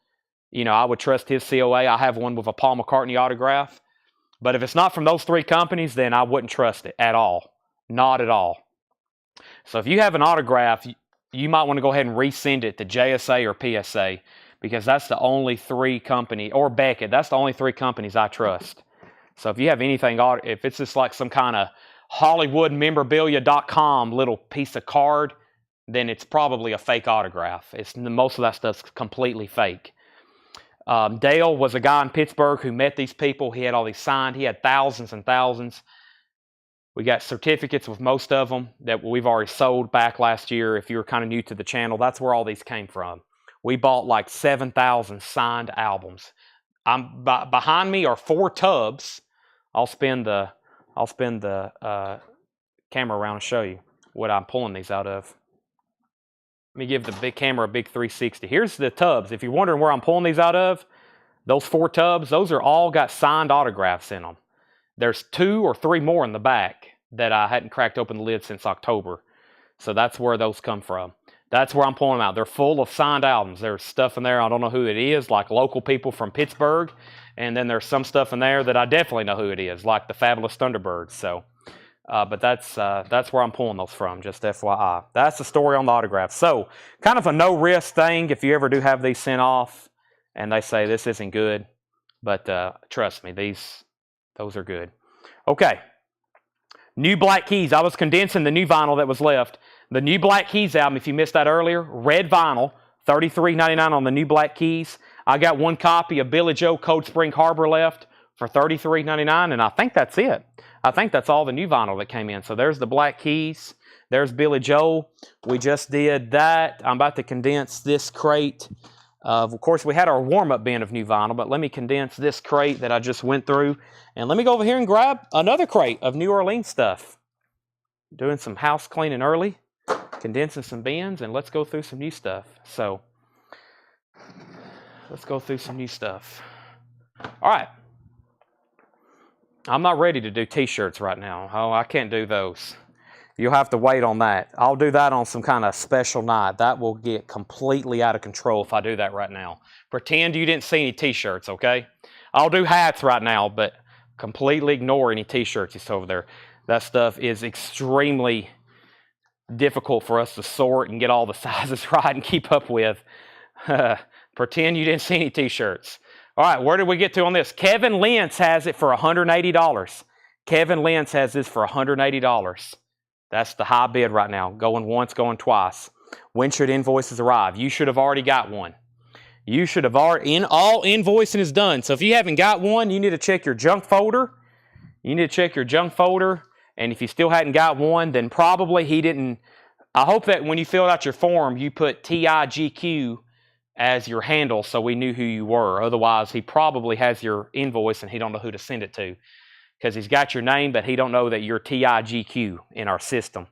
you know, I would trust his COA. I have one with a Paul McCartney autograph. But if it's not from those 3 companies, then I wouldn't trust it at all. Not at all. So if you have an autograph, you might want to go ahead and resend it to JSA or PSA, because that's the only 3 companies, or Beckett, that's the only 3 companies I trust. So if you have anything, if it's just like some kind of HollywoodMemorabilia.com little piece of card, then it's probably a fake autograph. Most of that stuff's completely fake. Dale was a guy in Pittsburgh who met these people. He had all these signed. He had thousands and thousands. We got certificates with most of them that we've already sold back last year. If you were kind of new to the channel, that's where all these came from. We bought like 7,000 signed albums. Behind me are 4 tubs. I'll spin the camera around and show you what I'm pulling these out of. Let me give the big camera a big 360. Here's the tubs. If you're wondering where I'm pulling these out of, those 4 tubs, those are all got signed autographs in them. There's 2 or 3 more in the back that I hadn't cracked open the lid since October. So that's where those come from. That's where I'm pulling them out. They're full of signed albums. There's stuff in there I don't know who it is, like local people from Pittsburgh. And then there's some stuff in there that I definitely know who it is, like the Fabulous Thunderbirds. So, but that's where I'm pulling those from, just FYI. That's the story on the autograph. So, kind of a no-risk thing if you ever do have these sent off and they say this isn't good. But trust me, those are good. Okay. New Black Keys. I was condensing the new vinyl that was left. The new Black Keys album, if you missed that earlier, red vinyl, $33.99 on the new Black Keys. I got 1 copy of Billy Joe Cold Spring Harbor left for $33.99, and I think that's it. I think that's all the new vinyl that came in. So there's the Black Keys. There's Billy Joe. We just did that. I'm about to condense this crate. Of course, we had our warm-up bin of new vinyl, but let me condense this crate that I just went through. And let me go over here and grab another crate of New Orleans stuff. Doing some house cleaning early, condensing some bins, and let's go through some new stuff. So, let's go through some new stuff. All right. I'm not ready to do t-shirts right now. Oh, I can't do those. You'll have to wait on that. I'll do that on some kind of special night. That will get completely out of control if I do that right now. Pretend you didn't see any t-shirts, okay? I'll do hats right now, but completely ignore any t-shirts that's over there. That stuff is extremely difficult for us to sort and get all the sizes right and keep up with. Pretend you didn't see any t-shirts. All right, where did we get to on this? Kevin Lentz has it for $180. Kevin Lentz has this for $180. That's the high bid right now. Going once, going twice. When should invoices arrive? You should have already got one. You should have already, all invoicing is done. So if you haven't got one, you need to check your junk folder. You need to check your junk folder. And if you still hadn't got one, then probably he didn't. I hope that when you filled out your form, you put TIGQ as your handle so we knew who you were. Otherwise, he probably has your invoice and he don't know who to send it to. Because he's got your name, but he don't know that you're TIGQ in our system.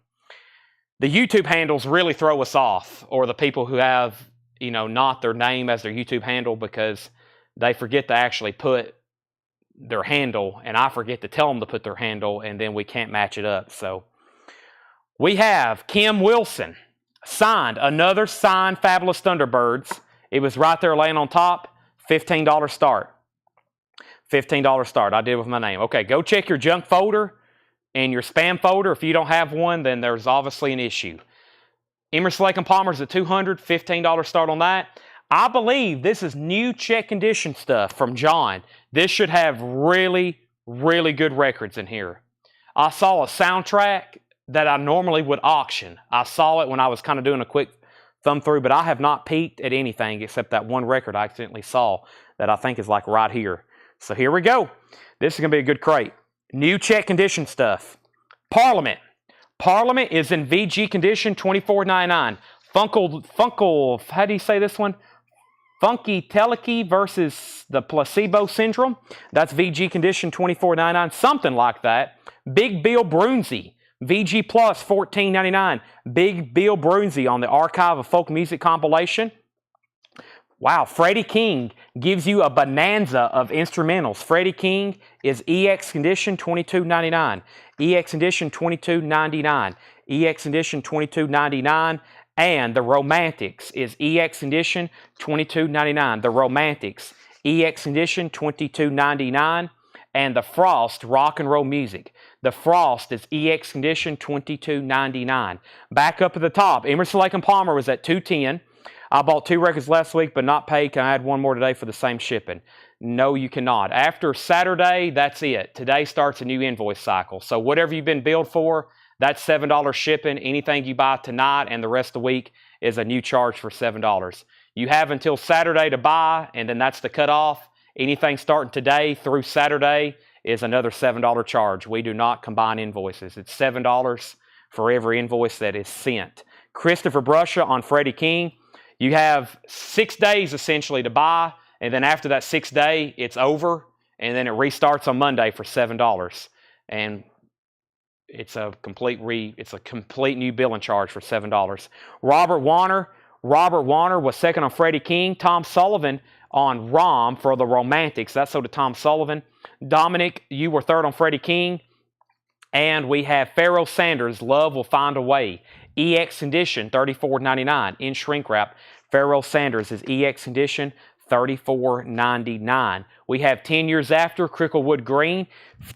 The YouTube handles really throw us off, or the people who have, you know, not their name as their YouTube handle, because they forget to actually put their handle, and I forget to tell them to put their handle, and then we can't match it up. So we have Kim Wilson signed, another signed Fabulous Thunderbirds. It was right there laying on top, $15 start. $15 start. I did with my name. Okay, go check your junk folder and your spam folder. If you don't have one, then there's obviously an issue. Emerson, Lake & Palmer's at $200, $15 start on that. I believe this is new check condition stuff from John. This should have really, really good records in here. I saw a soundtrack that I normally would auction. I saw it when I was kind of doing a quick thumb through, but I have not peeked at anything except that one record I accidentally saw that I think is like right here. So here we go. This is going to be a good crate. New check condition stuff. Parliament. Parliament is in VG condition, $24.99. Funkle, how do you say this one? Funky Teleki versus the Placebo Syndrome. That's VG condition, $24.99. Something like that. Big Bill Brunzi. VG Plus, $14.99. Big Bill Brunzi on the Archive of Folk Music compilation. Wow, Freddie King gives you a bonanza of instrumentals. Freddie King is EX condition, $22.99. EX condition, $22.99. EX condition, $22.99. And the Romantics is EX Edition, $22.99. The Romantics, EX Edition, $22.99. And the Frost Rock and Roll Music. The Frost is EX Edition, $22.99. Back up at the top, Emerson, Lake and Palmer was at $210. I bought 2 records last week, but not paid. Can I add 1 more today for the same shipping? No, you cannot. After Saturday, that's it. Today starts a new invoice cycle. So whatever you've been billed for, that's $7 shipping. Anything you buy tonight and the rest of the week is a new charge for $7. You have until Saturday to buy, and then that's the cutoff. Anything starting today through Saturday is another $7 charge. We do not combine invoices. It's $7 for every invoice that is sent. Christopher Brusha on Freddie King. You have 6 days essentially to buy, and then after that 6th day, it's over, and then it restarts on Monday for $7. And it's a complete new billing charge for $7. Robert Warner was second on Freddie King. Tom Sullivan on ROM for the Romantics. That's so to Tom Sullivan. Dominic, you were third on Freddie King. And we have Pharoah Sanders, Love Will Find a Way. EX Edition, $34.99 in shrink wrap. Pharoah Sanders is EX Edition, $34.99. We have 10 Years After, Cricklewood Green.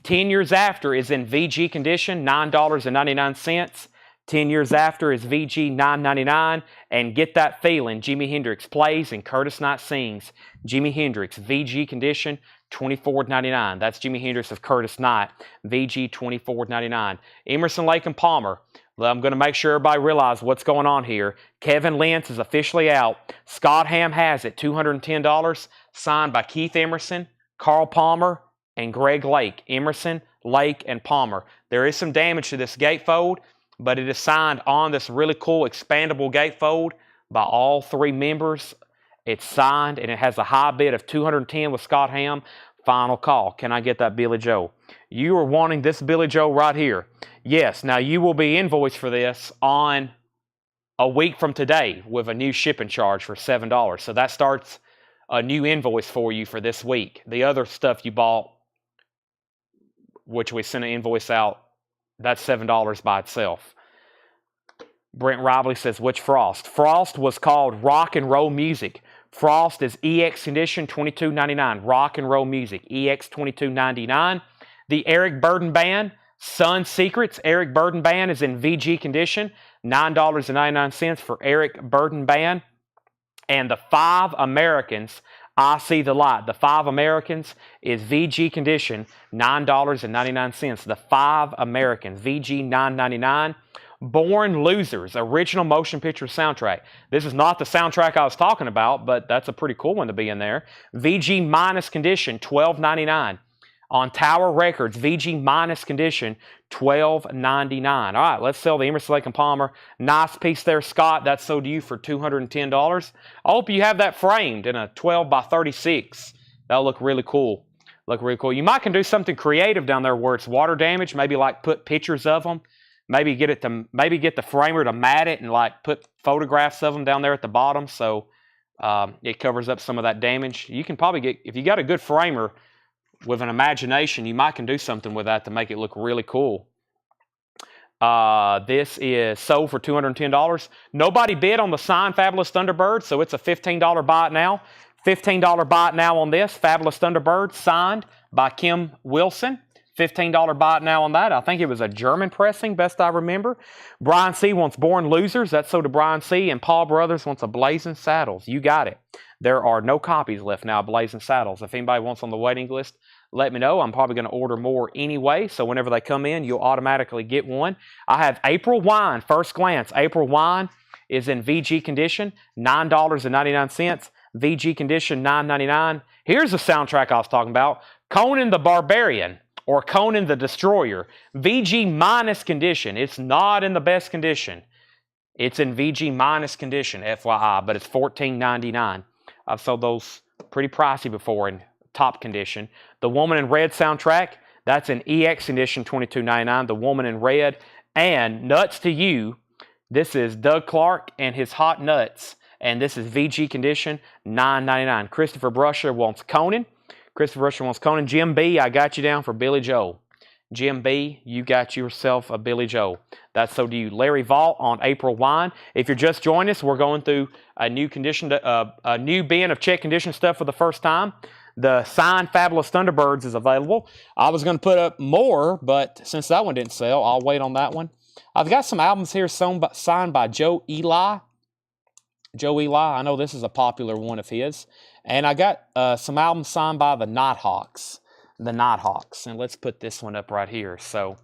10 Years After is in VG condition, $9.99. 10 Years After is VG $9.99. And Get That Feeling, Jimi Hendrix plays and Curtis Knight sings. Jimi Hendrix, VG condition, $24.99. That's Jimi Hendrix of Curtis Knight, VG $24.99. Emerson, Lake and Palmer. I'm going to make sure everybody realizes what's going on here. Kevin Lentz is officially out. Scott Ham has it, $210, signed by Keith Emerson, Carl Palmer, and Greg Lake. Emerson, Lake, and Palmer. There is some damage to this gatefold, but it is signed on this really cool expandable gatefold by all 3 members. It's signed, and it has a high bid of $210 with Scott Ham. Final call. Can I get that Billy Joe? You are wanting this Billy Joe right here. Yes. Now, you will be invoiced for this on a week from today with a new shipping charge for $7. So that starts a new invoice for you for this week. The other stuff you bought, which we sent an invoice out, that's $7 by itself. Brent Ribley says, which Frost? Frost was called Rock and Roll Music. Frost is EX Edition, $22.99. Rock and Roll Music, EX $22.99. The Eric Burden Band, Sun Secrets. Eric Burden Band is in VG condition, $9.99 for Eric Burden Band. And the 5 Americans, I See the Light. The 5 Americans is VG condition, $9.99. The 5 Americans, VG $9.99. Born Losers, original motion picture soundtrack. This is not the soundtrack I was talking about, but that's a pretty cool one to be in there. VG minus condition, $12.99. On Tower Records, VG minus condition, $12.99. All right, let's sell the Emerson, Lake and Palmer. Nice piece there, Scott. That's sold to you for $210. I hope you have that framed in a 12 by 36. That'll look really cool. You might can do something creative down there where it's water damage. Maybe like put pictures of them. Maybe get the framer to mat it and like put photographs of them down there at the bottom so it covers up some of that damage. You can probably get, if you got a good framer with an imagination, you might can do something with that to make it look really cool. This is sold for $210. Nobody bid on the signed Fabulous Thunderbird, so it's a $15 buy it now. $15 buy it now on this Fabulous Thunderbird signed by Kim Wilson. $15 buy it now on that. I think it was a German pressing, best I remember. Brian C. wants Born Losers. That's sold to Brian C. And Paul Brothers wants a Blazing Saddles. You got it. There are no copies left now of Blazing Saddles. If anybody wants on the waiting list, let me know. I'm probably going to order more anyway, so whenever they come in, you'll automatically get one. I have April Wine, First Glance. April Wine is in VG condition, $9.99. VG condition, $9.99. Here's the soundtrack I was talking about. Conan the Barbarian. Or Conan the Destroyer, VG minus condition. It's not in the best condition. It's in VG minus condition, FYI, but it's $14.99. I've sold those pretty pricey before in top condition. The Woman in Red soundtrack, that's an EX edition, $22.99. The Woman in Red. And Nuts to You, this is Doug Clark and his Hot Nuts. And this is VG condition, $9.99. Christopher Brusher wants Conan. Christopher Rusher wants Conan. Jim B., I got you down for Billy Joel. Jim B., you got yourself a Billy Joel. That's so to you. Larry Vault on April Wine. If you're just joining us, we're going through a new bin of check condition stuff for the first time. The signed Fabulous Thunderbirds is available. I was going to put up more, but since that one didn't sell, I'll wait on that one. I've got some albums here signed by Joe Eli. Joe Eli, I know this is a popular one of his. And I got some albums signed by the Nighthawks. The Nighthawks. And let's put this one up right here. So,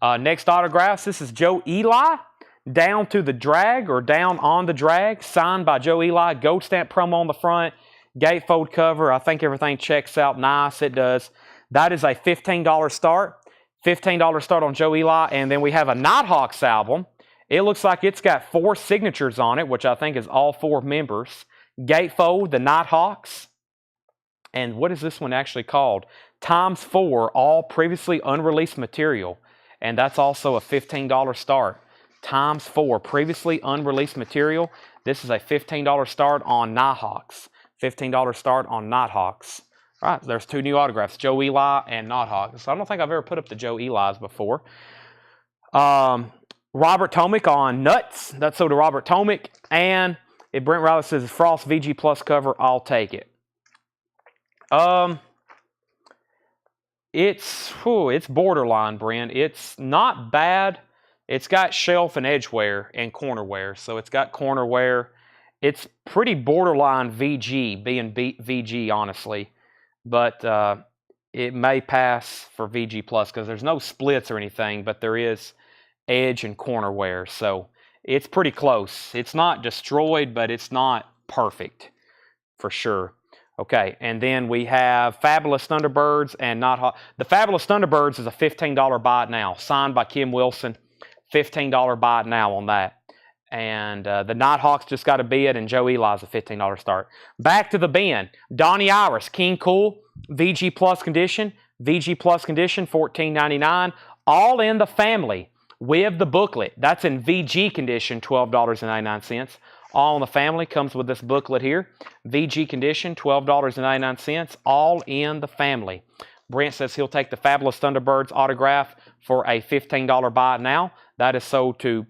next autographs, this is Joe Eli. Down to the Drag, or Down on the Drag, signed by Joe Eli. Gold stamp promo on the front. Gatefold cover. I think everything checks out nice. It does. That is a $15 start. $15 start on Joe Eli. And then we have a Nighthawks album. It looks like it's got 4 signatures on it, which I think is all 4 members. Gatefold, the Nighthawks. And what is this one actually called? Times 4, all previously unreleased material. And that's also a $15 start. Times 4, previously unreleased material. This is a $15 start on Nighthawks. $15 start on Nighthawks. All right, there's 2 new autographs, Joe Eli and Nighthawks. So I don't think I've ever put up the Joe Eli's before. Robert Tomick on Nuts. That's so to Robert Tomick. And if Brent Riley says Frost VG Plus cover, I'll take it. It's borderline, Brent. It's not bad. It's got shelf and edge wear and corner wear. So it's got corner wear. It's pretty borderline VG, being VG, honestly. But it may pass for VG Plus because there's no splits or anything, but there is edge and corner wear. So it's pretty close. It's not destroyed, but it's not perfect for sure. Okay, and then we have Fabulous Thunderbirds and Not Hot. The Fabulous Thunderbirds is a $15 buy it now, signed by Kim Wilson. $15 buy it now on that. And the Nighthawks just got a bid, and Joe Eli's a $15 start. Back to the bin. Donnie Iris, King Cool, VG Plus condition. VG Plus condition, $14.99. All in the family with the booklet. That's in VG condition, $12.99. All in the family comes with this booklet here. VG condition, $12.99. All in the family. Brent says he'll take the Fabulous Thunderbirds autograph for a $15 buy now. That is sold to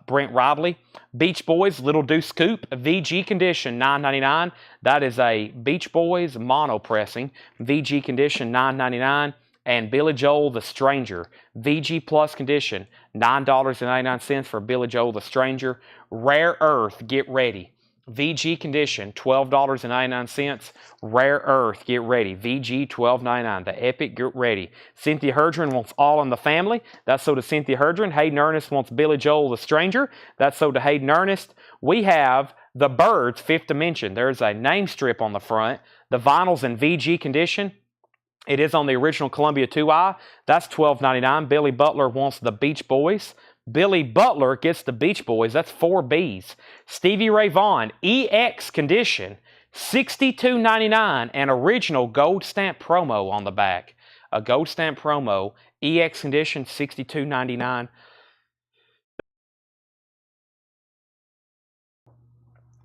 Brent Riley. Beach Boys, Little Deuce Coupe, VG condition, $9.99. That is a Beach Boys mono pressing. VG condition, $9.99. And Billy Joel the Stranger, VG Plus condition, $9.99 for Billy Joel the Stranger. Rare Earth, get ready. VG condition, $12.99. Rare Earth, get ready. VG, $12.99. The Epic, get ready. Cynthia Herdren wants All in the Family. That's so to Cynthia Herdren. Hayden Ernest wants Billy Joel the Stranger. That's so to Hayden Ernest. We have the Birds, Fifth Dimension. There's a name strip on the front. The vinyl's in VG condition. It is on the original Columbia 2i. That's $12.99. Billy Butler wants the Beach Boys. Billy Butler gets the Beach Boys. That's 4 Bs. Stevie Ray Vaughan, EX condition, $62.99. And original gold stamp promo on the back. A gold stamp promo, EX condition, $62.99.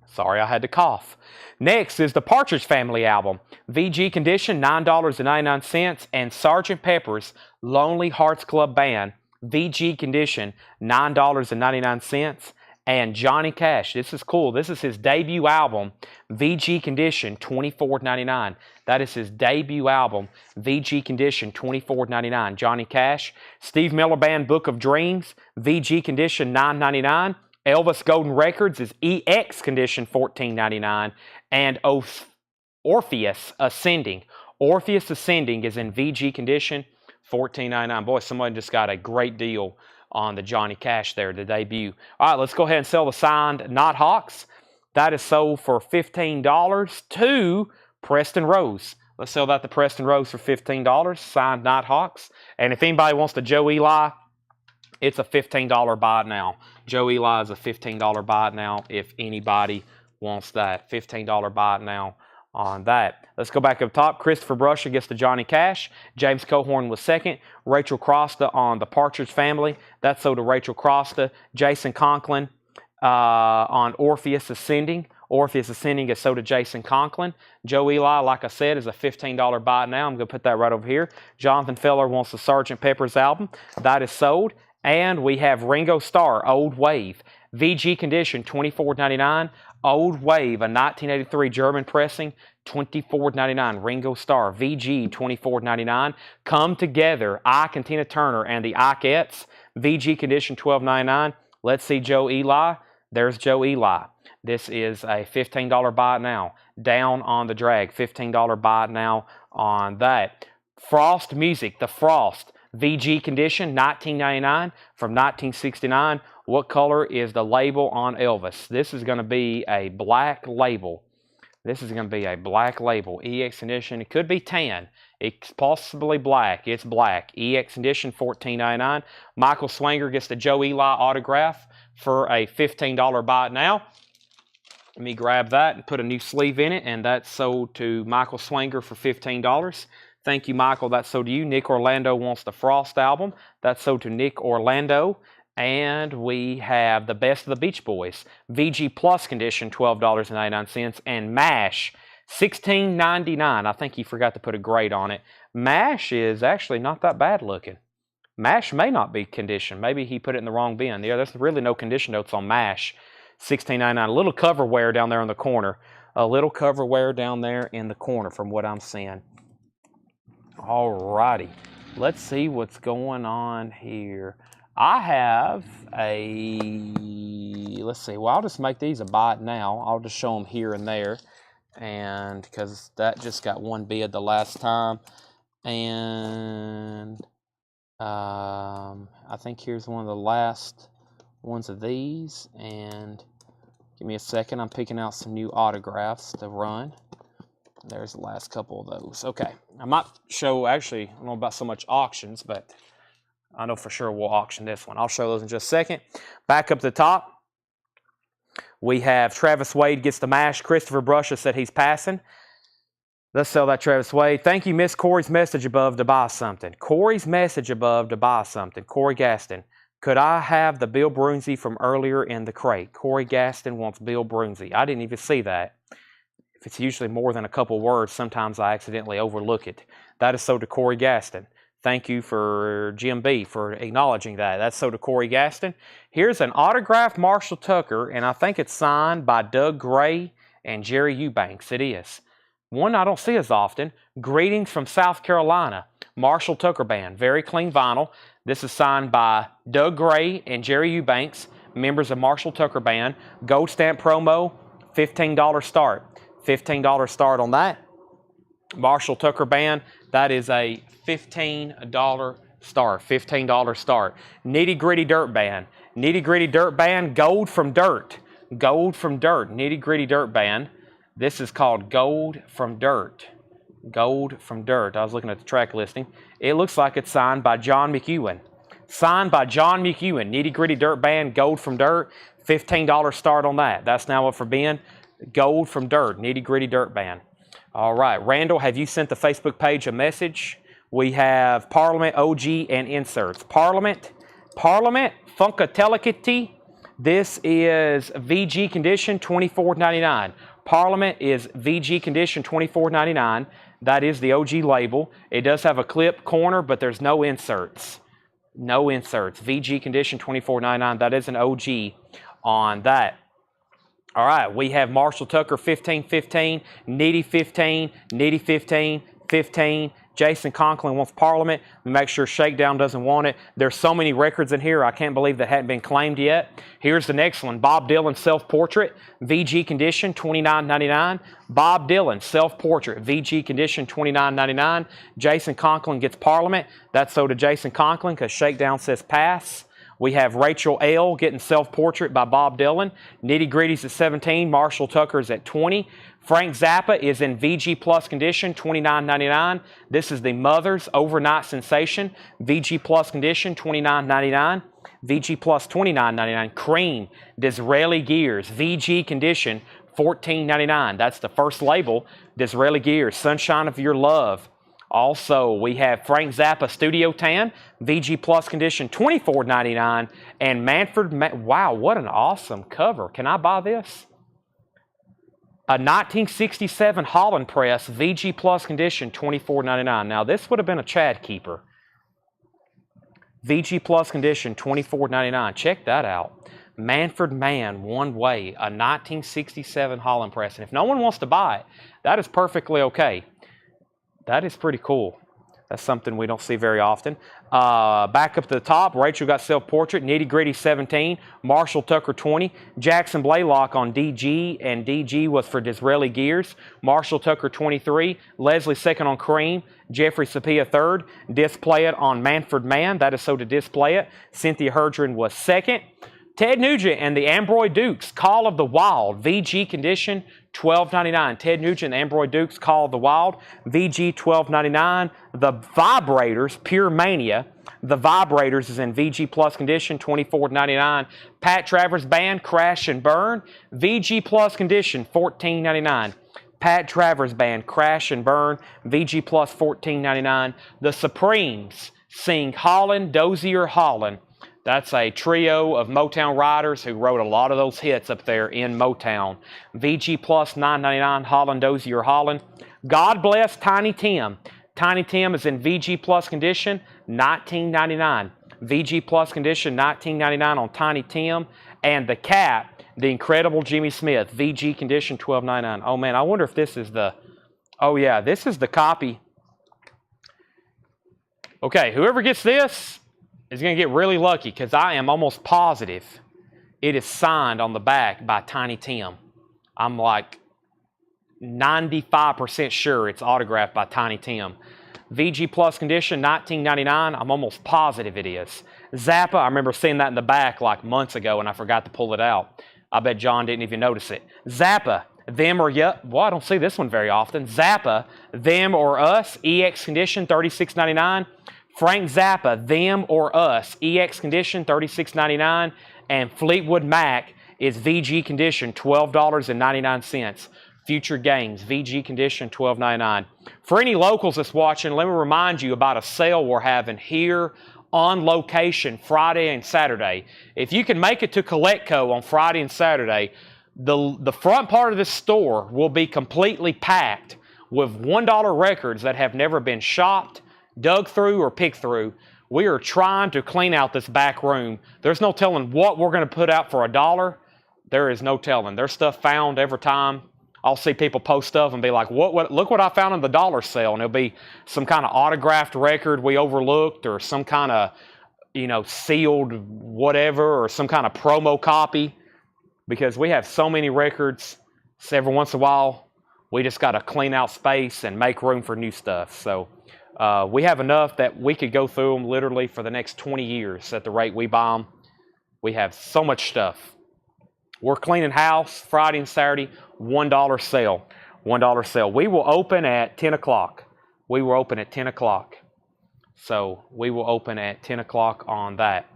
Sorry, I had to cough. Next is the Partridge Family album. VG condition, $9.99. And Sgt. Pepper's Lonely Hearts Club Band, VG condition, $9.99. And Johnny Cash, this is cool. This is his debut album, VG condition, $24.99. That is his debut album, VG condition, $24.99. Johnny Cash. Steve Miller Band, Book of Dreams, VG condition, $9.99. Elvis Golden Records is EX condition, $14.99. And Orpheus Ascending. Orpheus Ascending is in VG condition, $14.99. Boy, somebody just got a great deal on the Johnny Cash there, the debut. All right, let's go ahead and sell the signed Nighthawks. That is sold for $15 to Preston Rose. Let's sell that to Preston Rose for $15, signed Nighthawks. And if anybody wants the Joe Eli, it's a $15 buy it now. Joe Eli is a $15 buy it now if anybody wants that. $15 buy it now on that. Let's go back up top. Christopher Brusher gets the Johnny Cash. James Cohorn was second. Rachel Crosta on the Partridge Family. That's sold to Rachel Crosta. Jason Conklin on Orpheus Ascending. or if it's ascending, it's so to Jason Conklin. Joe Eli, like I said, is a $15 buy now. I'm going to put that right over here. Jonathan Feller wants the Sgt. Pepper's album. That is sold. And we have Ringo Starr, Old Wave. VG condition, $24.99. Old Wave, a 1983 German pressing, $24.99. Ringo Starr, VG, $24.99. Come Together, Ike and Tina Turner and the Ikeettes. VG condition, $12.99. Let's see Joe Eli. There's Joe Eli. This is a $15 buy now. Down on the Drag, $15 buy now on that. Frost Music, The Frost. VG condition, $19.99 from 1969. What color is the label on Elvis? This is going to be a black label. This is going to be a black label. EX condition, it could be tan. It's possibly black. It's black. EX condition, $14.99. Michael Swanger gets the Joe Eli autograph for a $15 buy now. Let me grab that and put a new sleeve in it, and that's sold to Michael Swanger for $15. Thank you, Michael. That's sold to you. Nick Orlando wants the Frost album. That's sold to Nick Orlando. And we have the Best of the Beach Boys. VG Plus condition, $12.99. And MASH, $16.99. I think he forgot to put a grade on it. MASH is actually not that bad looking. MASH may not be condition. Maybe he put it in the wrong bin. Yeah, there's really no condition notes on MASH. $16.99. A little cover wear down there in the corner. A little cover wear down there in the corner from what I'm seeing. Alrighty, let's see what's going on here. I have a, let's see, well, I'll just make these a buy it now. I'll just show them here and there, and because that just got one bid the last time. And I think here's one of the last ones of these, and give me a second. I'm picking out some new autographs to run. There's the last couple of those. Okay, I might show, actually, I don't know about so much auctions, but I know for sure we'll auction this one. I'll show those in just a second. Back up to the top, we have Travis Wade gets the MASH. Christopher Brusha said he's passing. Let's sell that Travis Wade. Thank you, Miss Corey's message above to buy something. Corey's message above to buy something. Corey Gaston. Could I have the Bill Brunzi from earlier in the crate? Corey Gaston wants Bill Brunzi. I didn't even see that. If it's usually more than a couple words, sometimes I accidentally overlook it. That is so to Corey Gaston. Thank you for Jim B for acknowledging that. That's so to Corey Gaston. Here's an autographed Marshall Tucker, and I think it's signed by Doug Gray and Jerry Eubanks. It is. One I don't see as often. Greetings from South Carolina. Marshall Tucker Band. Very clean vinyl. This is signed by Doug Gray and Jerry Eubanks, members of Marshall Tucker Band. Gold stamp promo, $15 start. $15 start on that. Marshall Tucker Band, that is a $15 start. $15 start. Nitty Gritty Dirt Band. Nitty Gritty Dirt Band, Gold from Dirt. Gold from Dirt. Nitty Gritty Dirt Band. This is called Gold from Dirt. Gold from Dirt. I was looking at the track listing. It looks like it's signed by John McEwen. Signed by John McEwen. Nitty Gritty Dirt Band, Gold from Dirt. $15 start on that. That's now up for Ben. Gold from Dirt, Nitty Gritty Dirt Band. All right, Randall, have you sent the Facebook page a message? We have Parliament, OG, and inserts. Parliament, Funkatelikity. This is VG condition, $24.99. Parliament is VG condition, $24.99. That is the OG label. It does have a clip corner, but there's no inserts. No inserts. VG condition, $24.99. That is an OG on that. All right, we have Marshall Tucker 15-15, Nitty 15, Nitty 15, 15. Jason Conklin wants Parliament. Make sure Shakedown doesn't want it. There's so many records in here, I can't believe they hadn't been claimed yet. Here's the next one, Bob Dylan Self-Portrait, VG Condition, $29.99. Bob Dylan Self-Portrait, VG Condition, $29.99. Jason Conklin gets Parliament. That's so to Jason Conklin because Shakedown says pass. We have Rachel L. getting Self-Portrait by Bob Dylan. Nitty Gritty's at 17. Marshall Tucker's at 20. Frank Zappa is in VG Plus condition, $29.99. This is the Mother's Overnight Sensation. VG Plus condition, $29.99. VG Plus, $29.99. Cream, Disraeli Gears, VG condition, $14.99. That's the first label, Disraeli Gears, Sunshine of Your Love. Also, we have Frank Zappa Studio Tan, VG Plus condition, $24.99. And Manfred, wow, what an awesome cover. Can I buy this? A 1967 Holland press, VG Plus condition, $24.99. Now, this would have been a Chad keeper. VG Plus condition, $24.99. Check that out. Manfred Mann, one way, a 1967 Holland press. And if no one wants to buy it, that is perfectly okay. That is pretty cool. That's something we don't see very often. Back up to the top, Rachel got self-portrait, Nitty Gritty 17, Marshall Tucker 20, Jackson Blaylock on DG, and DG was for Disraeli Gears, Marshall Tucker 23, Leslie second on Cream, Jeffrey Sapia third, Display It on Manfred Mann, that is so to display it. Cynthia Herdren was second. Ted Nugent and the Ambroy Dukes, Call of the Wild, VG condition, $12.99. Ted Nugent and the Ambroy Dukes, Call of the Wild, VG, $12.99. The Vibrators, Pure Mania, the Vibrators is in VG Plus condition, $24.99. Pat Travers Band, Crash and Burn, VG Plus condition, $14.99. Pat Travers Band, Crash and Burn, VG Plus, $14.99. The Supremes sing Holland, Dozier, Holland. That's a trio of Motown writers who wrote a lot of those hits up there in Motown. VG Plus, $9.99, Holland, Dozier, Holland. God Bless Tiny Tim. Tiny Tim is in VG Plus condition, $19.99. VG Plus condition, $19.99 on Tiny Tim. And The Cat, The Incredible Jimmy Smith, VG condition, $12.99. Oh man, I wonder if this is the, oh yeah, this is the copy. Okay, whoever gets this is going to get really lucky because I am almost positive it is signed on the back by Tiny Tim. I'm like 95% sure it's autographed by Tiny Tim. VG Plus condition, $19.99. I'm almost positive it is. Zappa, I remember seeing that in the back like months ago and I forgot to pull it out. I bet John didn't even notice it. Zappa, Them or You. Well, I don't see this one very often. Zappa, Them or Us, EX condition, $36.99. Frank Zappa, Them or Us, EX condition, $36.99. And Fleetwood Mac is VG condition, $12.99. Future Games, VG condition, $12.99. For any locals that's watching, let me remind you about a sale we're having here on location Friday and Saturday. If you can make it to Coletco on Friday and Saturday, the front part of this store will be completely packed with $1 records that have never been shopped, dug through, or picked through. We are trying to clean out this back room. There's no telling what we're going to put out for $1. There is no telling. There's stuff found every time. I'll see people post stuff and be like, what, look what I found in the dollar sale. And it'll be some kind of autographed record we overlooked or some kind of, sealed whatever or some kind of promo copy. Because we have so many records, so every once in a while, we just got to clean out space and make room for new stuff. So we have enough that we could go through them literally for the next 20 years at the rate we buy them. We have so much stuff. We're cleaning house Friday and Saturday, $1 sale. $1 sale. We will open at 10 o'clock. We will open at 10 o'clock. So we will open at 10 o'clock on that.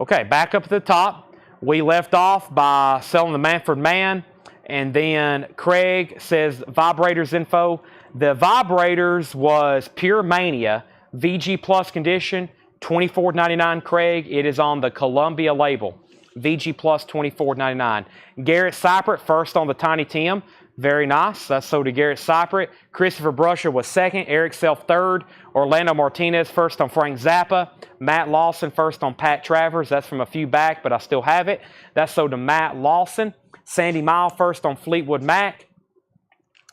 Okay, back up at the top. We left off by selling the Manfred Mann. And then Craig says Vibrators info. The Vibrators was Pure Mania, VG Plus condition, $24.99, Craig. It is on the Columbia label. VG Plus, $24.99. Garrett Cypert, first on the Tiny Tim. Very nice. That's so to Garrett Cypert. Christopher Brusher was second. Eric Self third. Orlando Martinez first on Frank Zappa. Matt Lawson first on Pat Travers. That's from a few back, but I still have it. That's so to Matt Lawson. Sandy Mile first on Fleetwood Mac.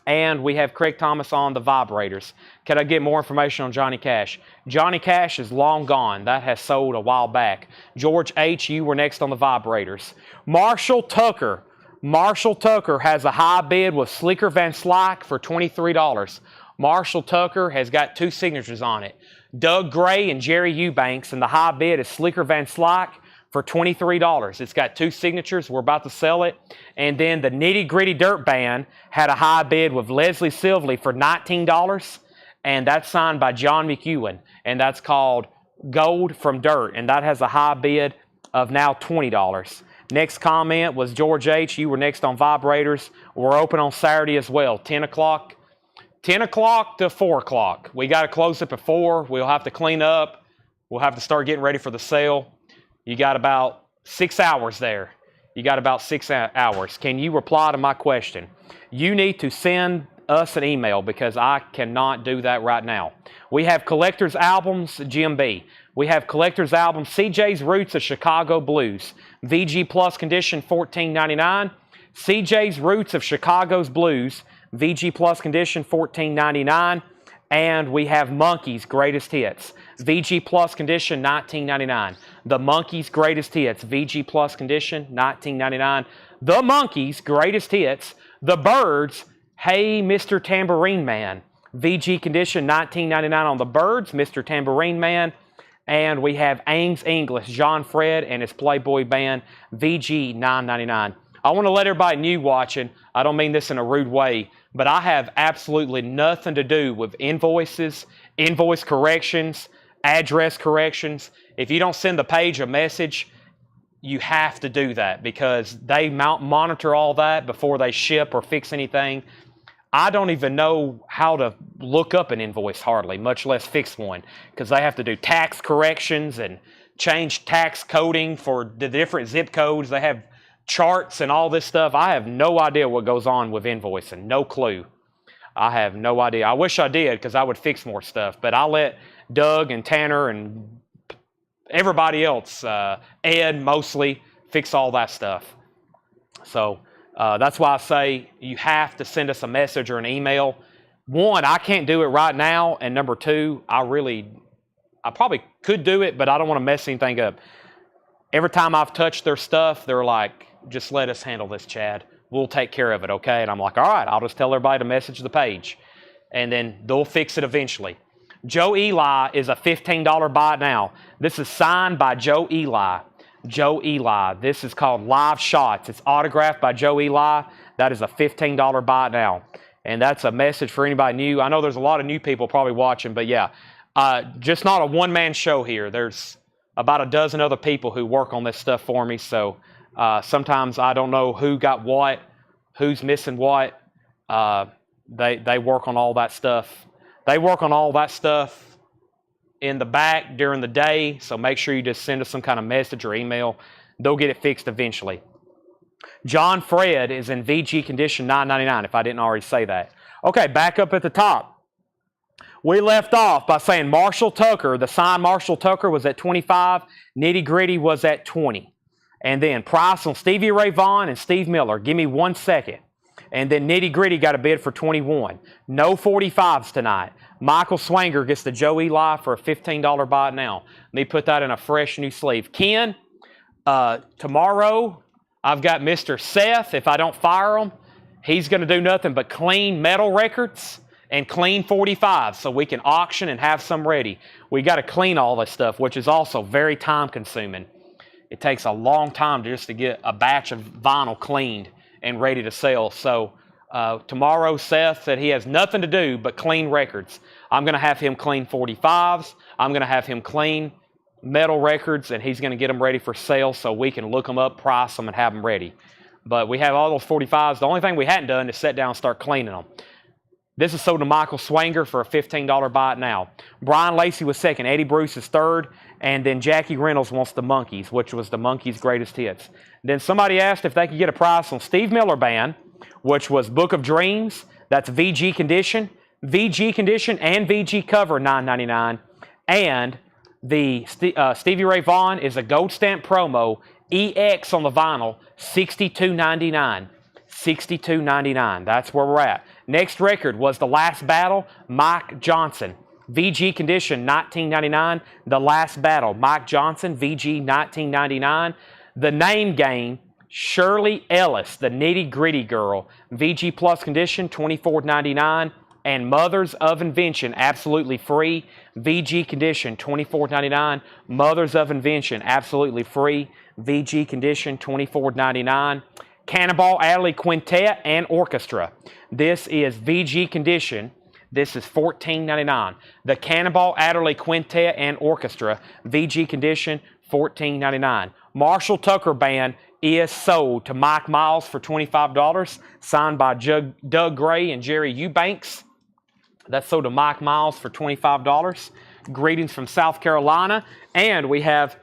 And we have Craig Thomas on the Vibrators. Can I get more information on Johnny Cash? Johnny Cash is long gone. That has sold a while back. George H., you were next on the Vibrators. Marshall Tucker. Marshall Tucker has a high bid with Slicker Van Slyke for $23. Marshall Tucker has got two signatures on it. Doug Gray and Jerry Eubanks, and the high bid is Slicker Van Slyke for $23. It's got two signatures. We're about to sell it. And then the Nitty Gritty Dirt Band had a high bid with Leslie Silvley for $19. And that's signed by John McEwen. And that's called Gold from Dirt. And that has a high bid of now $20. Next comment was George H. You were next on Vibrators. We're open on Saturday as well, 10 o'clock. 10 o'clock to 4 o'clock. We got to close up at 4. We'll have to clean up. We'll have to start getting ready for the sale. You got about 6 hours there. You got about 6 hours. Can you reply to my question? you need to send us an email because I cannot do that right now. We have collector's albums, GMB. We have collector's albums, CJ's Roots of Chicago Blues, VG Plus condition, $14.99. CJ's Roots of Chicago's Blues, VG Plus condition, $14.99. And we have Monkeys Greatest Hits, VG Plus condition, $19.99. The Monkeys Greatest Hits, VG Plus condition, $19.99. The Monkeys Greatest Hits, The Byrds, Hey Mr. Tambourine Man, VG condition, $19.99 on The Byrds, Mr. Tambourine Man. And we have Aang's English, John Fred and his Playboy Band, VG, $9.99. I want to let everybody new watching, I don't mean this in a rude way, but I have absolutely nothing to do with invoices, invoice corrections, address corrections. If you don't send the page a message, you have to do that because they monitor all that before they ship or fix anything. I don't even know how to look up an invoice hardly, much less fix one, because they have to do tax corrections and change tax coding for the different zip codes. They have charts and all this stuff. I have no idea what goes on with invoicing. No clue. I have no idea. I wish I did because I would fix more stuff. But I'll let Doug and Tanner and everybody else, Ed mostly, fix all that stuff. So that's why I say you have to send us a message or an email. One, I can't do it right now. And number two, I probably could do it, but I don't want to mess anything up. Every time I've touched their stuff, they're like, just let us handle this, Chad. We'll take care of it, okay? And I'm like, all right, I'll just tell everybody to message the page. And then they'll fix it eventually. Joe Eli is a $15 buy now. This is signed by Joe Eli. Joe Eli. This is called Live Shots. It's autographed by Joe Eli. That is a $15 buy now. And that's a message for anybody new. I know there's a lot of new people probably watching, but yeah. Just not a one-man show here. There's about a dozen other people who work on this stuff for me. So sometimes I don't know who got what, who's missing what. They work on all that stuff. They work on all that stuff in the back during the day. So make sure you just send us some kind of message or email. They'll get it fixed eventually. John Fred is in VG condition, $9.99, if I didn't already say that. Okay, back up at the top. We left off by saying Marshall Tucker, the signed Marshall Tucker was at $25, Nitty Gritty was at $20. And then price on Stevie Ray Vaughan and Steve Miller. Give me 1 second. And then Nitty Gritty got a bid for $21. No 45s tonight. Michael Swanger gets the Joe Eli for a $15 buy now. Let me put that in a fresh new sleeve. Ken, tomorrow I've got Mr. Seth. If I don't fire him, he's going to do nothing but clean metal records and clean 45s so we can auction and have some ready. We got to clean all this stuff, which is also very time consuming. It takes a long time just to get a batch of vinyl cleaned and ready to sell. So tomorrow Seth said he has nothing to do but clean records. I'm going to have him clean 45s. I'm going to have him clean metal records, and he's going to get them ready for sale so we can look them up, price them, and have them ready. But we have all those 45s. The only thing we hadn't done is sit down and start cleaning them. This is sold to Michael Swanger for a $15 buy it now. Brian Lacey was second. Eddie Bruce is third. And then Jackie Reynolds wants the Monkeys, which was the Monkeys' greatest hits. Then somebody asked if they could get a price on Steve Miller Band, which was Book of Dreams. That's VG condition and VG cover, $9.99. And the Stevie Ray Vaughan is a gold stamp promo, EX on the vinyl, $62.99. $62.99. That's where we're at. Next record was The Last Battle, Mike Johnson. VG condition, $19.99. The Last Battle, Mike Johnson, VG, $19.99. The Name Game, Shirley Ellis, the Nitty Gritty Girl, VG Plus condition, $24.99. And Mothers of Invention, absolutely free. VG condition, $24.99. Mothers of Invention, absolutely free. VG condition, $24.99. Cannonball Adderley Quintet and Orchestra. This is VG condition. This is $14.99. The Cannonball Adderley Quintet and Orchestra, VG condition, $14.99. Marshall Tucker Band is sold to Mike Miles for $25, signed by Doug Gray and Jerry Eubanks. That's sold to Mike Miles for $25. Greetings from South Carolina. And we have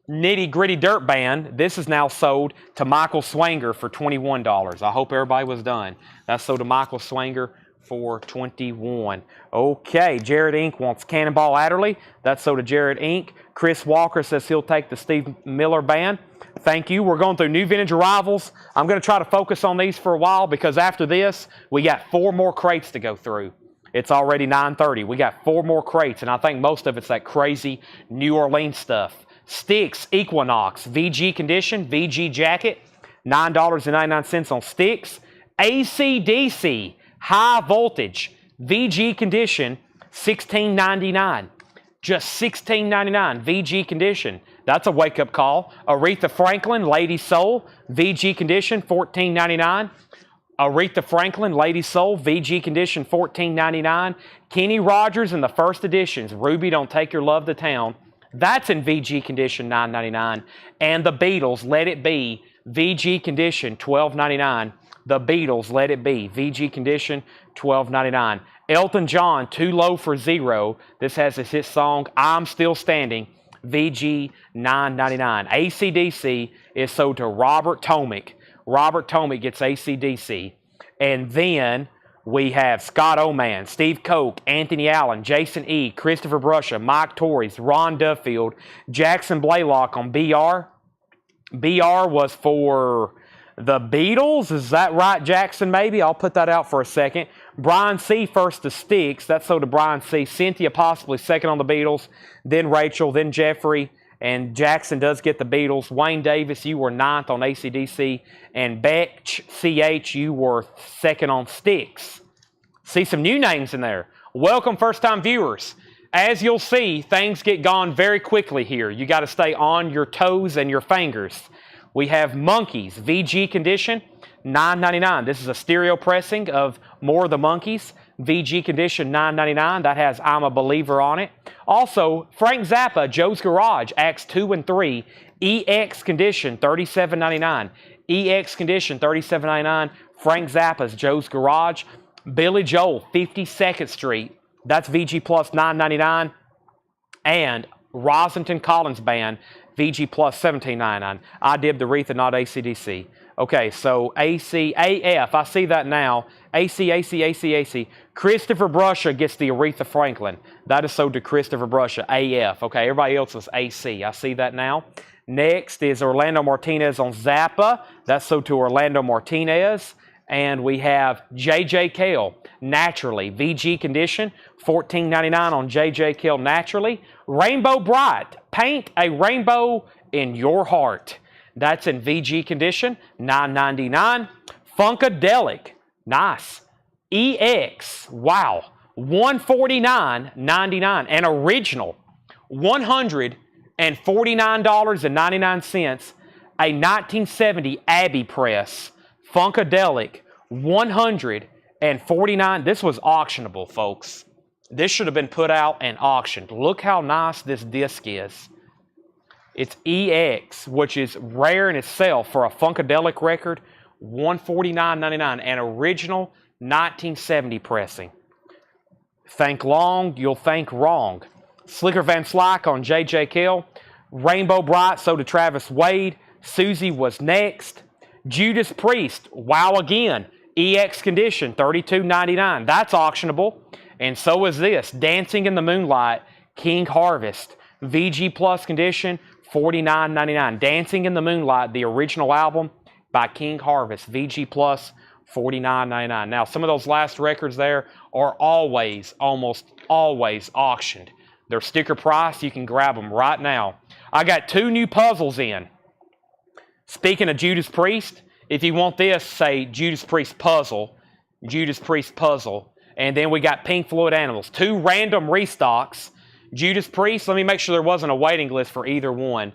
Nitty Gritty Dirt Band. This is now sold to Michael Swanger for $21. I hope everybody was done. That's sold to Michael Swanger for $21. Okay, Jared Inc. wants Cannonball Adderley. That's sold to Jared Inc. Chris Walker says he'll take the Steve Miller Band. Thank you. We're going through new vintage arrivals. I'm going to try to focus on these for a while because after this, we got 4 more crates to go through. It's already 9:30. We got 4 more crates, and I think most of it's that crazy New Orleans stuff. Sticks, Equinox, VG condition, VG jacket, $9.99 on Sticks. AC/DC, high voltage, VG condition, $16.99. Just $16.99, VG condition. That's a wake-up call. Aretha Franklin, Lady Soul, VG condition, $14.99. Aretha Franklin, Lady Soul, VG condition, $14.99. Kenny Rogers in the first editions, Ruby Don't Take Your Love to Town. That's in VG condition, $9.99. And the Beatles, Let It Be, VG condition, $12.99. The Beatles, Let It Be, VG condition, $12.99. Elton John, Too Low for Zero. This has his hit song, I'm Still Standing, VG, $9.99. AC/DC is sold to Robert Tomick. Robert Tomick gets AC/DC. And then we have Scott Oman, Steve Koch, Anthony Allen, Jason E., Christopher Brusha, Mike Torres, Ron Duffield, Jackson Blaylock on BR. BR was for the Beatles. Is that right, Jackson? Maybe. I'll put that out for a second. Brian C. first to Sticks. That's sold to Brian C. Cynthia possibly second on the Beatles. Then Rachel. Then Jeffrey. And Jackson does get the Beatles. Wayne Davis, you were 9th on AC/DC. And Betch CH, you were 2nd on Sticks. See some new names in there. Welcome, first-time viewers. As you'll see, things get gone very quickly here. You got to stay on your toes and your fingers. We have Monkeys, VG condition, $9.99. This is a stereo pressing of More of the Monkeys. VG condition, $9.99. That has I'm a Believer on it. Also, Frank Zappa, Joe's Garage, Acts 2 and 3. EX condition, $37.99. EX condition, $37.99. Frank Zappa's Joe's Garage. Billy Joel, 52nd Street. That's VG plus $9.99. And Rosington Collins Band, VG plus $17.99. I dibbed Aretha, not AC/DC. Okay, so AF, I see that now. AC. Christopher Brusha gets the Aretha Franklin. That is sold to Christopher Brusha, AF. Okay, everybody else is AC. I see that now. Next is Orlando Martinez on Zappa. That's sold to Orlando Martinez. And we have J.J. Cale, Naturally, VG condition, $14.99 on J.J. Cale Naturally. Rainbow Bright, Paint a Rainbow in Your Heart. That's in VG condition, $9.99. Funkadelic, nice. EX, wow, $149.99. And original, $149.99. A 1970 Abbey press. Funkadelic, $149. This was auctionable, folks. This should have been put out and auctioned. Look how nice this disc is. It's EX, which is rare in itself for a Funkadelic record. $149.99. And original 1970 pressing. Think long, you'll think wrong. Slicker Van Slyke on J.J. Cale. Rainbow Bright, so to Travis Wade. Susie was next. Judas Priest, wow again. EX condition, $32.99. That's auctionable. And so is this. Dancing in the Moonlight, King Harvest. VG Plus condition, $49.99. Dancing in the Moonlight, the original album by King Harvest. VG Plus, $49.99. Now, some of those last records there are always, almost always auctioned. They're sticker price. You can grab them right now. I got 2 new puzzles in. Speaking of Judas Priest, if you want this, say Judas Priest puzzle, Judas Priest puzzle. And then we got Pink Floyd Animals. 2 random restocks. Judas Priest, let me make sure there wasn't a waiting list for either one.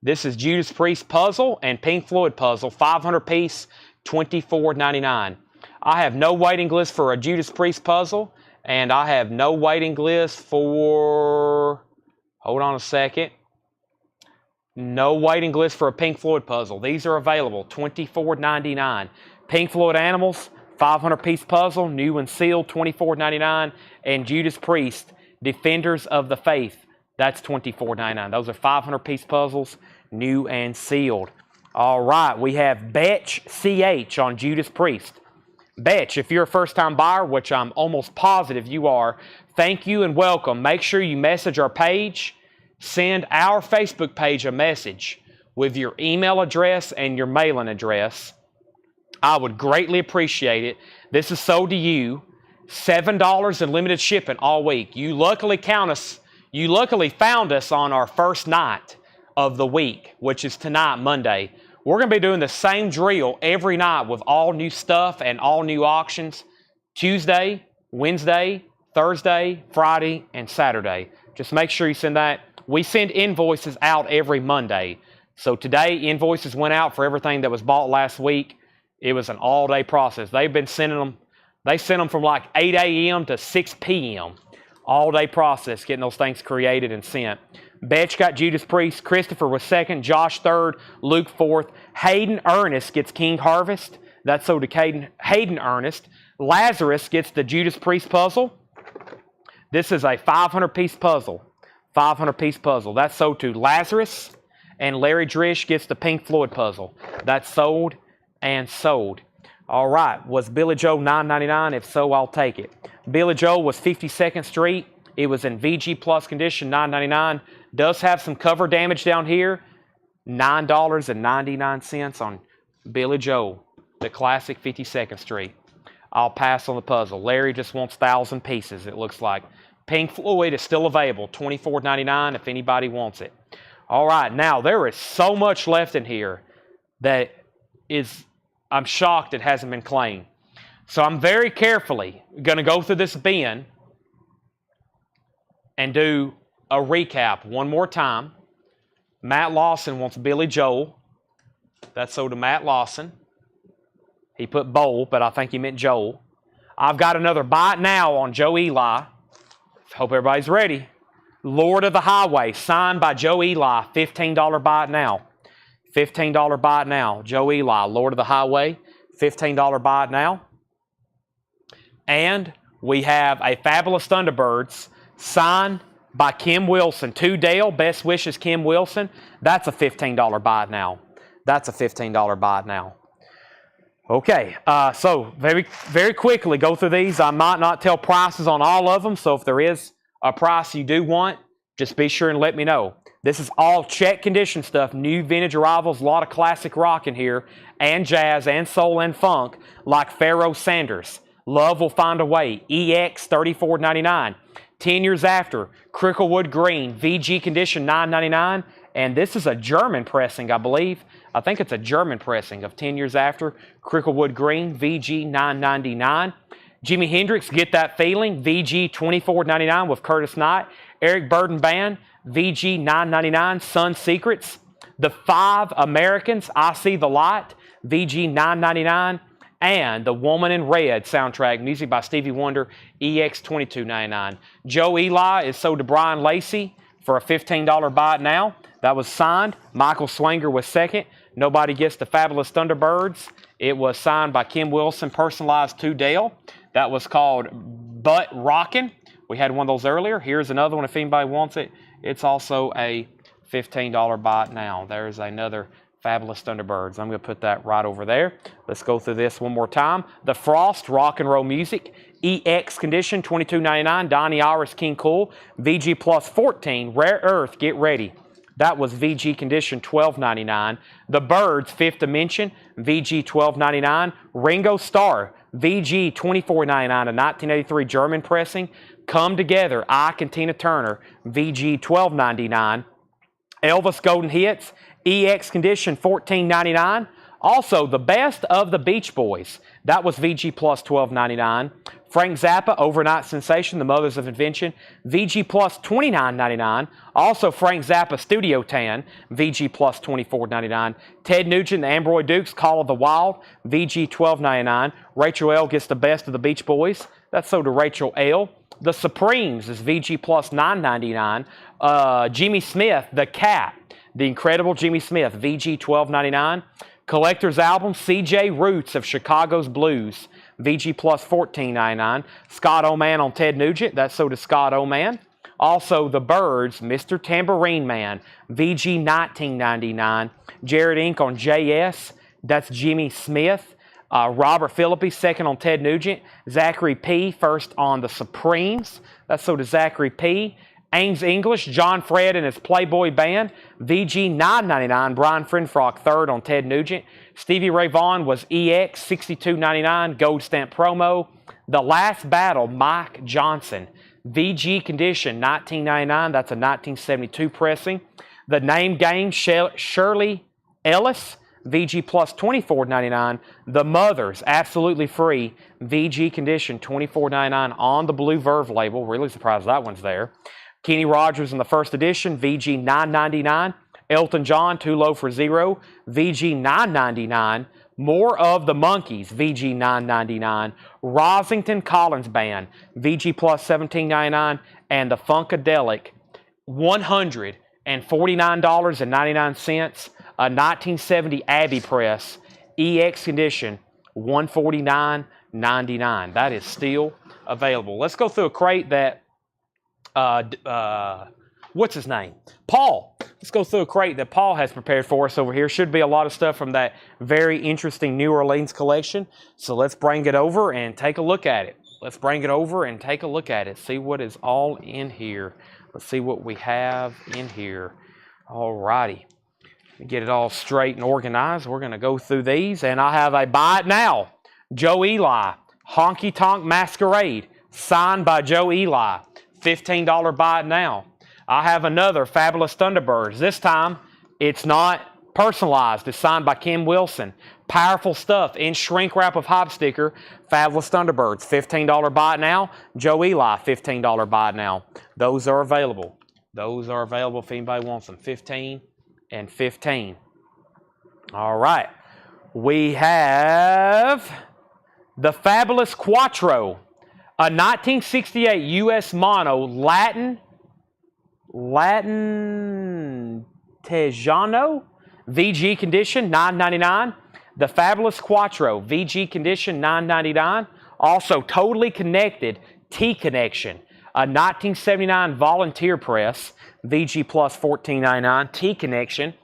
This is Judas Priest puzzle and Pink Floyd puzzle, 500 piece, $24.99. I have no waiting list for a Judas Priest puzzle, and I have no waiting list for, hold on a second. No waiting list for a Pink Floyd puzzle. These are available, $24.99. Pink Floyd Animals, 500-piece puzzle, new and sealed, $24.99. And Judas Priest, Defenders of the Faith, that's $24.99. Those are 500-piece puzzles, new and sealed. All right, we have Betch CH on Judas Priest. Betch, if you're a first-time buyer, which I'm almost positive you are, thank you and welcome. Make sure you message our page. Send our Facebook page a message with your email address and your mailing address. I would greatly appreciate it. This is sold to you. $7 in limited shipping all week. You luckily found us on our first night of the week, which is tonight, Monday. We're going to be doing the same drill every night with all new stuff and all new auctions. Tuesday, Wednesday, Thursday, Friday, and Saturday. Just make sure you send that. We send invoices out every Monday. So today, invoices went out for everything that was bought last week. It was an all-day process. They've been sending them. They sent them from like 8 a.m. to 6 p.m. All-day process, getting those things created and sent. Betch got Judas Priest. Christopher was second. Josh third. Luke fourth. Hayden Ernest gets King Harvest. That's so to Hayden Ernest. Lazarus gets the Judas Priest puzzle. This is a 500-piece puzzle. 500-piece puzzle. That's sold to Lazarus. And Larry Drish gets the Pink Floyd puzzle. That's sold and sold. All right. Was Billy Joe $9.99? If so, I'll take it. Billy Joe was 52nd Street. It was in VG Plus condition, $9.99. Does have some cover damage down here. $9.99 on Billy Joe, the classic 52nd Street. I'll pass on the puzzle. Larry just wants 1,000 pieces, it looks like. Pink Floyd is still available, $24.99 if anybody wants it. All right, now there is so much left in here that I'm shocked it hasn't been claimed. So I'm very carefully going to go through this bin and do a recap one more time. Matt Lawson wants Billy Joel. That's sold to Matt Lawson. He put Bowl, but I think he meant Joel. I've got another Buy It Now on Joe Eli. Hope everybody's ready. Lord of the Highway, signed by Joe Eli. $15 Buy It Now. $15 Buy It Now. Joe Eli, Lord of the Highway. $15 Buy It Now. And we have a Fabulous Thunderbirds signed by Kim Wilson. To Dale, best wishes, Kim Wilson. That's a $15 Buy It Now. That's a $15 Buy It Now. Okay, so very, very quickly go through these. I might not tell prices on all of them, so if there is a price you do want, just be sure and let me know. This is all check condition stuff, new vintage arrivals, a lot of classic rock in here, and jazz, and soul, and funk, like Pharoah Sanders. Love Will Find a Way, EX $34.99. 10 Years After, Cricklewood Green, VG condition $9.99. And this is a German pressing, I believe. I think it's a German pressing of 10 Years After, Cricklewood Green, VG $9.99. Jimi Hendrix, Get That Feeling, VG $24.99 with Curtis Knight. Eric Burden Band, VG $9.99, Sun Secrets. The Five Americans, I See the Light, VG $9.99. And The Woman in Red soundtrack, music by Stevie Wonder, EX $22.99. Joe Eli is sold to Brian Lacey for a $15 Buy It Now. That was signed. Michael Swanger was second. Nobody Gets the Fabulous Thunderbirds. It was signed by Kim Wilson, personalized to Dale. That was called Butt Rockin'. We had one of those earlier. Here's another one if anybody wants it. It's also a $15 Buy It Now. There's another Fabulous Thunderbirds. I'm going to put that right over there. Let's go through this one more time. The Frost, Rock and Roll Music. EX condition, $22.99. Donnie Iris, King Cool. VG Plus 14. Rare Earth, Get Ready. That was VG condition, $12.99. The Birds, Fifth Dimension. VG $12.99. Ringo Starr, VG $24.99. A 1983 German pressing. Come Together, Ike and Tina Turner. VG $12.99. Elvis Golden Hits. EX condition, $14.99. Also, The Best of the Beach Boys. That was VG Plus $12.99. Frank Zappa, Overnight Sensation, The Mothers of Invention. VG Plus $29.99. Also, Frank Zappa, Studio Tan. VG Plus $24.99. Ted Nugent, The Ambroy Dukes, Call of the Wild. VG $12.99. Rachel L. gets The Best of the Beach Boys. That's sold to Rachel L. The Supremes is VG Plus $9.99. Jimmy Smith, The Cat. The Incredible Jimmy Smith, VG $12.99. Collector's Album, CJ Roots of Chicago's Blues, VG Plus $14.99. Scott Oman on Ted Nugent, that's so to Scott Oman. Also, the Byrds, Mr. Tambourine Man, VG 1999. Jared Inc. on JS. That's Jimmy Smith. Robert Philippi, second on Ted Nugent. Zachary P., first on the Supremes. That's so to Zachary P. Ames English, John Fred and his Playboy Band. VG 999, Brian Frenfrock, third on Ted Nugent. Stevie Ray Vaughan was EX 6299, Gold Stamp Promo. The Last Battle, Mike Johnson. VG Condition 1999, that's a 1972 pressing. The Name Game, Shirley Ellis. VG Plus $24.99. The Mothers, absolutely free. VG Condition $24.99 on the Blue Verve label. Really surprised that one's there. Kenny Rogers in the first edition, VG $9.99. Elton John, Too Low for Zero, VG $9.99. More of the Monkees, VG $9.99. Rosington Collins Band, VG Plus $17.99. And the Funkadelic, $149.99. A 1970 Abbey Press, EX Condition, $149.99. That is still available. Let's go through a crate that, what's his name? Paul. Let's go through a crate that Paul has prepared for us over here. Should be a lot of stuff from that very interesting New Orleans collection. So let's bring it over and take a look at it. Let's bring it over and take a look at it. See what is all in here. Let's see what we have in here. All righty. Get it all straight and organized. We're going to go through these, and I have a Buy It Now. Joe Eli, Honky Tonk Masquerade, signed by Joe Eli. $15 Buy It Now. I have another Fabulous Thunderbirds. This time, it's not personalized. It's signed by Kim Wilson. Powerful stuff in shrink wrap of hop sticker. Fabulous Thunderbirds. $15 Buy It Now. Joe Eli, $15 Buy It Now. Those are available. Those are available if anybody wants them. 15 and 15. All right. We have the Fabulous Quattro, a 1968 U.S. mono Latin Tejano, VG Condition, $9.99. The Fabulous Quattro, VG Condition, $9.99. Also, Totally Connected T-Connection, a 1979 Volunteer Press, VG Plus $14.99, T-Connection.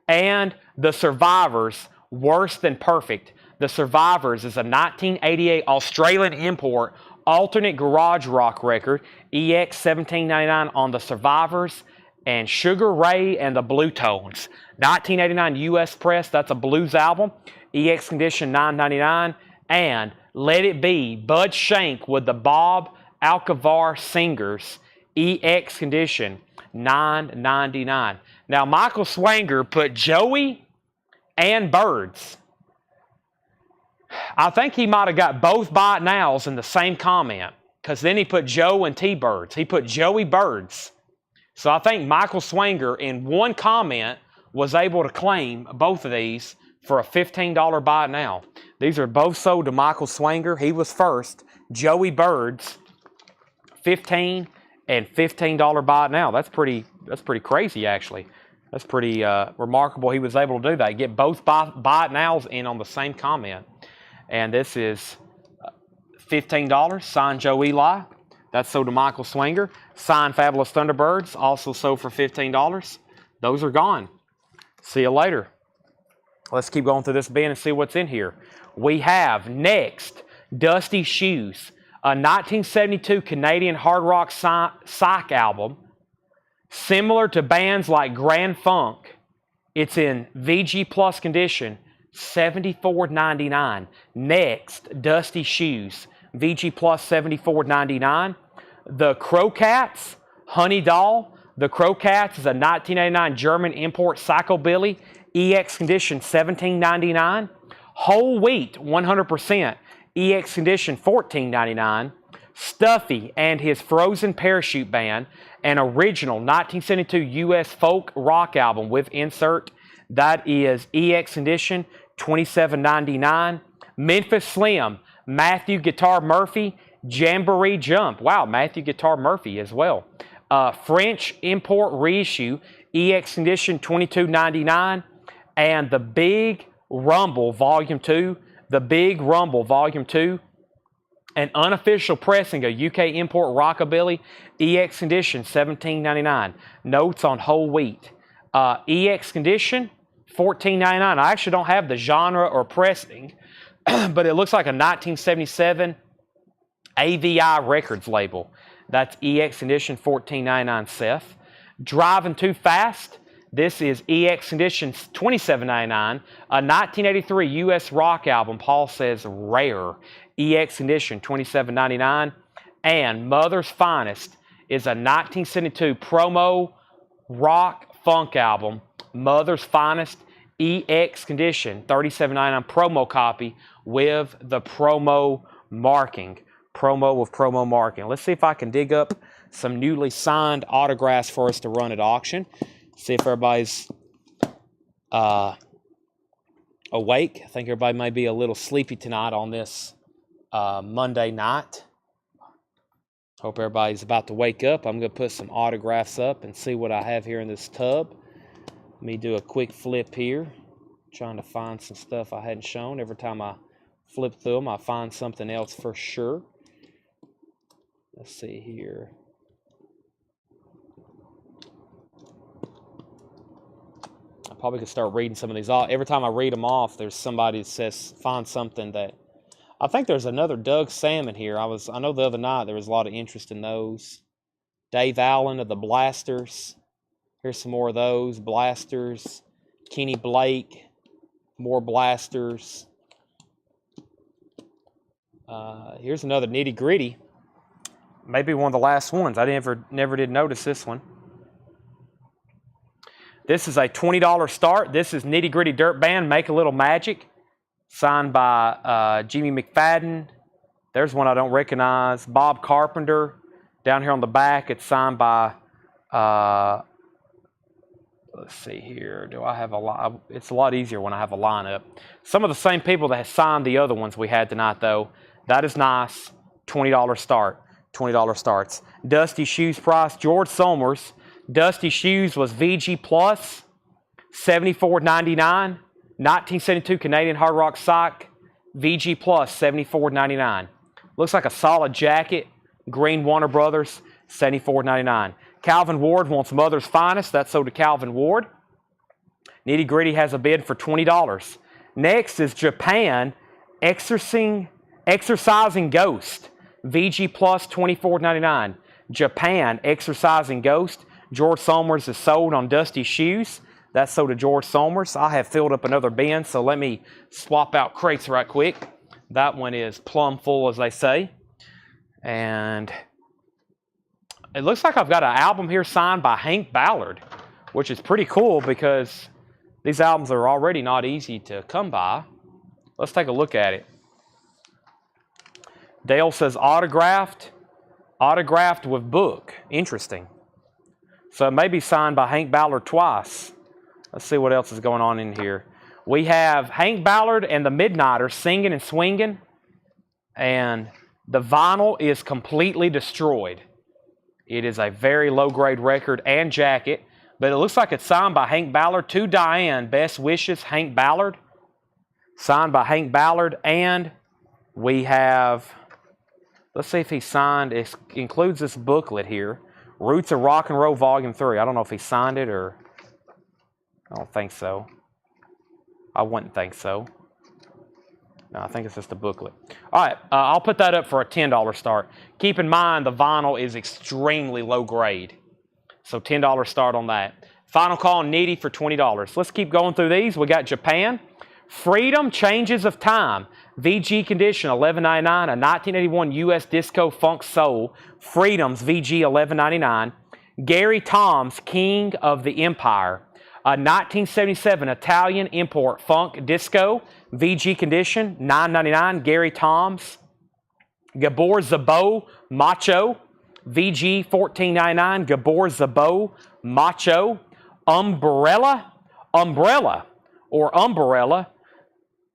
And The Survivors, Worse Than Perfect. The Survivors is a 1988 Australian import alternate garage rock record, EX $17.99 on The Survivors. And Sugar Ray and the Blue Tones, 1989 U.S. Press, that's a blues album, EX Condition $9.99. And Let It Be, Bud Shank with the Bob Alcavar Singers, EX Condition $9.99. Now, Michael Swanger put Joey and Birds. I think he might have got both Buy It Nows in the same comment, because then he put Joe and T-Birds. He put Joey Birds. So I think Michael Swanger in one comment was able to claim both of these for a $15 Buy It Now. These are both sold to Michael Swanger. He was first. Joey Birds, $15 and $15 Buy It Now. That's pretty crazy, actually. That's pretty remarkable he was able to do that. Get both Buy It Nows in on the same comment. And this is $15, signed Joe Eli. That's sold to Michael Swanger. Signed Fabulous Thunderbirds, also sold for $15. Those are gone. See you later. Let's keep going through this bin and see what's in here. We have next, Dusty Shoes, a 1972 Canadian hard rock psych album, similar to bands like Grand Funk. It's in VG Plus condition, $74.99. Next, Dusty Shoes, VG Plus $74.99. The Crocats, Honey Doll. The Crocats is a 1989 German import psychobilly, EX condition $17.99. Whole Wheat 100%, EX condition $14.99. Stuffy and his Frozen Parachute Band, an original 1972 U.S. folk rock album with insert. That is EX condition $27.99. Memphis Slim, Matthew Guitar Murphy, Jamboree Jump. Wow, Matthew Guitar Murphy as well. French import reissue, EX condition $22.99. And the Big Rumble Volume 2. The Big Rumble Volume 2. An unofficial pressing of UK import Rockabilly, EX condition, $17.99. Notes on whole wheat. EX condition, $14.99. I actually don't have the genre or pressing, but it looks like a 1977 AVI Records label. That's EX condition, $14.99 Seth. Driving Too Fast. This is EX condition, $27.99. A 1983 US rock album, Paul says rare. EX condition, $27.99. And Mother's Finest is a 1972 promo rock funk album. Mother's Finest, EX condition, $37.99 promo copy with the promo marking. Promo with promo marking. Let's see if I can dig up some newly signed autographs for us to run at auction. See if everybody's awake. I think everybody may be a little sleepy tonight on this Monday night. Hope everybody's about to wake up. I'm going to put some autographs up and see what I have here in this tub. Let me do a quick flip here. Trying to find some stuff I hadn't shown. Every time I flip through them, I find something else for sure. Let's see here. I probably could start reading some of these off. Every time I read them off, there's somebody that says, find something that... I think there's another Doug Salmon here. I know the other night there was a lot of interest in those. Dave Allen of the Blasters. Here's some more of those. Blasters. Kenny Blake. More Blasters. Here's another Nitty Gritty. Maybe one of the last ones. I never did notice this one. This is a $20 start. This is Nitty Gritty Dirt Band, Make a Little Magic. Signed by Jimmy McFadden. There's one I don't recognize. Bob Carpenter. Down here on the back, it's signed by, let's see here. Do I have a line? It's a lot easier when I have a lineup. Some of the same people that have signed the other ones we had tonight, though. That is nice. $20 start. $20 starts. Dusty Shoes price. George Somers. Dusty Shoes was VG Plus. $74.99. 1972 Canadian Hard Rock Sock, VG Plus, $74.99. Looks like a solid jacket. Green Warner Brothers, $74.99. Calvin Ward wants Mother's Finest. That's sold to Calvin Ward. Nitty Gritty has a bid for $20. Next is Japan Exorcising Ghost, VG Plus, $24.99. Japan Exorcising Ghost. George Somers is sold on Dusty Shoes. That's sold to George Somers. I have filled up another bin, so let me swap out crates right quick. That one is plumb full, as they say. And it looks like I've got an album here signed by Hank Ballard, which is pretty cool because these albums are already not easy to come by. Let's take a look at it. Dale says autographed with book. Interesting. So it may be signed by Hank Ballard twice. Let's see what else is going on in here. We have Hank Ballard and the Midnighters singing and swinging. And the vinyl is completely destroyed. It is a very low-grade record and jacket. But it looks like it's signed by Hank Ballard. To Diane, best wishes, Hank Ballard. Signed by Hank Ballard. And we have, let's see if he signed, it includes this booklet here. Roots of Rock and Roll Volume 3. I don't know if he signed it or... I don't think so. I wouldn't think so. No, I think it's just a booklet. All right, I'll put that up for a $10 start. Keep in mind the vinyl is extremely low grade. So $10 start on that. Final call on Nitty for $20. Let's keep going through these. We got Japan. Freedom Changes of Time. VG condition, $11.99. A 1981 US Disco Funk Soul. Freedoms, VG, $11.99. Gary Toms, King of the Empire. A 1977 Italian import funk disco, VG condition, $9.99. Gary Toms. Gabor Szabo, Macho, VG, $14.99. Gabor Szabo, Macho. Umbrella.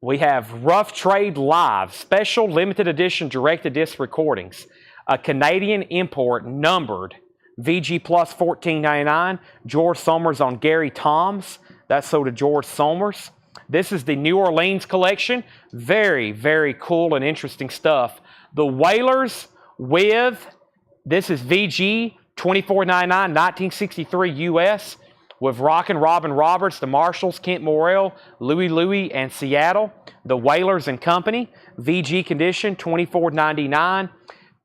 We have Rough Trade Live, special limited edition directed disc recordings. A Canadian import numbered. VG Plus, $14.99. George Somers on Gary Toms. That's sold to George Somers. This is the New Orleans collection. Very, very cool and interesting stuff. The Whalers with, this is VG, $24.99, 1963 US, with Rockin' Robin Roberts, the Marshalls, Kent Morrell, Louie, and Seattle. The Whalers and Company, VG condition, $24.99.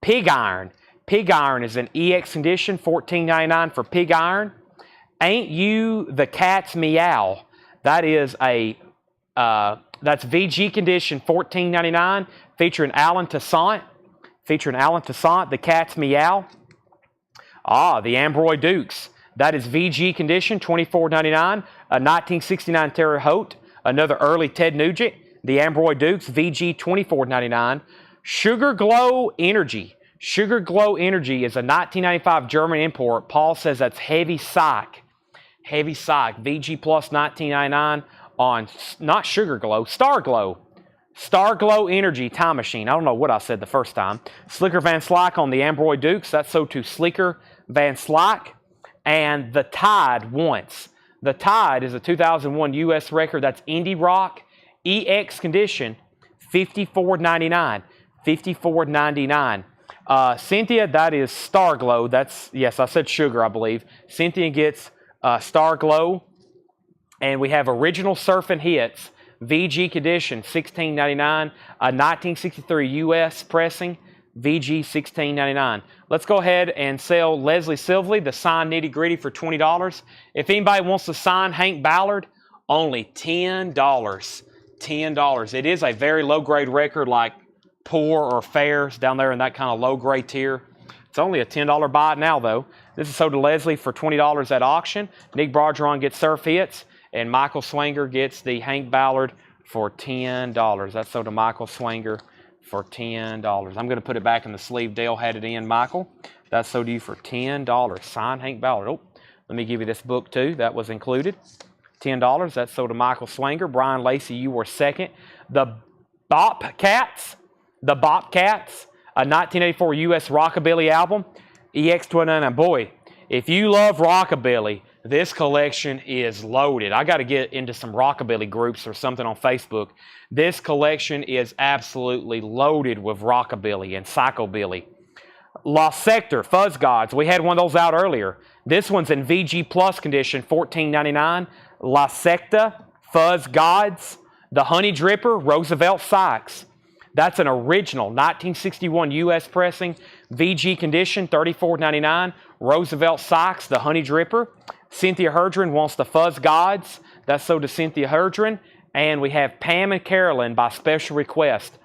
Pig Iron. Pig Iron is an EX condition, $14.99 for Pig Iron. Ain't You the Cat's Meow. That is a, that's VG condition, $14.99, featuring Alan Toussaint. The Cat's Meow. The Ambroy Dukes. That is VG condition, $24.99, a 1969 Terre Haute, another early Ted Nugent. The Ambroy Dukes, VG, $24.99. Sugar Glow Energy. Sugar Glow Energy is a 1995 German import. Paul says that's Heavy Psych. Heavy Psych, VG plus $19.99 on, not Sugar Glow, Star Glow. Star Glow Energy Time Machine. I don't know what I said the first time. Slicker Van Slyke on the Ambroy Dukes. That's sold to Slicker Van Slyke. And The Tide Once. The Tide is a 2001 U.S. record. That's Indie Rock, EX condition, $54.99. $54.99. Cynthia, that is Star Glow. That's, yes, I said sugar, I believe. Cynthia gets Star Glow. And we have Original Surfing Hits, VG condition, $16.99. A 1963 U.S. pressing, VG, $16.99. Let's go ahead and sell Leslie Silvley, the signed nitty gritty, for $20. If anybody wants to sign Hank Ballard, only $10. $10. It is a very low grade record, like Poor or Fairs down there in that kind of low grade tier. It's only a $10 buy now, though. This is sold to Leslie for $20 at auction. Nick Bargeron gets Surf Hits, and Michael Swanger gets the Hank Ballard for $10. That's sold to Michael Swanger for $10. I'm going to put it back in the sleeve Dale had it in, Michael. That's sold to you for $10. Sign Hank Ballard. Oh, let me give you this book, too. That was included. $10. That's sold to Michael Swanger. Brian Lacey, you were second. The Bobcats, a 1984 U.S. Rockabilly album, EX29. Boy, if you love Rockabilly, this collection is loaded. I got to get into some Rockabilly groups or something on Facebook. This collection is absolutely loaded with Rockabilly and Psychobilly. Lost Sector, Fuzz Gods. We had one of those out earlier. This one's in VG Plus condition, $14.99. La Secta, Fuzz Gods. The Honey Dripper, Roosevelt Sykes. That's an original 1961 U.S. pressing, VG condition, $34.99. Roosevelt Sykes, the Honey Dripper. Cynthia Herdren wants the Fuzz Gods. That's sold to Cynthia Herdren. And we have Pam and Carolyn by special request.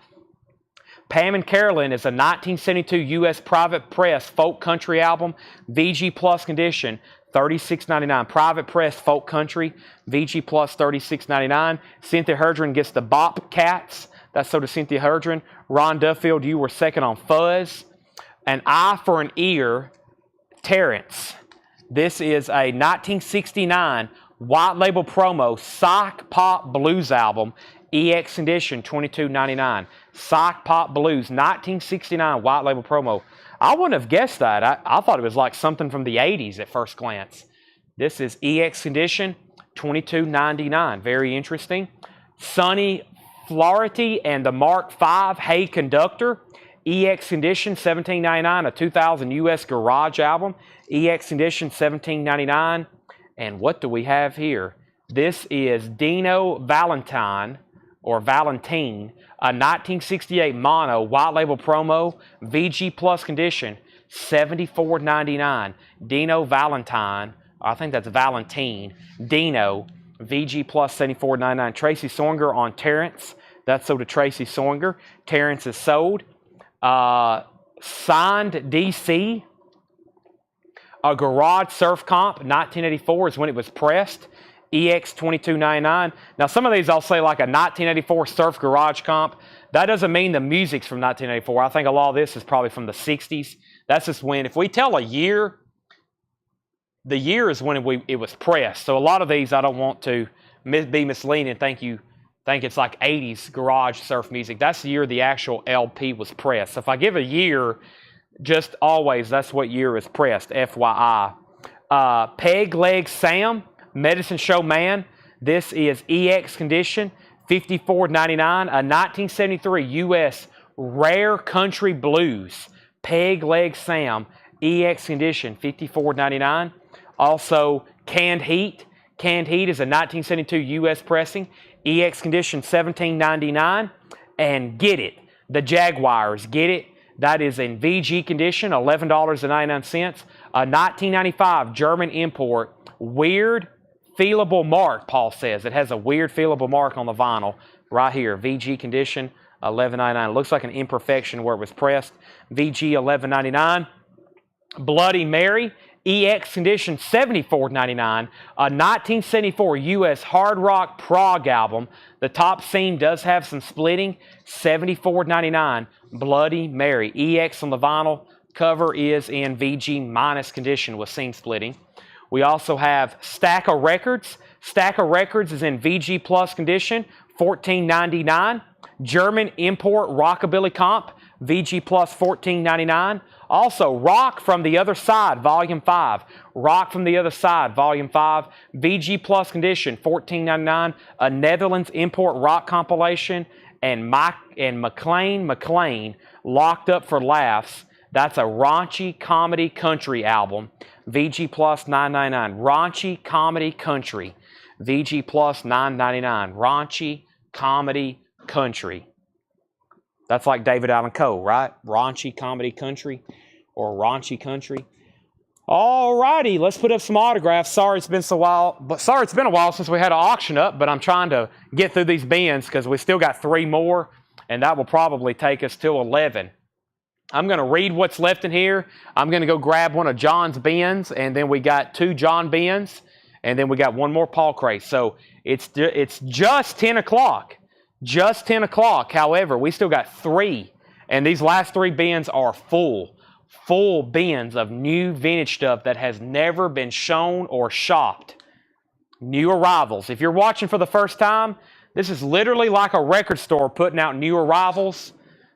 Pam and Carolyn is a 1972 U.S. private press folk country album, VG Plus condition, $36.99. Private press folk country, VG Plus, $36.99. Cynthia Herdren gets the Bobcats. That's sold to Cynthia Herdren. Ron Duffield, you were second on Fuzz. An Eye for an Ear, Terrence. This is a 1969 white label promo Psych Pop Blues album, EX condition, $22.99. Psych Pop Blues, 1969 white label promo. I wouldn't have guessed that. I thought it was like something from the 80s at first glance. This is EX condition, $22.99. Very interesting. Sonny Flaherty and the Mark V Hey Conductor, EX condition, $17.99. A 2000 U.S. garage album, EX condition, $17.99. And what do we have here? This is Dino Valentine, or Valentine, a 1968 mono white label promo, VG Plus condition, $74.99. Dino Valentine, I think that's Valentine. Dino, VG Plus, $74.99. Tracy Songer on Terrence. That's sold to Tracy Songer. Terrence is sold. Signed DC. A garage surf comp, 1984 is when it was pressed. EX, $22.99. Now, some of these I'll say like a 1984 surf garage comp. That doesn't mean the music's from 1984. I think a lot of this is probably from the 60s. That's just when, if we tell a year, the year is when it was pressed. So a lot of these I don't want to be misleading and think it's like 80s garage surf music. That's the year the actual LP was pressed. So if I give a year, just always, that's what year is pressed, FYI. Peg Leg Sam, Medicine Show Man. This is EX condition, $54.99. A 1973 U.S. Rare Country Blues, Peg Leg Sam, EX condition, $54.99. Also, Canned Heat. Canned Heat is a 1972 U.S. pressing, EX condition, $17.99. And Get It, the Jaguars, Get It. That is in VG condition, $11.99. A 1995 German import, weird feelable mark, Paul says. It has a weird feelable mark on the vinyl right here. VG condition, $11.99. It looks like an imperfection where it was pressed. VG, $11.99. Bloody Mary, EX condition, $74.99. A 1974 U.S. hard rock prog album. The top seam does have some splitting, $74.99. Bloody Mary, EX on the vinyl. Cover is in VG minus condition with seam splitting. We also have Stack of Records. Stack of Records is in VG plus condition, $14.99. German import Rockabilly Comp, VG plus $14.99. Also, Rock from the Other Side, Volume 5. Rock from the Other Side, Volume 5. VG plus condition, $14.99. A Netherlands import rock compilation. And McLean, Locked Up for Laughs. That's a raunchy comedy country album. VG plus $9.99. Raunchy comedy country. VG plus $9.99. Raunchy comedy country. That's like David Allan Coe, right? Raunchy comedy country or raunchy country. All righty, let's put up some autographs. Sorry it's been a while since we had an auction up, but I'm trying to get through these bins because we still got 3 more, and that will probably take us till 11. I'm going to read what's left in here. I'm going to go grab one of John's bins, and then we got 2 John bins, and then we got 1 more Paul crate. So it's just 10 o'clock. Just 10 o'clock. However, we still got 3, and these last 3 bins are full bins of new vintage stuff that has never been shown or shopped. New arrivals. If you're watching for the first time, this is literally like a record store putting out new arrivals,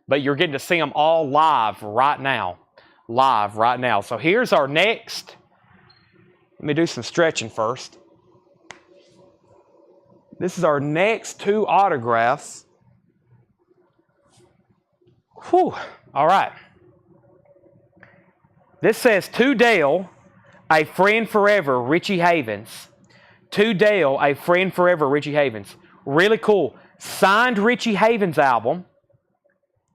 but you're getting to see them all live right now. So here's our next. Let me do some stretching first. This is our next 2 autographs. Whew. All right. This says, To Dale, a friend forever, Richie Havens. To Dale, a friend forever, Richie Havens. Really cool. Signed Richie Havens album.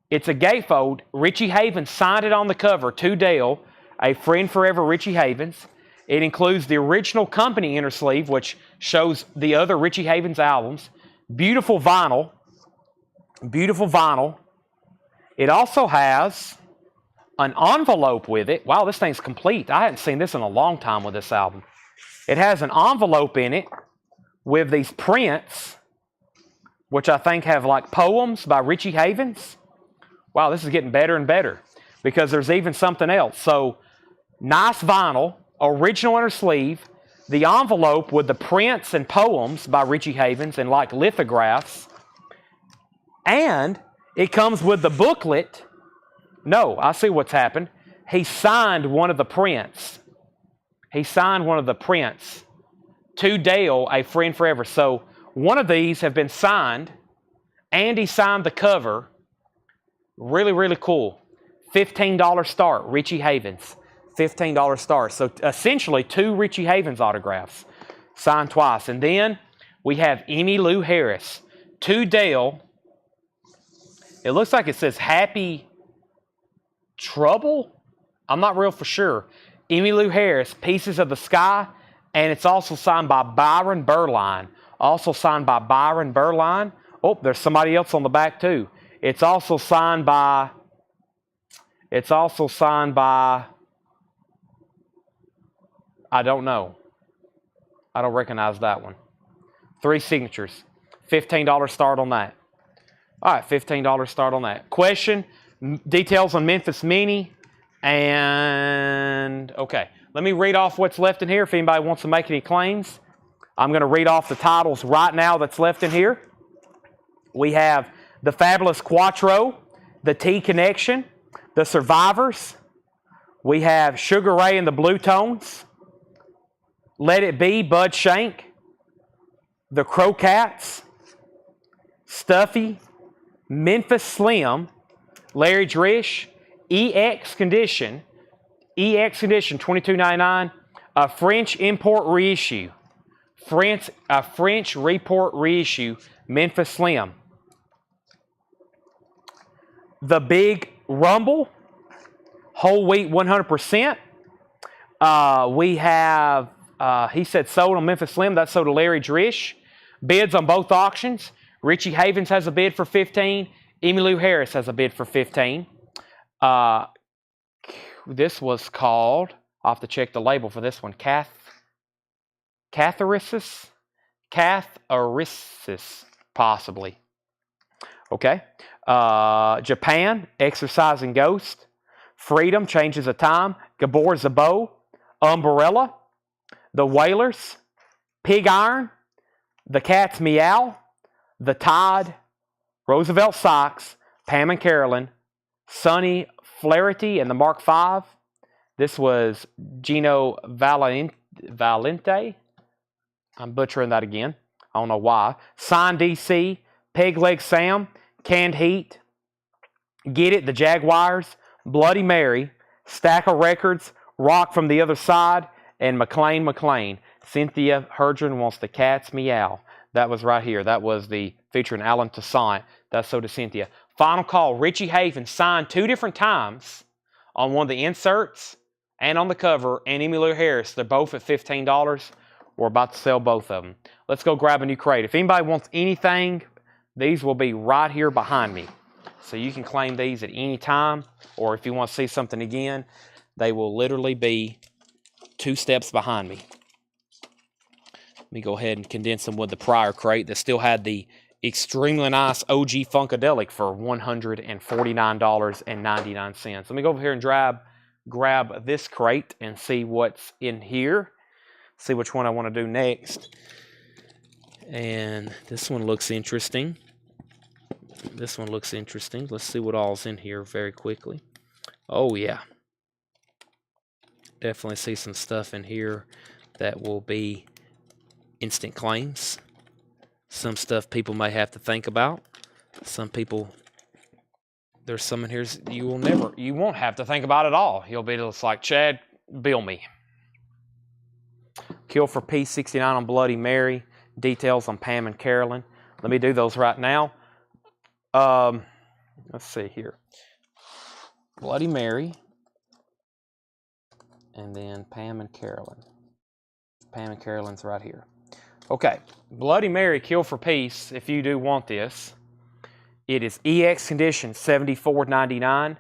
It's a gatefold. Richie Havens signed it on the cover. To Dale, a friend forever, Richie Havens. It includes the original company inner sleeve, which shows the other Richie Havens albums. Beautiful vinyl. Beautiful vinyl. It also has an envelope with it. Wow, this thing's complete. I hadn't seen this in a long time with this album. It has an envelope in it with these prints, which I think have like poems by Richie Havens. Wow, this is getting better and better because there's even something else. So, nice vinyl, original inner sleeve, the envelope with the prints and poems by Richie Havens and like lithographs, and it comes with the booklet. No, I see what's happened. He signed one of the prints. To Dale, a friend forever. So one of these have been signed, and he signed the cover. Really, really cool. $15 start, Richie Havens. $15 start. So essentially 2 Richie Havens autographs signed twice. And then we have Emmylou Harris. To Dale. It looks like it says Happy Trouble? I'm not real for sure. Emmylou Harris, Pieces of the Sky, and it's also signed by Byron Berline. Oh, there's somebody else on the back too. It's also signed by, I don't know. I don't recognize that one. 3 signatures. $15 start on that. All right, $15 start on that. Question, details on Memphis Mini, and okay. Let me read off what's left in here if anybody wants to make any claims. I'm going to read off the titles right now that's left in here. We have The Fabulous Quattro, The T Connection, The Survivors. We have Sugar Ray and the Blue Tones, Let It Be, Bud Shank, The Crocats, Stuffy, Memphis Slim, Larry Drish, EX Condition, $22.99. A French import reissue. French report reissue, Memphis Slim. The Big Rumble, whole wheat 100%. We have, he said sold on Memphis Slim. That's sold to Larry Drish. Bids on both auctions. Richie Havens has a bid for 15. Emmylou Harris has a bid for 15. This was called, I'll have to check the label for this one, Catharesis, possibly. Okay. Japan, Exercising Ghost. Freedom, Changes of Time. Gabor Zabo, Umbrella. The Whalers, Pig Iron. The Cat's Meow. The Tide. Roosevelt Socks. Pam and Carolyn. Sonny Flaherty and the Mark V. This was Gino Valente. I'm butchering that again. I don't know why. Sign DC. Peg Leg Sam. Canned Heat. Get It, the Jaguars. Bloody Mary. Stack of Records. Rock from the Other Side. And McLean. Cynthia Herdron wants the Cat's Meow. That was right here. That was the featuring Alan Toussaint. That's so to Cynthia. Final call. Richie Havens signed 2 different times on one of the inserts and on the cover. And Emmylou Harris. They're both at $15. We're about to sell both of them. Let's go grab a new crate. If anybody wants anything, these will be right here behind me. So you can claim these at any time. Or if you want to see something again, they will literally be 2 steps behind me. Let me go ahead and condense them with the prior crate that still had the extremely nice OG Funkadelic for $149.99. Let me go over here and grab this crate and see what's in here. See which one I want to do next. And this one looks interesting. Let's see what all's in here very quickly. Oh, yeah. Definitely see some stuff in here that will be instant claims. Some stuff people may have to think about. Some people, there's some in here you won't have to think about at all. You'll be just like, Chad, bill me. Kill for Peace 69 on Bloody Mary. Details on Pam and Carolyn. Let me do those right now. Let's see here. Bloody Mary. And then Pam and Carolyn. Pam and Carolyn's right here. Okay. Bloody Mary, Kill for Peace, if you do want this. It is EX condition, $74.99.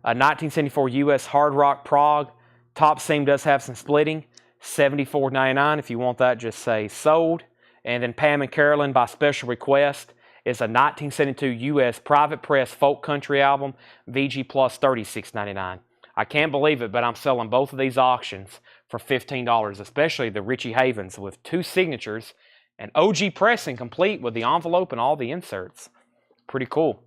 1974 US Hard Rock Prague. Top seam does have some splitting. $74.99. If you want that, just say sold. And then Pam and Carolyn by special request is a 1972 US private press folk country album, VG Plus $36.99. I can't believe it, but I'm selling both of these auctions for $15, especially the Richie Havens with 2 signatures and OG pressing complete with the envelope and all the inserts. Pretty cool.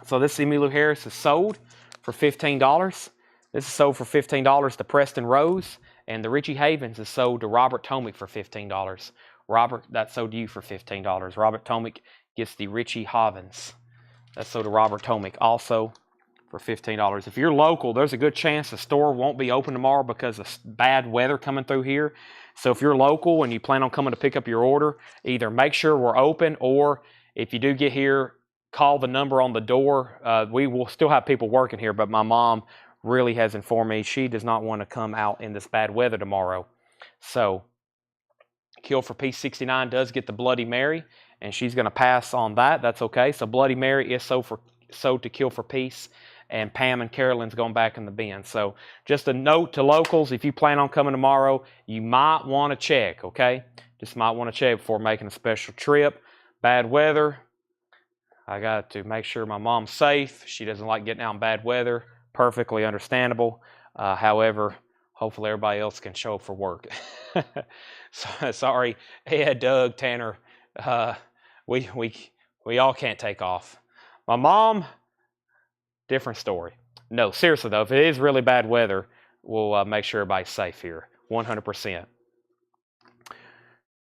So this Emmylou Harris is sold for $15. This is sold for $15 to Preston Rose. And the Richie Havens is sold to Robert Tomick for $15. Robert, that's sold to you for $15. Robert Tomick gets the Richie Havens. That's sold to Robert Tomick also for $15. If you're local, there's a good chance the store won't be open tomorrow because of bad weather coming through here. So if you're local and you plan on coming to pick up your order, either make sure we're open, or if you do get here, call the number on the door. We will still have people working here, but my mom really has informed me she does not want to come out in this bad weather tomorrow. So Kill for Peace 69 does get the Bloody Mary, and she's going to pass on that. That's okay. So Bloody Mary is sold to Kill for Peace, and Pam and Carolyn's going back in the bin. So just a note to locals, if you plan on coming tomorrow, you might want to check, okay? Just might want to check before making a special trip. Bad weather. I got to make sure my mom's safe. She doesn't like getting out in bad weather. Perfectly understandable. However, hopefully everybody else can show up for work. Sorry, Ed, Doug, Tanner. We all can't take off. My mom, different story. No, seriously though, if it is really bad weather, we'll make sure everybody's safe here. 100%.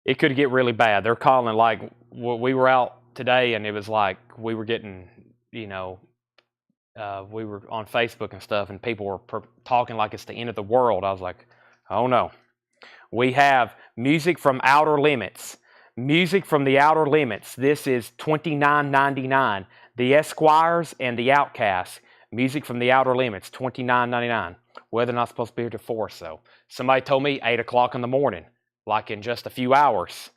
It could get really bad. They're calling like we were out today, and it was like we were getting, we were on Facebook and stuff, and people were talking like it's the end of the world. I was like, oh no. We have Music from Outer Limits. Music from the Outer Limits. This is $29.99. The Esquires and the Outcasts. Music from the Outer Limits, $29.99. Well, they're not supposed to be here till 4, so. Somebody told me 8 o'clock in the morning, like in just a few hours.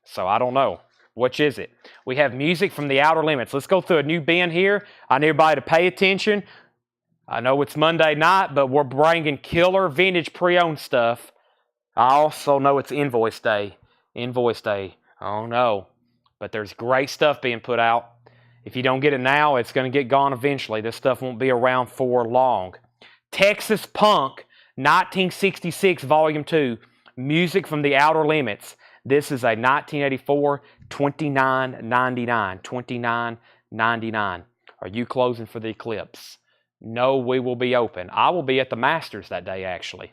So I don't know. Which is it? We have Music from the Outer Limits. Let's go through a new bin here. I need everybody to pay attention. I know it's Monday night, but we're bringing killer vintage pre-owned stuff. I also know it's Invoice Day. Invoice Day. Oh no. But there's great stuff being put out. If you don't get it now, it's going to get gone eventually. This stuff won't be around for long. Texas Punk, 1966, Volume 2. Music from the Outer Limits. This is a 1984, $29.99. $29.99. Are you closing for the eclipse? No, we will be open. I will be at the Masters that day, actually.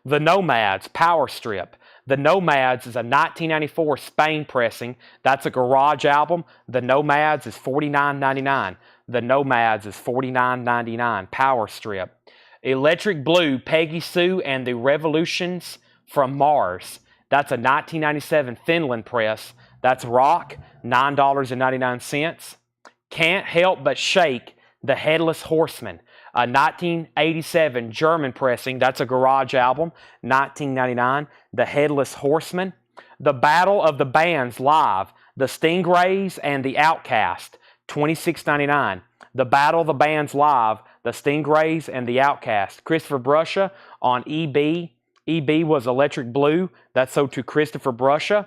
The Nomads, Power Strip. The Nomads is a 1994 Spain pressing. That's a garage album. The Nomads is $49.99. The Nomads is $49.99. Power Strip. Electric Blue, Peggy Sue and the Revolutions from Mars. That's a 1997 Finland press. That's rock, $9.99. Can't Help But Shake, The Headless Horseman. A 1987 German pressing. That's a garage album. $19.99. The Headless Horseman. The Battle of the Bands live. The Stingrays and the Outcast. $26.99. The Battle of the Bands live. The Stingrays and the Outcast. Christopher Bruscia on EB. EB was Electric Blue. That's sold to Christopher Bruscia.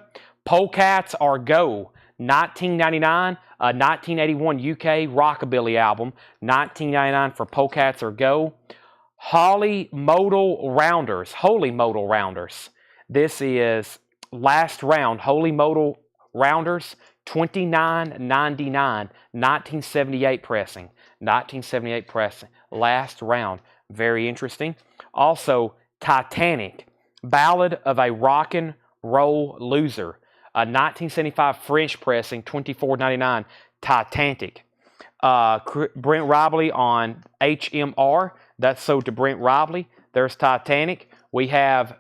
Polecats Are Go. $19.99, a 1981 UK rockabilly album. $19.99 for Polecats Are Go. Holy Modal Rounders. This is Last Round. Holy Modal Rounders, $29.99. 1978 pressing. 1978 pressing. Last Round. Very interesting. Also, Titanic. Ballad of a Rockin' Roll Loser. A 1975 French pressing, $24.99. Titanic. Brent Robley on HMR. That's sold to Brent Robley. There's Titanic. We have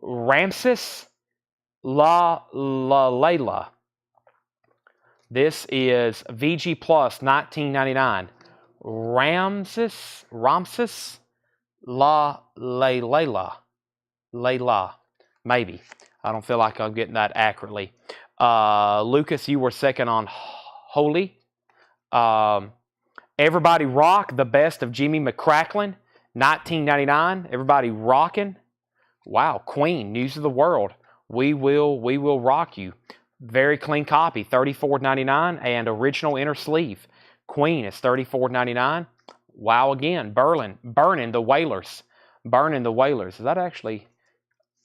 Ramses La Layla. This is VG Plus, $19.99. Ramses La Layla. Maybe. I don't feel like I'm getting that accurately. Lucas, you were second on Holy. Everybody Rock, the best of Jimmy McCracklin, $19.99. Everybody Rockin'. Wow, Queen, News of the World. We will rock you. Very clean copy, $34.99, and original inner sleeve. Queen is $34.99. Wow, again, Burning the Wailers. Burning the Wailers. Is that actually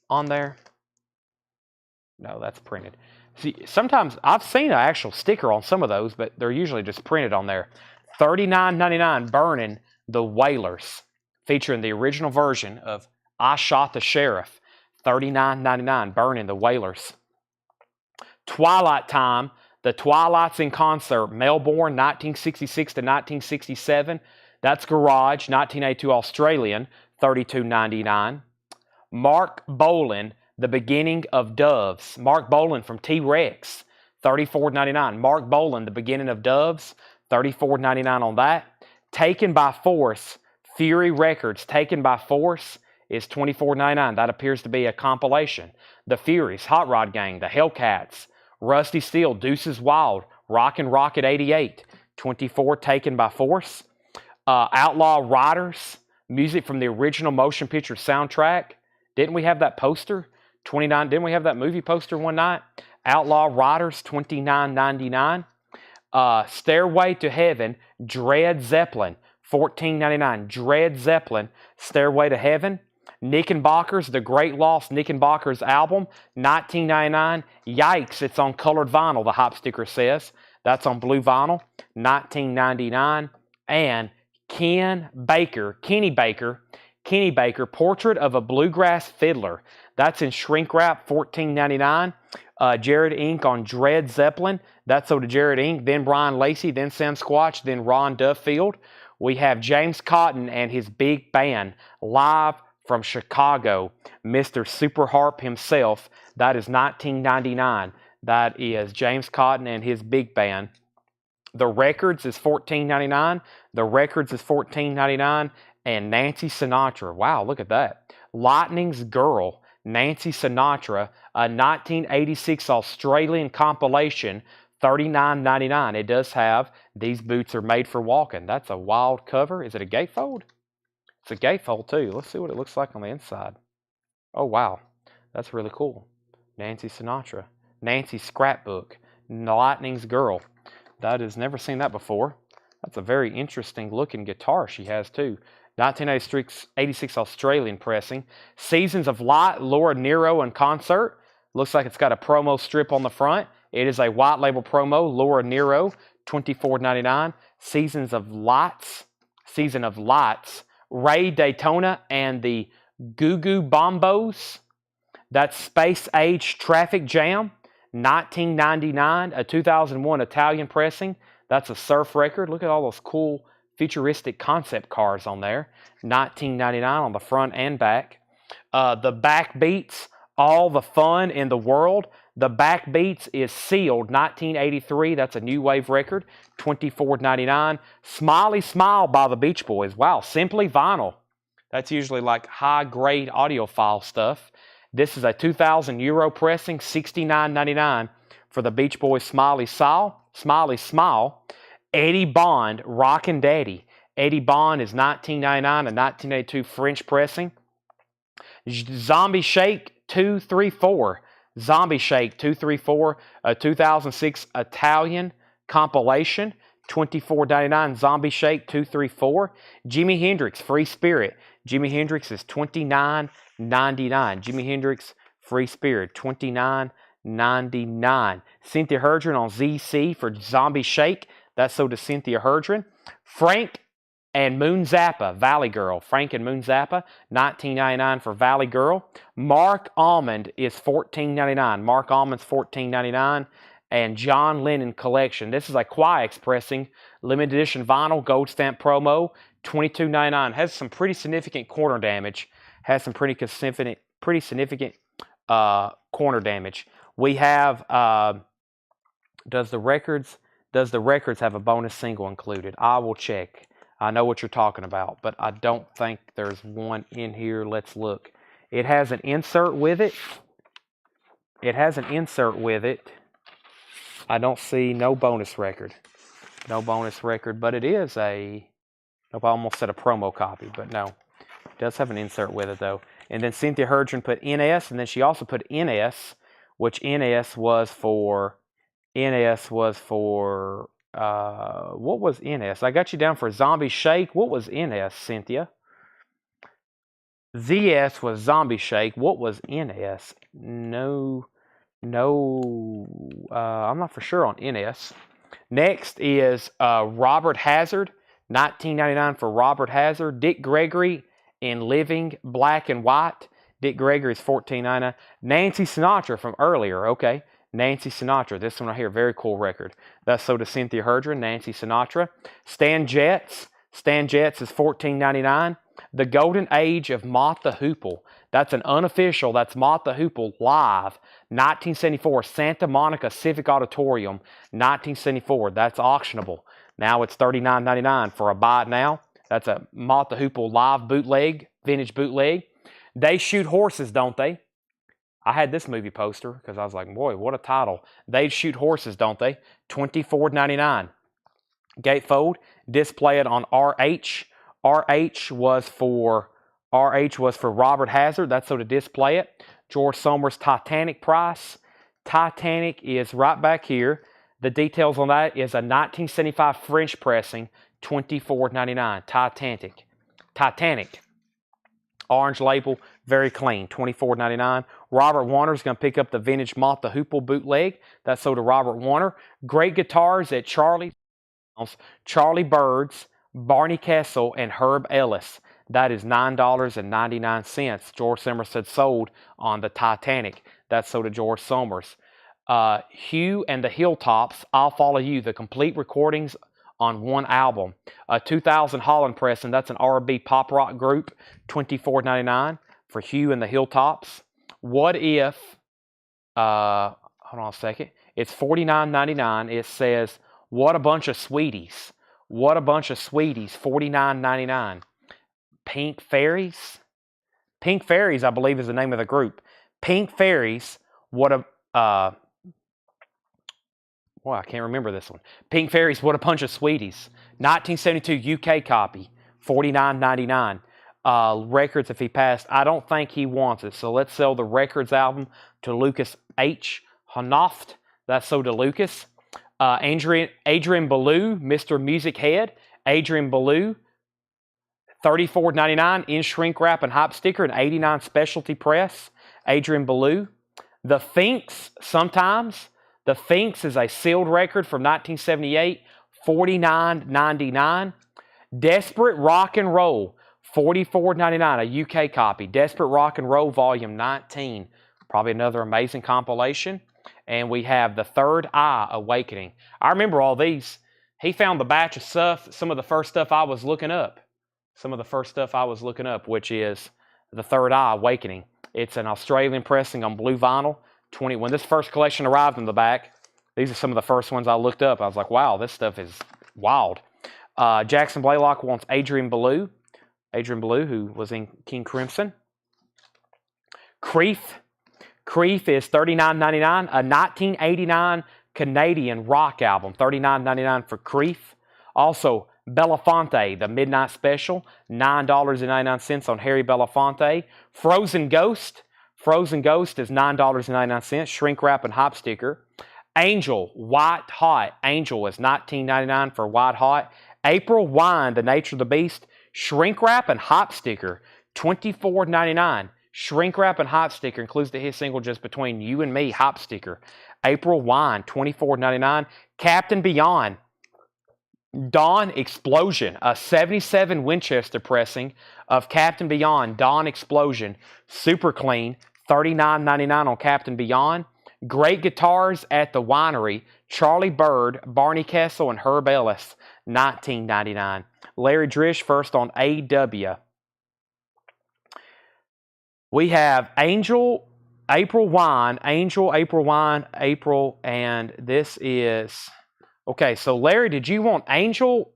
on there? No, that's printed. See, sometimes I've seen an actual sticker on some of those, but they're usually just printed on there. $39.99, Burning the Wailers, featuring the original version of I Shot the Sheriff. $39.99, Burning the Wailers. Twilight Time, The Twilights in Concert, Melbourne, 1966 to 1967. That's garage, 1982 Australian, $32.99. Mark Bolan, The Beginning of Doves. Mark Bolan from T-Rex, $34.99. Mark Bolan, The Beginning of Doves, $34.99 on that. Taken by Force, Fury Records, Taken by Force is $24.99. That appears to be a compilation. The Furies, Hot Rod Gang, The Hellcats, Rusty Steel, Deuces Wild, Rockin' Rocket 88, $24, Taken by Force. Outlaw Riders, music from the original motion picture soundtrack. Didn't we have that poster? $29. Didn't we have that movie poster one night? Outlaw Riders, $29.99. Stairway to Heaven, Dread Zeppelin, $14.99. Dread Zeppelin, Stairway to Heaven. Knickerbockers, The Great Lost Knickerbockers album, $19.99. Yikes, it's on colored vinyl, the hop sticker says. That's on blue vinyl, $19.99. And Kenny Baker, Kenny Baker, Portrait of a Bluegrass Fiddler. That's in shrink wrap, $14.99. Jared Inc. on Dred Zeppelin. That's sold to Jared Inc., then Brian Lacey, then Sam Squatch, then Ron Duffield. We have James Cotton and his big band live from Chicago. Mr. Super Harp himself. That is $19.99. That is James Cotton and his big band. The Records is $14.99. The Records is $14.99. And Nancy Sinatra. Wow, look at that. Lightning's Girl, Nancy Sinatra, a 1986 Australian compilation, $39.99. It does have These Boots Are Made for Walking. That's a wild cover. Is it a gatefold? It's a gatefold too. Let's see what it looks like on the inside. Oh, wow. That's really cool. Nancy Sinatra. Nancy's Scrapbook. Lightning's Girl. That has never seen that before. That's a very interesting looking guitar she has too. 1986 Australian pressing. Seasons of Light, Laura Nyro in concert. Looks like it's got a promo strip on the front. It is a white label promo, Laura Nyro, $24.99. Season of Lights, Ray Daytona and the Goo Goo Bombos. That's Space Age Traffic Jam, $19.99. A 2001 Italian pressing. That's a surf record. Look at all those cool futuristic concept cars on there. $19.99 on the front and back. The Backbeats, All the Fun in the World. The Backbeats is Sealed, 1983. That's a new wave record, $24.99. Smiley Smile by the Beach Boys. Wow, Simply Vinyl. That's usually like high-grade audiophile stuff. This is a 2,000 euro pressing, $69.99 for the Beach Boys Smiley Smile. Eddie Bond, Rockin' Daddy. Eddie Bond is $19.99, a 1982 French pressing. Zombie Shake 234. Zombie Shake 234, a 2006 Italian compilation, $24.99. Zombie Shake 234. Jimi Hendrix, Free Spirit. Jimi Hendrix is $29.99. Jimi Hendrix, Free Spirit, $29.99. Cynthia Herdron on ZC for Zombie Shake. That's sold to Cynthia Herdron. Frank and Moon Zappa, Valley Girl. Frank and Moon Zappa, $19.99 for Valley Girl. Mark Almond is $14.99. Mark Almond's $14.99. And John Lennon Collection. This is a Quiet pressing, limited edition vinyl, gold stamp promo, $22.99. Has some pretty significant corner damage. Has some pretty significant corner damage. We have, does the Records have a bonus single included? I will check. I know what you're talking about, but I don't think there's one in here. Let's look. It has an insert with it. I don't see no bonus record. But it is I almost said a promo copy, but no. It does have an insert with it, though. And then Cynthia Herdron put NS, and then she also put NS, which NS was for, what was NS? I got you down for Zombie Shake. What was NS, Cynthia? ZS was Zombie Shake. What was NS? No, I'm not for sure on NS. Next is Robert Hazard, $19.99 for Robert Hazard. Dick Gregory in Living Black and White. Dick Gregory is $14.99. Nancy Sinatra from earlier, okay. Nancy Sinatra, this one right here, very cool record. That's sold to Cynthia Herdron, Nancy Sinatra. Stan Getz is $14.99. The Golden Age of Mott the Hoople. That's an unofficial, that's Mott the Hoople live, 1974, Santa Monica Civic Auditorium, 1974. That's auctionable. Now it's $39.99 for a buy it now. That's a Mott the Hoople live bootleg, vintage bootleg. They Shoot Horses, don't they? I had this movie poster because I was like, boy, what a title. They Shoot Horses, don't they? $24.99. Gatefold, display it on RH. RH was for Robert Hazard. That's so to display it. George Somers Titanic price. Titanic is right back here. The details on that is a 1975 French pressing, $24.99. Titanic. Orange label, very clean, $24.99. Robert Warner's going to pick up the vintage Mott the Hoople bootleg. That's sold to Robert Warner. Great guitars at Charlie Bird's, Barney Kessel, and Herb Ellis. That is $9.99. George Somers said sold on the Titanic. That's sold to George Somers. Hugh and the Hilltops, I'll Follow You, the complete recordings on one album. 2000 Holland Press, and that's an R&B pop rock group, $24.99 for Hugh and the Hilltops. What If, hold on a second, it's $49.99. It says, What a Bunch of Sweeties. What a Bunch of Sweeties, $49.99. Pink Fairies. Pink Fairies, I believe, is the name of the group. Pink Fairies, what a... Well, I can't remember this one. Pink Fairies, What a Bunch of Sweeties. 1972 UK copy, $49.99. Records, if he passed, I don't think he wants it. So let's sell the Records album to Lucas H. Hanoft. That's sold to Lucas. Adrian Ballou, Mr. Music Head. Adrian Ballou, $34.99 in shrink wrap and hype sticker, and $89 specialty press. Adrian Ballou. The Finks, Sometimes. The Finks is a sealed record from 1978, $49.99. Desperate Rock and Roll, $44.99, a UK copy. Desperate Rock and Roll, Volume 19. Probably another amazing compilation. And we have The Third Eye Awakening. I remember all these. He found the batch of stuff, some of the first stuff I was looking up. Which is The Third Eye Awakening. It's an Australian pressing on blue vinyl. When this first collection arrived in the back, these are some of the first ones I looked up. I was like, wow, this stuff is wild. Jackson Blaylock wants Adrian Ballou, who was in King Crimson. Creef is $39.99, a 1989 Canadian rock album, $39.99 for Creef. Also, Belafonte, the Midnight Special, $9.99 on Harry Belafonte. Frozen Ghost is $9.99, shrink wrap and hop sticker. Angel, White Hot. Angel is $19.99 for White Hot. April Wine, The Nature of the Beast, shrink wrap and hop sticker, $24.99. Shrink wrap and hop sticker includes the hit single Just Between You and Me hop sticker. April Wine, $24.99. Captain Beyond, Dawn Explosion, a 77 Winchester pressing of Captain Beyond, Dawn Explosion, super clean, $39.99 on Captain Beyond. Great Guitars at the Winery, Charlie Bird, Barney Kessel, and Herb Ellis, $19.99. Larry Drish first on AW. We have Angel, April Wine, April, and this is... Okay, so Larry, did you want Angel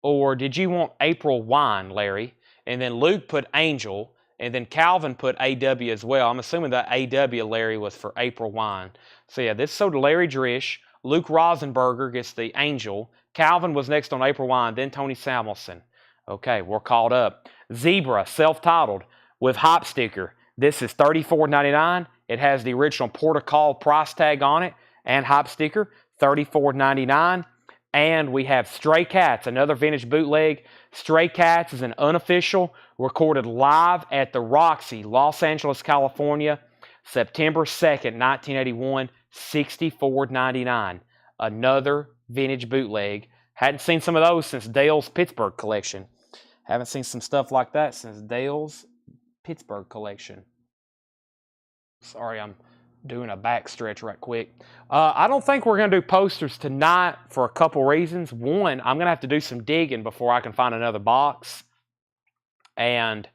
or did you want April Wine, Larry? And then Luke put Angel, and then Calvin put AW as well. I'm assuming that AW, Larry, was for April Wine. So yeah, this is sold to Larry Drish. Luke Rosenberger gets the Angel. Calvin was next on April Wine, then Tony Samuelson. Okay, we're caught up. Zebra, self-titled, with hop sticker. This is $34.99. It has the original Portugal price tag on it and hop sticker, $34.99. And we have Stray Cats, another vintage bootleg. Stray Cats is an unofficial, recorded live at the Roxy, Los Angeles, California, September 2nd, 1981, $64.99. Another vintage bootleg. Hadn't seen some of those since Dale's Pittsburgh collection. Haven't seen some stuff like that since Dale's Pittsburgh collection. Sorry, I'm doing a back stretch right quick. I don't think we're going to do posters tonight for a couple reasons. One, I'm going to have to do some digging before I can find another box. And,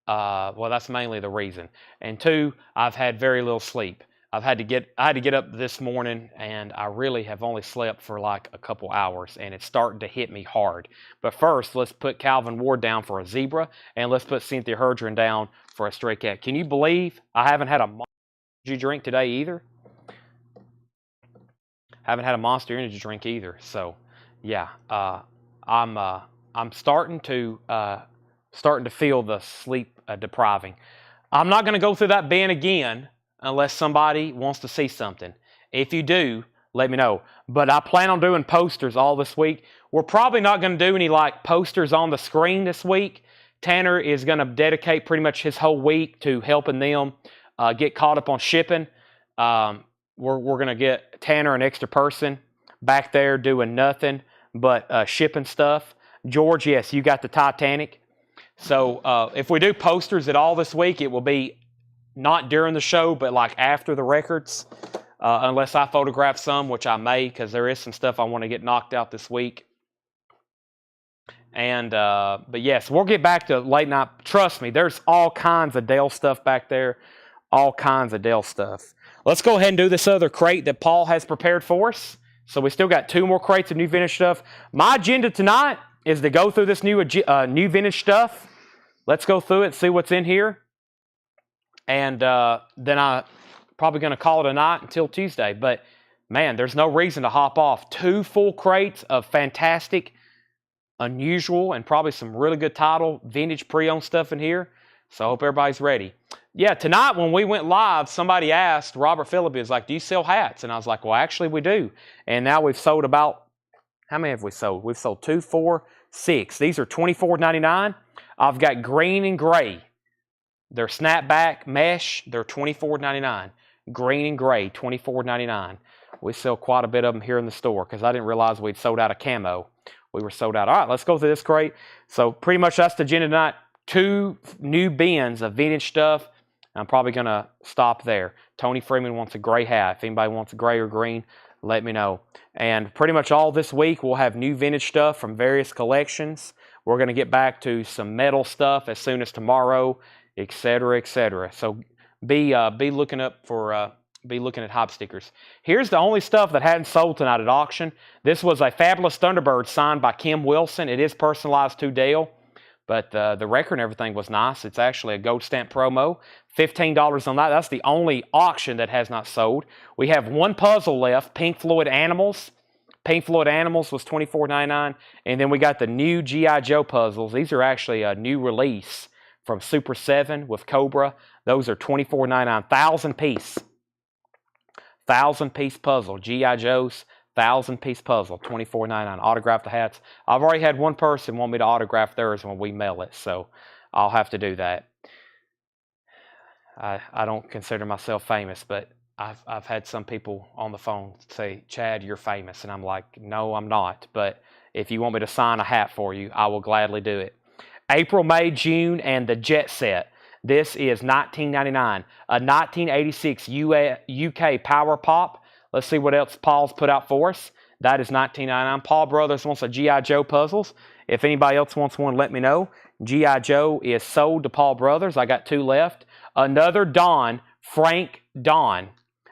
well, that's mainly the reason. And two, I've had very little sleep. I had to get up this morning, and I really have only slept for like a couple hours, and it's starting to hit me hard. But first, let's put Calvin Ward down for a Zebra, and let's put Cynthia Herdron down for a Stray Cat. Can you believe I haven't had a Monster Energy drink today either? Haven't had a Monster Energy drink either. So, yeah, I'm starting to feel the sleep depriving. I'm not going to go through that bin again unless somebody wants to see something. If you do, let me know. But I plan on doing posters all this week. We're probably not going to do any like posters on the screen this week. Tanner is going to dedicate pretty much his whole week to helping them get caught up on shipping. We're going to get Tanner, an extra person, back there doing nothing but shipping stuff. George, yes, you got the Titanic. So if we do posters at all this week, it will be not during the show, but like after the records, unless I photograph some, which I may, because there is some stuff I want to get knocked out this week. And but yes, we'll get back to late night. Trust me, there's all kinds of Dale stuff back there, all kinds of Dale stuff. Let's go ahead and do this other crate that Paul has prepared for us. So we still got 2 more crates of new vintage stuff. My agenda tonight is to go through this new vintage stuff. Let's go through it, see what's in here. And then I'm probably going to call it a night until Tuesday. But, man, there's no reason to hop off. 2 full crates of fantastic, unusual, and probably some really good title, vintage pre-owned stuff in here. So I hope everybody's ready. Yeah, tonight when we went live, somebody asked, Robert Phillips, is like, do you sell hats? And I was like, well, actually we do. And now we've sold about, how many have we sold? We've sold 2, 4, 6. These are $24.99. I've got green and gray. They're snapback mesh. They're $24.99. Green and gray, $24.99. We sell quite a bit of them here in the store because I didn't realize we'd sold out of camo. We were sold out. All right, let's go through this crate. So pretty much that's the agenda tonight. 2 new bins of vintage stuff. I'm probably going to stop there. Tony Freeman wants a gray hat. If anybody wants a gray or green, let me know. And pretty much all this week, we'll have new vintage stuff from various collections. We're going to get back to some metal stuff as soon as tomorrow, etc., etc. So be looking up for be looking at hop stickers. Here's the only stuff that hadn't sold tonight at auction. This was a Fabulous Thunderbird signed by Kim Wilson. It is personalized to Dale. But the record and everything was nice. It's actually a gold stamp promo. $15 on that. That's the only auction that has not sold. We have 1 puzzle left, Pink Floyd Animals. Pink Floyd Animals was $24.99. And then we got the new G.I. Joe puzzles. These are actually a new release from Super 7 with Cobra. Those are $24.99. 1,000-piece. 1,000-piece puzzle. G.I. Joe's 1,000-piece puzzle, $24.99. Autograph the hats. I've already had one person want me to autograph theirs when we mail it, so I'll have to do that. I don't consider myself famous, but I've had some people on the phone say, Chad, you're famous. And I'm like, no, I'm not. But if you want me to sign a hat for you, I will gladly do it. April, May, June, and the Jet Set. This is $19.99. A 1986 UK Power Pop. Let's see what else Paul's put out for us. That is $19.99. Paul Brothers wants a G.I. Joe puzzles. If anybody else wants one, let me know. G.I. Joe is sold to Paul Brothers. I got 2 left. Another Don, Frank Don.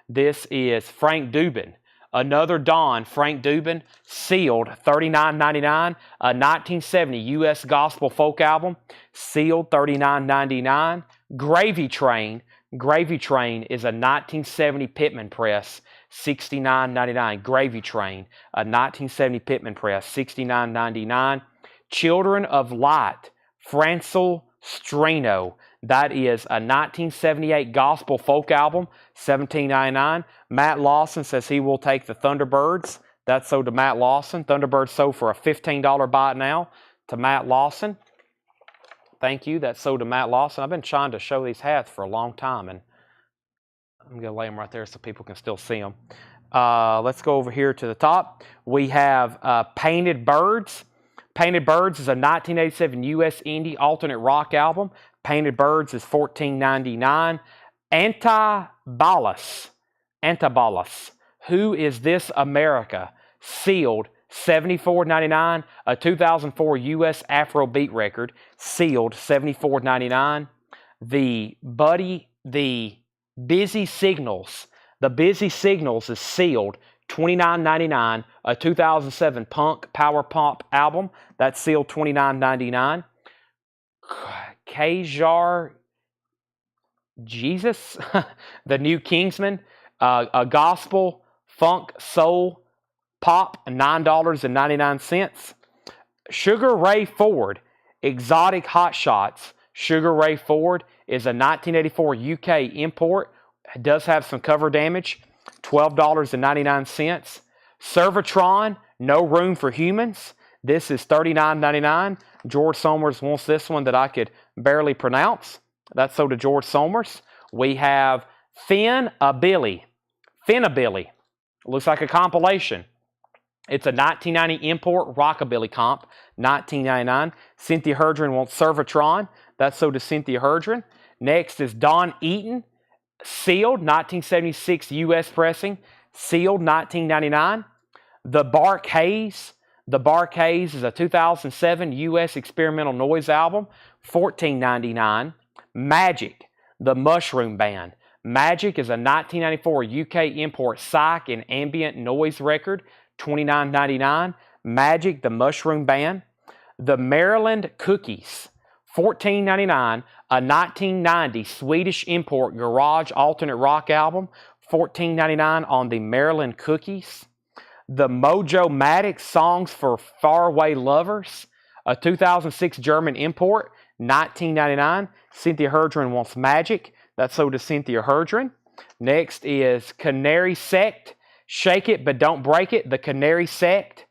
This is Frank Dubin. Another Don, Frank Dubin, sealed, $39.99. A 1970 U.S. Gospel Folk Album, sealed, $39.99. Gravy Train. Gravy Train is a 1970 Pittman press, $69.99. Gravy Train, a 1970 Pittman press, $69.99. Children of Light, Francil Strano. That is a 1978 Gospel Folk Album, $17.99. Matt Lawson says he will take the Thunderbirds. That's sold to Matt Lawson. Thunderbirds sold for a $15 buy it now to Matt Lawson. Thank you. That's sold to Matt Lawson. I've been trying to show these hats for a long time, and I'm going to lay them right there so people can still see them. Let's go over here to the top. We have Painted Birds. Painted Birds is a 1987 U.S. Indie alternate rock album. Painted Birds is $14.99. Antibalas. Antibalas. Who Is This America? Sealed, $74.99. A 2004 U.S. Afrobeat record. Sealed, $74.99. The Busy Signals. The Busy Signals is sealed, $29.99. A 2007 punk power pop album. That's sealed, $29.99. Kajar Jesus, the New Kingsman, a gospel, funk, soul, pop, $9.99. Sugar Ray Ford, Exotic Hot Shots. Sugar Ray Ford is a 1984 UK import. It does have some cover damage, $12.99. Servatron, No Room for Humans. This is $39.99. George Somers wants this one that I could barely pronounce. That's sold to George Somers. We have Finnabilly. Finnabilly. Looks like a compilation. It's a 1990 import rockabilly comp, 1999. Cynthia Herdron wants Servatron. That's so to Cynthia Herdron. Next is Don Eaton, sealed, 1976 U.S. pressing, sealed, 1999. The Bark Haze. The Bark Haze is a 2007 U.S. experimental noise album, $14.99. Magic, the Mushroom Band. Magic is a 1994 UK import psych and ambient noise record, $29.99. Magic, the Mushroom Band. The Maryland Cookies, $14.99. A 1990 Swedish import garage alternate rock album, $14.99 on the Maryland Cookies. The Mojo-Matic Songs for Faraway Lovers, a 2006 German import, $19.99. Cynthia Herdron wants Magic. That's so to Cynthia Herdron. Next is Canary Sect, Shake It But Don't Break It, the Canary Sect,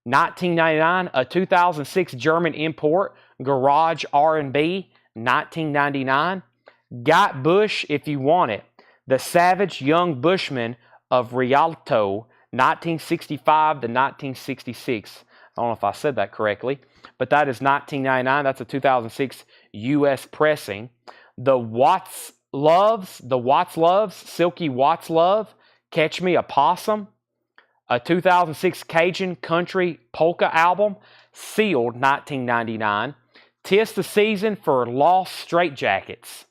$19.99. A 2006 German import, garage R&B, $19.99. Got Bush If You Want It, the Savage Young Bushman of Rialto, 1965 to 1966. I don't know if I said that correctly, but that is $19.99. That's a 2006 U.S. pressing. The Watts Loves, Silky Watts Love, Catch Me a Possum, a 2006 Cajun Country Polka album, sealed, $19.99. 'Tis the Season for Lost Straitjackets,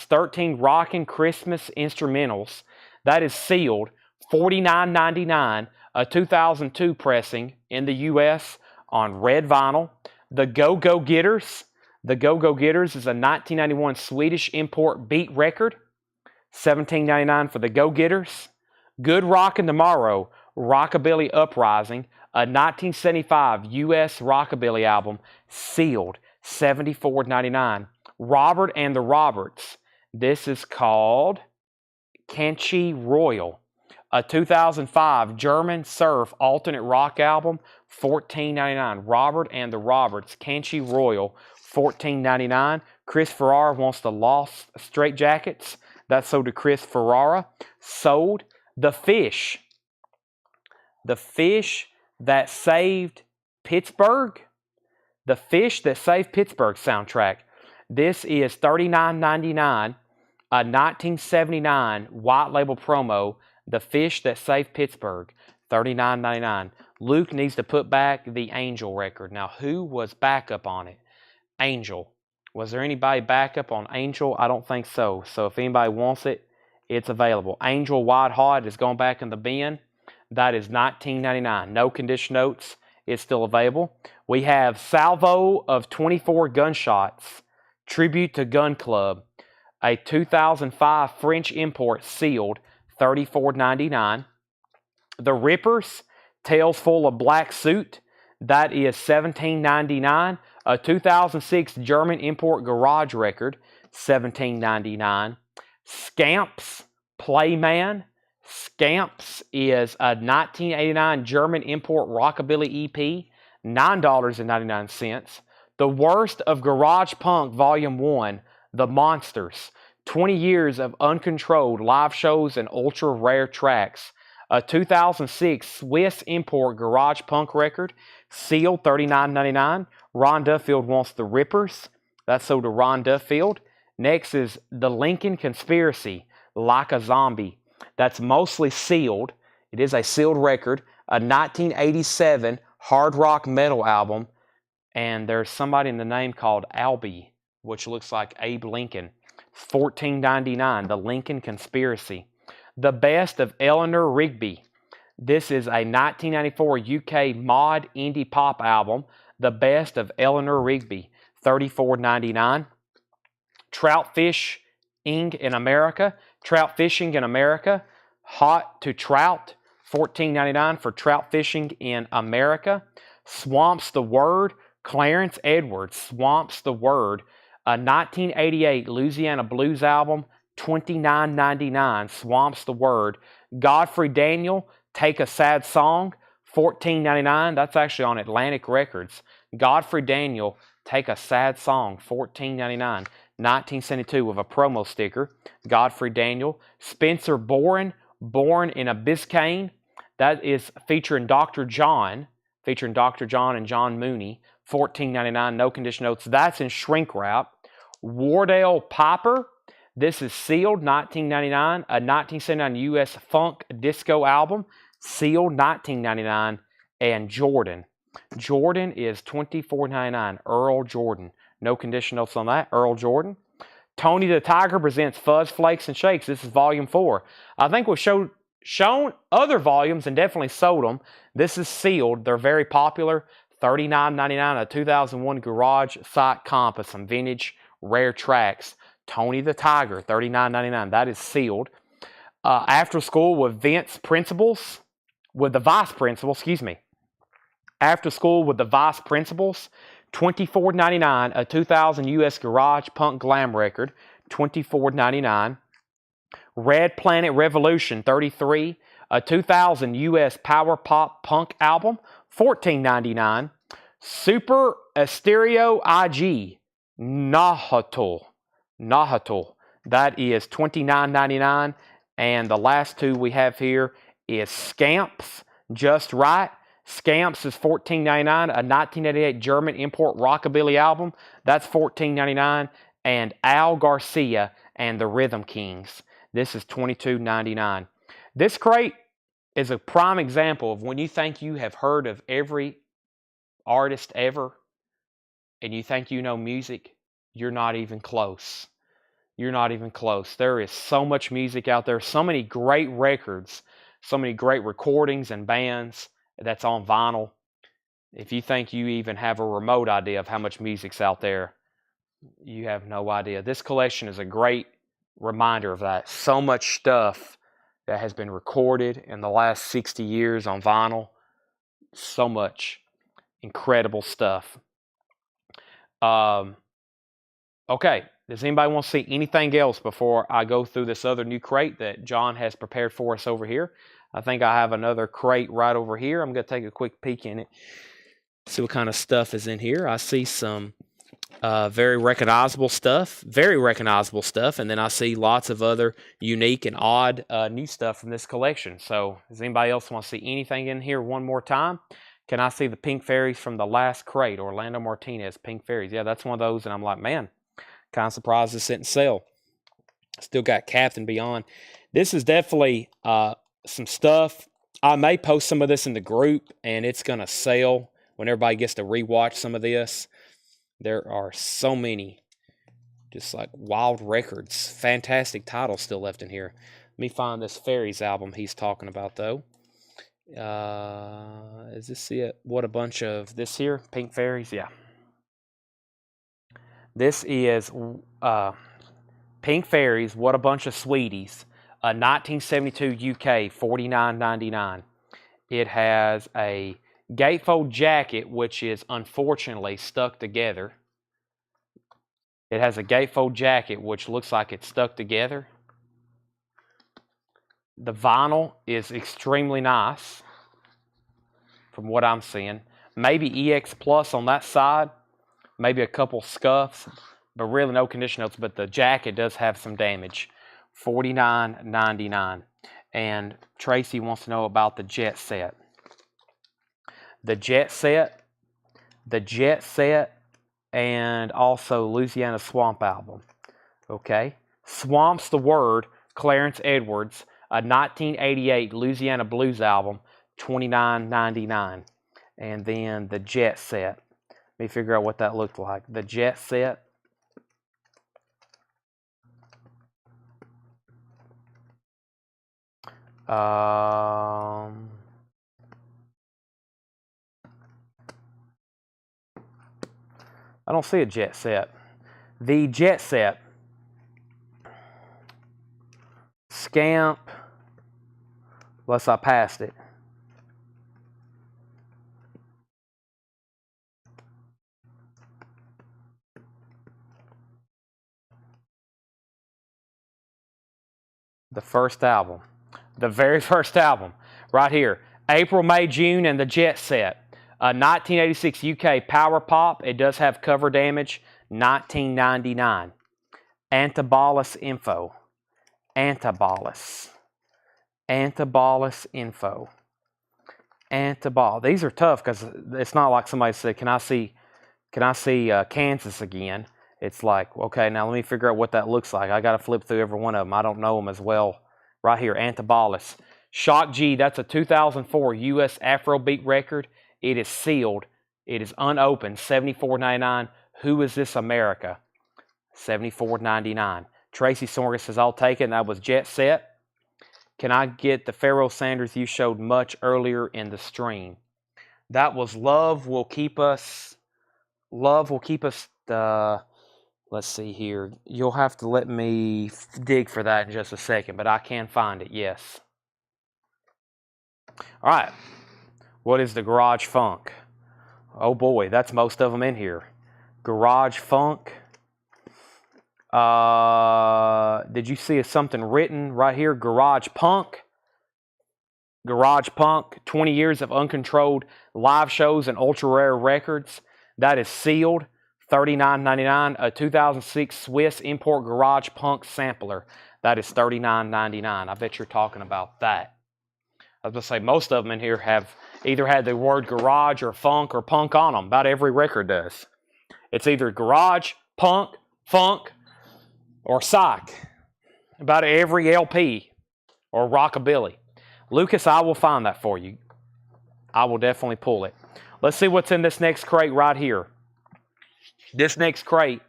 13 Rockin' Christmas Instrumentals, that is sealed, $49.99, a 2002 pressing in the U.S. on red vinyl. The Go-Go Getters. The Go-Go Getters is a 1991 Swedish import beat record, $17.99 for the Go-Getters. Good Rockin' Tomorrow, Rockabilly Uprising, a 1975 U.S. rockabilly album, sealed, $74.99. Robert and the Roberts. This is called Canchi Royal, a 2005 German surf alternate rock album, $14.99. Robert and the Roberts, Canchi Royal, $14.99. Chris Ferrara wants the Lost Straitjackets. That's sold to Chris Ferrara. Sold. The Fish That Saved Pittsburgh. The Fish That Saved Pittsburgh soundtrack. This is $39.99. A 1979 white label promo, The Fish That Saved Pittsburgh, $39.99. Luke needs to put back the Angel record. Now, who was backup on it? Angel. Was there anybody backup on Angel? I don't think so. So if anybody wants it, it's available. Angel White Hot is going back in the bin. That is $19.99. No condition notes. It's still available. We have Salvo of 24 Gunshots, Tribute to Gun Club, a 2005 French import, sealed, $34.99. The Rippers, Tales Full of Black Suit, that is $17.99. A 2006 German import garage record, $17.99. Scamps, Playman. Scamps is a 1989 German import rockabilly EP, $9.99. The Worst of Garage Punk Volume 1, The Monsters, 20 years of uncontrolled live shows and ultra rare tracks. A 2006 Swiss import garage punk record, sealed, $39.99. Ron Duffield wants the Rippers. That's sold to Ron Duffield. Next is The Lincoln Conspiracy, Like a Zombie. That's mostly sealed. It is a sealed record. A 1987 hard rock metal album. And there's somebody in the name called Albie, which looks like Abe Lincoln. $14.99, The Lincoln Conspiracy. The Best of Eleanor Rigby. This is a 1994 UK mod indie pop album. The Best of Eleanor Rigby, $34.99. Trout Fishing in America. Trout Fishing in America. Hot to Trout, $14.99 for Trout Fishing in America. Swamps the Word. Clarence Edwards, Swamps the Word. A 1988 Louisiana Blues album, $29.99. Swamps the Word. Godfrey Daniel, Take a Sad Song, $14.99. That's actually on Atlantic Records. Godfrey Daniel, Take a Sad Song, $14.99. 1972 with a promo sticker. Godfrey Daniel. Spencer Boren, Born in a Biscayne. That is featuring Dr. John and John Mooney, $14.99, no condition notes. That's in shrink wrap. Wardell Piper, this is sealed, $19.99, a 1979 U.S. Funk Disco album, sealed, $19.99. And Jordan is $24.99, Earl Jordan, no condition notes on that, Earl Jordan. Tony the Tiger presents Fuzz Flakes and Shakes. This is volume 4. I think we've shown other volumes and definitely sold them. This is sealed. They're very popular. $39.99, a 2001 Garage Site Comp of some vintage rare tracks. Tony the Tiger, $39.99. That is sealed. After School with the Vice Principals, After School with the Vice Principals, $24.99, a 2000 U.S. Garage Punk Glam record, $24.99. Red Planet Revolution 33, a 2000 U.S. Power Pop Punk album, $14.99. Super Stereo IG, Nahuatl, that is $29.99. And the last two we have here is Scamps, Just Right. Scamps is $14.99, a 1988 German import rockabilly album. That's $14.99. And Al Garcia and the Rhythm Kings. This is $22.99. This crate is a prime example of when you think you have heard of every artist ever and you think you know music, you're not even close. You're not even close. There is so much music out there, so many great records, so many great recordings and bands that's on vinyl. If you think you even have a remote idea of how much music's out there, you have no idea. This collection is a great reminder of that. So much stuff that has been recorded in the last 60 years on vinyl. So much incredible stuff. Okay, does anybody want to see anything else before I go through this other new crate that John has prepared for us over here? I think I have another crate right over here. I'm going to take a quick peek in it, see what kind of stuff is in here. I see some very recognizable stuff, and then I see lots of other unique and odd new stuff from this collection. So does anybody else want to see anything in here one more time? Can I see the Pink Fairies from the last crate? Orlando Martinez, Pink Fairies. Yeah, that's one of those, and I'm like, man, kind of surprised this didn't sell. Still got Captain Beyond. This is definitely some stuff. I may post some of this in the group, and it's going to sell when everybody gets to rewatch some of this. There are so many just like wild records. Fantastic titles still left in here. Let me find this Fairies album he's talking about, though. Is this it? What a bunch of this here? Pink Fairies? Yeah. This is Pink Fairies, What a Bunch of Sweeties. 1972 UK, $49.99. It has a gatefold jacket, which is unfortunately stuck together. It has a gatefold jacket, which looks like it's stuck together. The vinyl is extremely nice, from what I'm seeing. Maybe EX Plus on that side, maybe a couple scuffs, but really no condition notes. But the jacket does have some damage. $49.99. And Tracy wants to know about the Jet Set. The Jet Set, and also Louisiana Swamp album. Okay. Swamp's the Word, Clarence Edwards, a 1988 Louisiana Blues album, $29.99. And then the Jet Set. Let me figure out what that looked like. The Jet Set. I don't see a Jet Set. The Jet Set. Scamp. Unless I passed it. The first album. The very first album. Right here. April, May, June, and the Jet Set. 1986 UK Power Pop. It does have cover damage. $19.99. Antibolus Info. Antibolus Info. Antiball. These are tough because it's not like somebody said, can I see Kansas again? It's like, okay, now let me figure out what that looks like. I got to flip through every one of them. I don't know them as well. Right here, Antibolus. Shock G, that's a 2004 U.S. Afrobeat record. It is sealed. It is unopened, $74.99. Who is this America? $74.99. Tracy Sorgan says, I'll take it. And that was Jet Set. Can I get the Pharoah Sanders you showed much earlier in the stream? That was Love Will Keep Us. Love Will Keep Us. Let's see here. You'll have to let me dig for that in just a second, but I can find it, yes. All right. What is the Garage Funk? Oh boy, that's most of them in here. Garage Funk. Did you see something written right here? Garage Punk. Garage Punk, 20 years of uncontrolled live shows and ultra rare records. That is sealed. $39.99. A 2006 Swiss import Garage Punk sampler. That is $39.99. I bet you're talking about that. I was going to say most of them in here have either had the word garage or funk or punk on them. About every record does. It's either garage, punk, funk, or psych. About every LP or rockabilly. Lucas, I will find that for you. I will definitely pull it. Let's see what's in this next crate right here. This next crate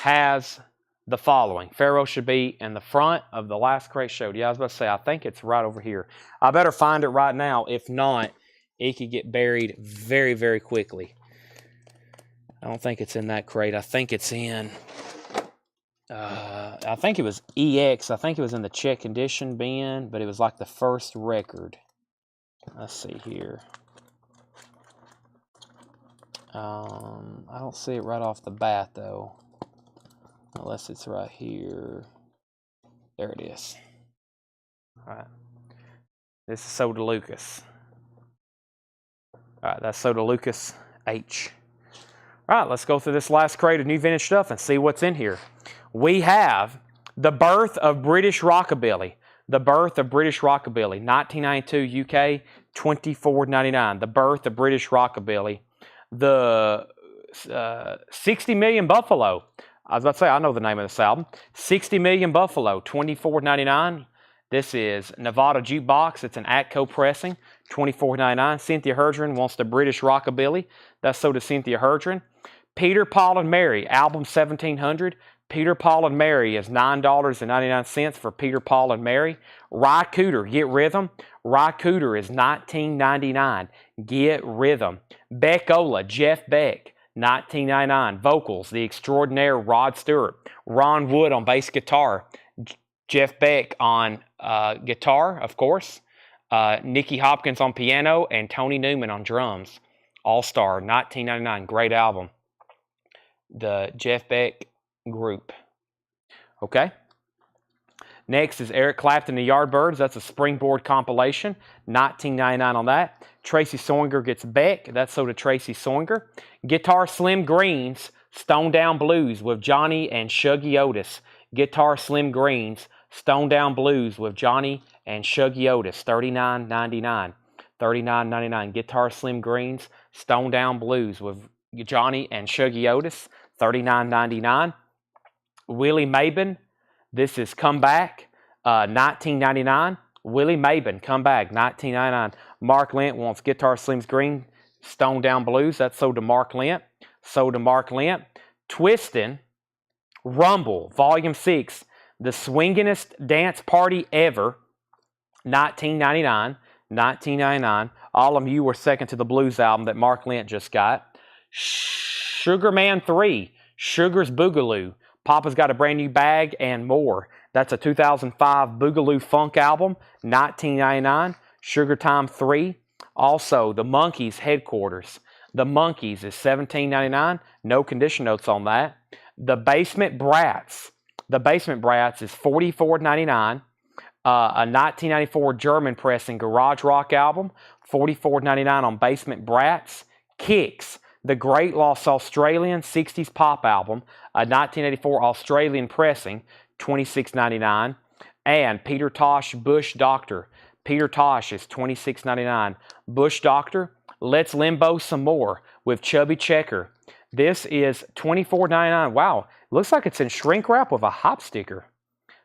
has the following. Pharoah should be in the front of the last crate showed. Yeah, I was about to say, I think it's right over here. I better find it right now. If not, it could get buried very, very quickly. I don't think it's in that crate. I think it's in... I think it was EX. I think it was in the check condition bin, but it was like the first record. Let's see here. I don't see it right off the bat, though. Unless it's right here. There it is. All right. This is Soda Lucas. All right, that's Soda Lucas H. All right, let's go through this last crate of new vintage stuff and see what's in here. We have The Birth of British Rockabilly. The Birth of British Rockabilly, 1992 UK, $24.99. The Birth of British Rockabilly. The 60 Million Buffalo. I was about to say, I know the name of this album. 60 Million Buffalo, $24.99. This is Nevada Jukebox. It's an Atco pressing, $24.99. Cynthia Herdron wants the British Rockabilly. That's so does Cynthia Herdron. Peter, Paul, and Mary, album 1700. Peter, Paul, and Mary is $9.99 for Peter, Paul, and Mary. Ry Cooter, Get Rhythm. Ry Cooter is $19.99. Get Rhythm. Beck Ola, Jeff Beck, $19.99. Vocals, The Extraordinaire Rod Stewart. Ron Wood on bass guitar. Jeff Beck on guitar, of course. Nicky Hopkins on piano and Tony Newman on drums. All-Star, $19.99. Great album. The Jeff Beck Group. Okay. Next is Eric Clapton, The Yardbirds. That's a Springboard compilation. $19.99 on that. Tracy Soinger gets Beck. That's so to Tracy Soinger. Guitar Slim Greens, Stone Down Blues with Johnny and Shuggy Otis. Guitar Slim Greens, Stone Down Blues with Johnny and Shuggy Otis. $39.99. $39.99. Guitar Slim Greens, Stone Down Blues with Johnny and Shuggy Otis. $39.99. Willie Mabin, this is Come Back, $19.99. Willie Mabin, Come Back, $19.99. Mark Lent wants Guitar Slim's Green, Stone Down Blues. That's sold to Mark Lent. Sold to Mark Lent. Twistin', Rumble, Volume 6, The Swingin'est Dance Party Ever, $19.99. $19.99. All of you were second to the blues album that Mark Lent just got. Sugar Man 3, Sugar's Boogaloo, Papa's Got a Brand New Bag, and more. That's a 2005 Boogaloo Funk album, $19.99. Sugar Time 3. Also, the Monkees Headquarters. The Monkees is $17.99. No condition notes on that. The Basement Brats. The Basement Brats is $44.99. A 1994 German pressing garage rock album, $44.99 on Basement Brats. Kicks, the Great Lost Australian 60s pop album, a 1984 Australian pressing, $26.99. And Peter Tosh Bush Doctor. Peter Tosh is $26.99. Bush Doctor, Let's Limbo Some More with Chubby Checker. This is $24.99. Wow, looks like it's in shrink wrap with a hop sticker.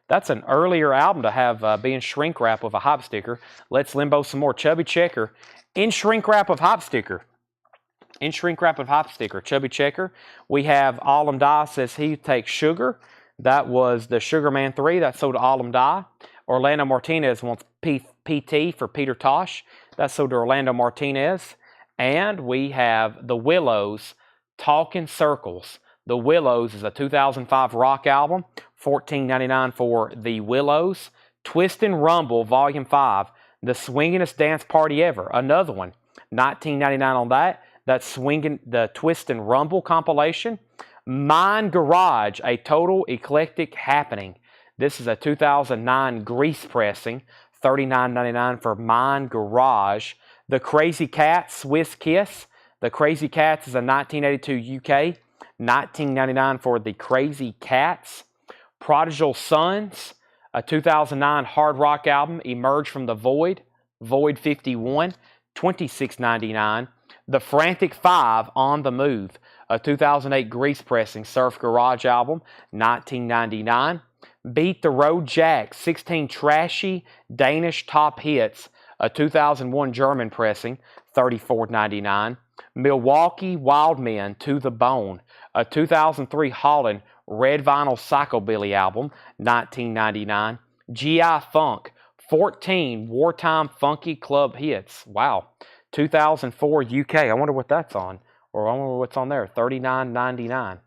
That's an earlier album to have be in shrink wrap with a hop sticker. Let's Limbo Some More. Chubby Checker in shrink wrap with hop sticker. In shrink wrap with hop sticker. Chubby Checker. We have Alum Die says he takes sugar. That was the Sugar Man 3. That sold to Alum Die. Orlando Martinez wants PT for Peter Tosh. That sold to Orlando Martinez. And we have The Willows, Talking Circles. The Willows is a 2005 rock album. $14.99 for The Willows. Twist and Rumble, Volume 5. The Swingin'est Dance Party Ever. Another one. $19.99 on that. That's the Twist and Rumble compilation. Mind Garage, a total eclectic happening. This is a 2009 Grease pressing. $39.99 for Mind Garage. The Crazy Cats, Swiss Kiss. The Crazy Cats is a 1982 UK. $19.99 for The Crazy Cats. Prodigal Sons, a 2009 hard rock album, Emerge from the Void. Void 51. $26.99. The Frantic Five, On the Move, a 2008 Grease pressing Surf Garage album, $19.99. Beat the Road Jack, 16 trashy Danish top hits, a 2001 German pressing, $34.99. Milwaukee Wild Men, To the Bone, a 2003 Holland red vinyl psychobilly album, $19.99. G.I. Funk, 14 wartime funky club hits. Wow. 2004 UK. I wonder what that's on. Or I wonder what's on there. $39.99. I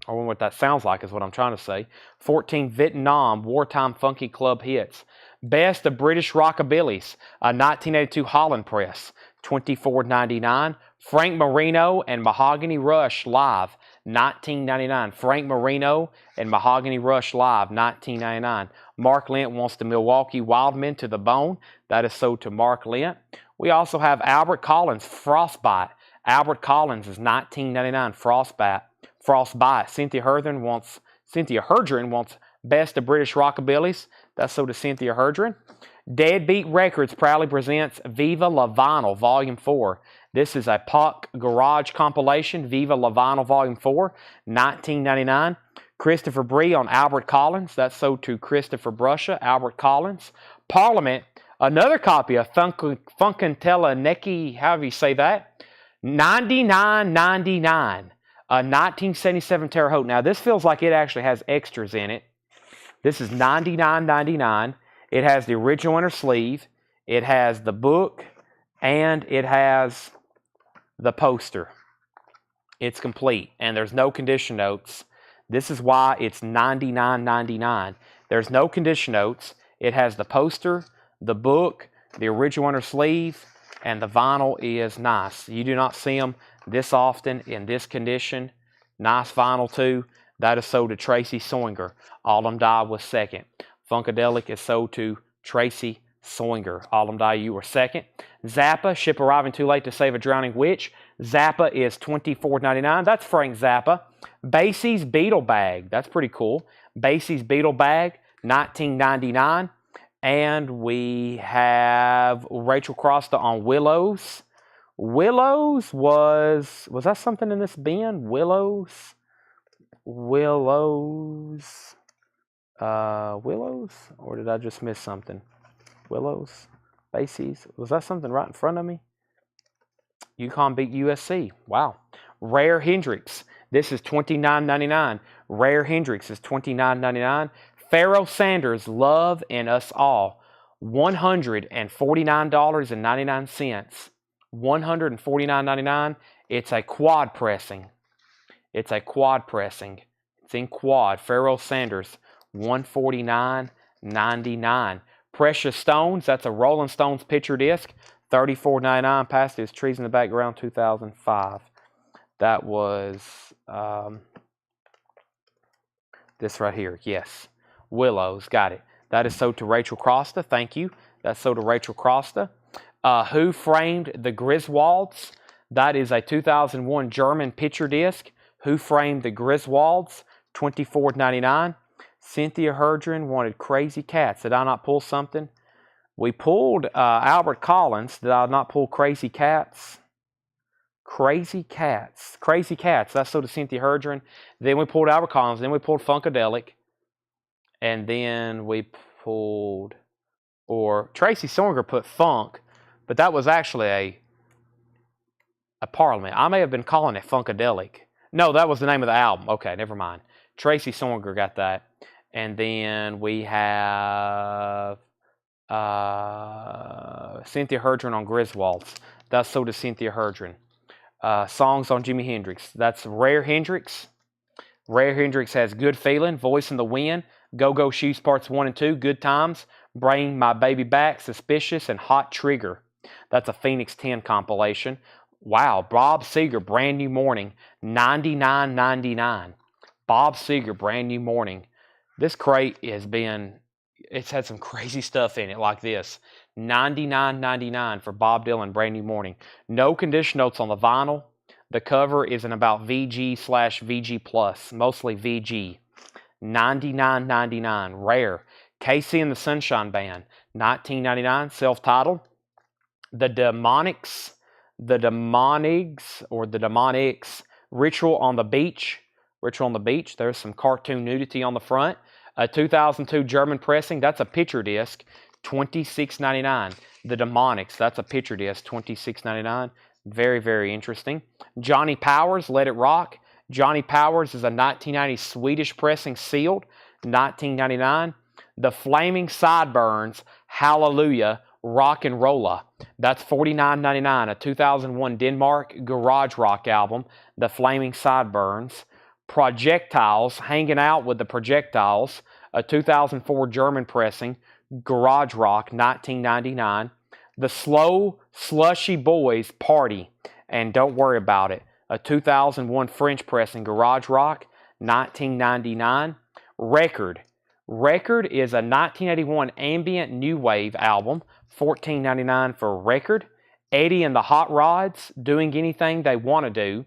wonder what that sounds like is what I'm trying to say. 14 Vietnam wartime funky club hits. Best of British Rockabillys. A 1982 Holland press. $24.99. Frank Marino and Mahogany Rush live. $19.99. Frank Marino and Mahogany Rush live. $19.99. Mark Lent wants the Milwaukee Wildmen To the Bone. That is sold to Mark Lent. We also have Albert Collins, Frostbite. Albert Collins is $19.99. Frostbite. Cynthia Herdren wants Best of British Rockabillys. That's sold to Cynthia Herdren. Deadbeat Records proudly presents Viva La Vinyl Volume 4. This is a pop garage compilation. Viva La Vinyl Volume 4. $19.99. Christopher Bree on Albert Collins. That's sold to Christopher Brusha. Albert Collins. Parliament. Another copy of Funkantella Neki, however you say that, $99.99. A 1977 Terre Haute. Now, this feels like it actually has extras in it. This is $99.99. It has the original inner sleeve. It has the book. And it has the poster. It's complete. And there's no condition notes. This is why it's $99.99. There's no condition notes. It has the poster, the book, the original inner sleeve, and the vinyl is nice. You do not see them this often in this condition. Nice vinyl too. That is sold to Tracy Soinger. Alum Die was second. Funkadelic is sold to Tracy Soinger. Alum Die, you were second. Zappa, Ship Arriving Too Late to Save a Drowning Witch. Zappa is $24.99. That's Frank Zappa. Basie's Beetle Bag. That's pretty cool. Basie's Beetle Bag, $19.99. And we have Rachel Crosta on Willows. Willows was that something in this bin? Willows? Willows? Or did I just miss something? Willows? Basie's? Was that something right in front of me? UConn beat USC. Wow. Rare Hendrix. This is $29.99. Rare Hendrix is $29.99. Pharoah Sanders, Love and Us All, $149.99. $149.99. It's a quad pressing. It's in quad. Pharoah Sanders, $149.99. Precious Stones, that's a Rolling Stones picture disc, $34.99. Past His Trees in the Background, 2005. That was this right here. Yes. Willows, got it. That is sold to Rachel Crosta. Thank you. That's sold to Rachel Crosta. Who Framed the Griswolds? That is a 2001 German picture disc. Who Framed the Griswolds? $24.99. Cynthia Herdren wanted Crazy Cats. Did I not pull something? We pulled Albert Collins. Did I not pull Crazy Cats? Crazy Cats. Crazy Cats. That's so to Cynthia Herdron. Then we pulled Albert Collins. Then we pulled Funkadelic. And then we pulled, or Tracy Songer put Funk, but that was actually a Parliament. I may have been calling it Funkadelic. No, that was the name of the album. Okay, never mind. Tracy Songer got that. And then we have Cynthia Herdron on Griswolds. That's so to Cynthia Herdron. Songs on Jimi Hendrix. That's Rare Hendrix. Rare Hendrix has Good Feeling, Voice in the Wind, Go-Go Shoes Parts 1 and 2, Good Times, Bring My Baby Back, Suspicious, and Hot Trigger. That's a Phoenix 10 compilation. Wow, Bob Seger, Brand New Morning, $99.99. Bob Seger, Brand New Morning. This crate it's had some crazy stuff in it like this. $99.99 for Bob Dylan, Brand New Morning. No condition notes on the vinyl. The cover is in about VG/VG Plus, mostly VG. $99.99, rare. Casey and the Sunshine Band, $19.99, self-titled. The Demonics, Ritual on the Beach. There's some cartoon nudity on the front. A 2002 German pressing, that's a picture disc, $26.99. The Demonics, that's a picture disc, $26.99. Very, very interesting. Johnny Powers, Let It Rock. Johnny Powers is a 1990 Swedish pressing, sealed, $19.99. The Flaming Sideburns, Hallelujah, Rock and Rolla. That's $49.99. A 2001 Denmark garage rock album, The Flaming Sideburns. Projectiles, Hanging Out with the Projectiles, a 2004 German pressing, garage rock, $19.99. The Slow Slushy Boys, Party, and Don't Worry About It, a 2001 French pressing, garage rock, $19.99. Record is a 1981 ambient new wave album, $14.99 for Record. Eddie and the Hot Rods, Doing Anything They Want to Do,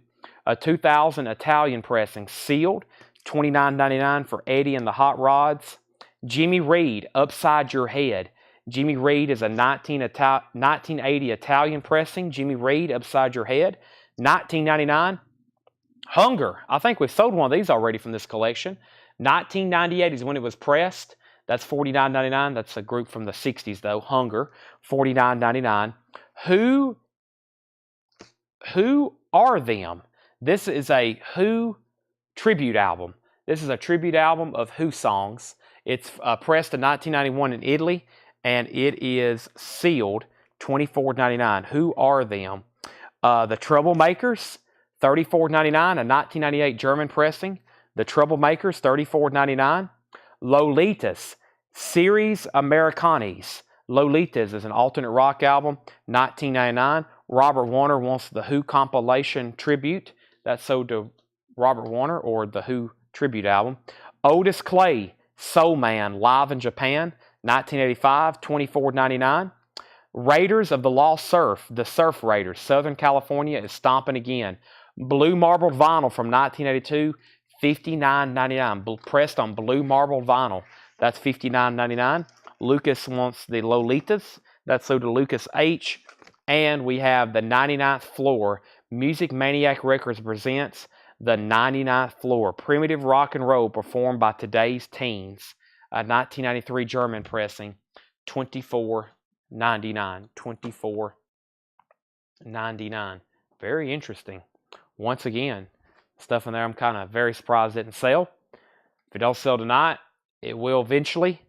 a 2000 Italian pressing, sealed, $29.99 for Eddie and the Hot Rods. Jimmy Reed, Upside Your Head. Jimmy Reed is a 1980 Italian pressing. Jimmy Reed, Upside Your Head, $19.99. Hunger, I think we've sold one of these already from this collection. 1998 is when it was pressed. That's $49.99. That's a group from the 60s though. Hunger, $49.99. Who Are Them? This is a Who tribute album. This is a tribute album of Who songs. It's pressed in 1991 in Italy, and it is sealed, $24.99. Who Are Them? The Troublemakers, $34.99, a 1998 German pressing. The Troublemakers, $34.99. Lolitas, Series Americanis. Lolitas is an alternate rock album, $19.99. Robert Warner wants the Who compilation tribute. That's sold to Robert Warner, or the Who tribute album. Otis Clay, Soul Man, live in Japan, 1985, $24.99. Raiders of the Lost Surf, the Surf Raiders, Southern California is stomping again. Blue marbled vinyl from 1982, $59.99. Pressed on blue marbled vinyl, that's $59.99. Lucas wants the Lolitas, that's sold to Lucas H. And we have the 99th Floor. Music Maniac Records presents the 99th Floor, primitive rock and roll performed by today's teens. A 1993 German pressing, $24.99. $24.99. Very interesting. Once again, stuff in there I'm kind of very surprised it didn't sell. If it don't sell tonight, it will eventually.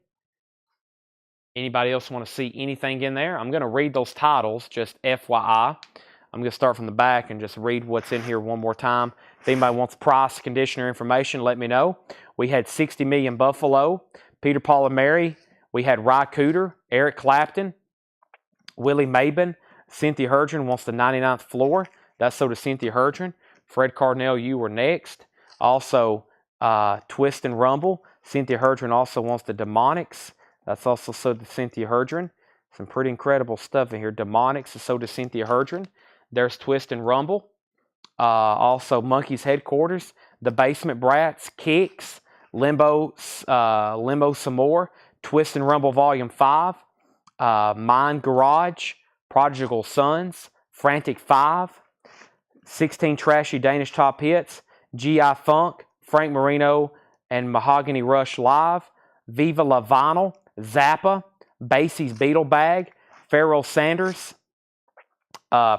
Anybody else want to see anything in there? I'm going to read those titles, just FYI. I'm going to start from the back and just read what's in here one more time. If anybody wants price, condition, or information, let me know. We had 60 Million Buffalo, Peter, Paul, and Mary. We had Ry Cooder, Eric Clapton, Willie Maben. Cynthia Herdron wants the 99th Floor. That's so to Cynthia Herdron. Fred Cardinal, You Were Next. Also, Twist and Rumble. Cynthia Herdron also wants the Demonics. That's also sold to Cynthia Herdron. Some pretty incredible stuff in here. Demonics is sold to Cynthia Herdron. There's Twist and Rumble. Also, Monkey's Headquarters. The Basement Brats. Kicks. Limbo some more. Twist and Rumble Volume 5. Mind Garage, Prodigal Sons, Frantic 5, 16 Trashy Danish Top Hits, G.I. Funk, Frank Marino and Mahogany Rush Live, Viva La Vinyl, Zappa, Basie's Beetle Bag, Pharoah Sanders,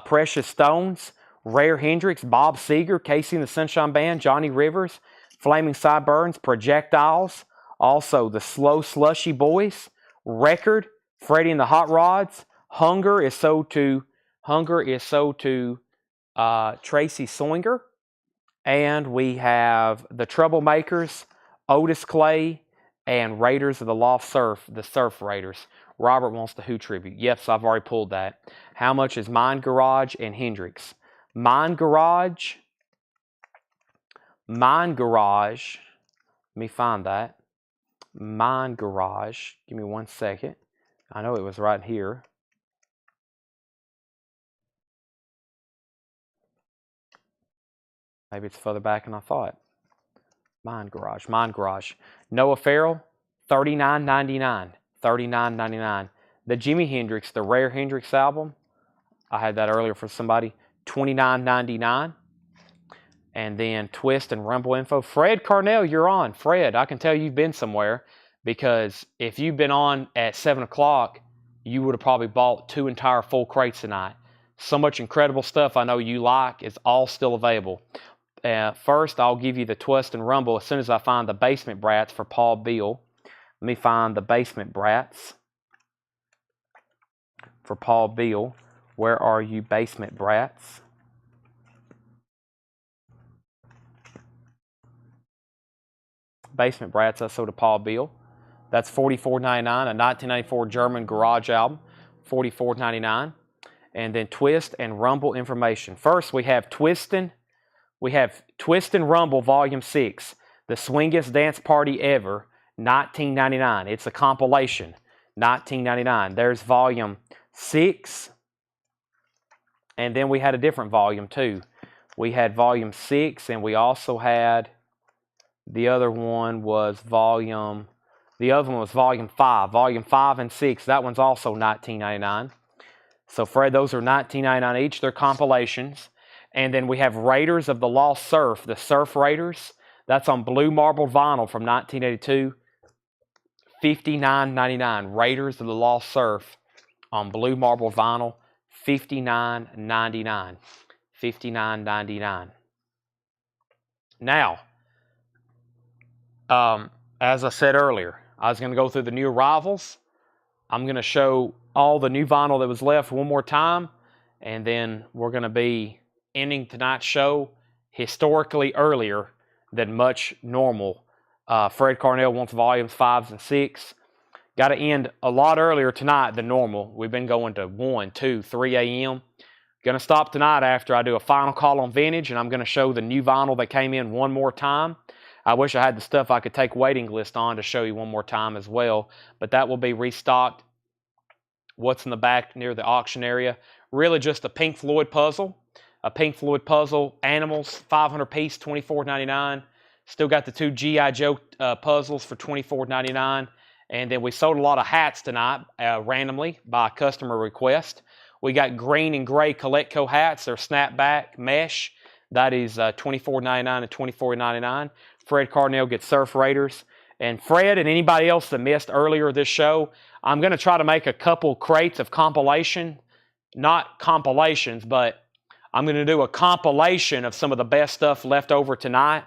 Precious Stones, Rare Hendrix, Bob Seger, Casey and the Sunshine Band, Johnny Rivers, Flaming Sideburns, Projectiles, also the Slow Slushy Boys, Record, Freddie and the Hot Rods, Hunger is so to Tracy Swinger, and we have the Troublemakers, Otis Clay, and Raiders of the Lost Surf, the Surf Raiders. Robert wants the Who tribute. Yes, I've already pulled that. How much is Mind Garage and Hendrix? Mind Garage. Let me find that. Mind Garage. Give me 1 second. I know it was right here. Maybe it's further back than I thought. Mind Garage. Noah Farrell, $39.99. $39.99. The Jimi Hendrix, the Rare Hendrix album, I had that earlier for somebody, $29.99. And then Twist and Rumble Info. Fred Carnell, you're on. Fred, I can tell you've been somewhere, because if you've been on at 7 o'clock, you would have probably bought 2 entire full crates tonight. So much incredible stuff I know you like is all still available. First, I'll give you the Twist and Rumble as soon as I find the Basement Brats for Paul Beal. Let me find the Basement Brats for Paul Beal. Where are you, Basement Brats? Basement Brats, I sold to Paul Beal. That's $44.99, a 1994 German garage album, $44.99. And then Twist and Rumble information. First, we have Twist and Rumble Volume 6, the swingest dance party ever, $19.99. It's a compilation, $19.99. There's Volume 6, and then we had a different volume too. We had Volume 6, and we also had the other one was Volume 5. Volume 5 and 6, that one's also $19.99. So Fred, those are $19.99 each. They're compilations. And then we have Raiders of the Lost Surf, the Surf Raiders. That's on blue marble vinyl from 1982, $59.99. Raiders of the Lost Surf on blue marble vinyl, $59.99. $59.99. Now, as I said earlier, I was going to go through the new arrivals. I'm going to show all the new vinyl that was left one more time, and then we're going to be ending tonight's show historically earlier than much normal. Fred Carnell wants volumes 5 and 6. Got to end a lot earlier tonight than normal. We've been going to 1, 2, 3 a.m. Going to stop tonight after I do a final call on vintage, and I'm going to show the new vinyl that came in one more time. I wish I had the stuff I could take waiting list on to show you one more time as well, but that will be restocked. What's in the back near the auction area? Really just a Pink Floyd puzzle. A Pink Floyd puzzle, Animals, 500 piece, $24.99. Still got the 2 G.I. Joe puzzles for $24.99. And then we sold a lot of hats tonight, randomly, by customer request. We got green and gray Coletco hats. They're snapback mesh. That is $24.99 and $24.99. Fred Carnell gets Surf Raiders. And Fred and anybody else that missed earlier this show, I'm going to try to make a couple crates of compilation. Not compilations, but I'm going to do a compilation of some of the best stuff left over tonight.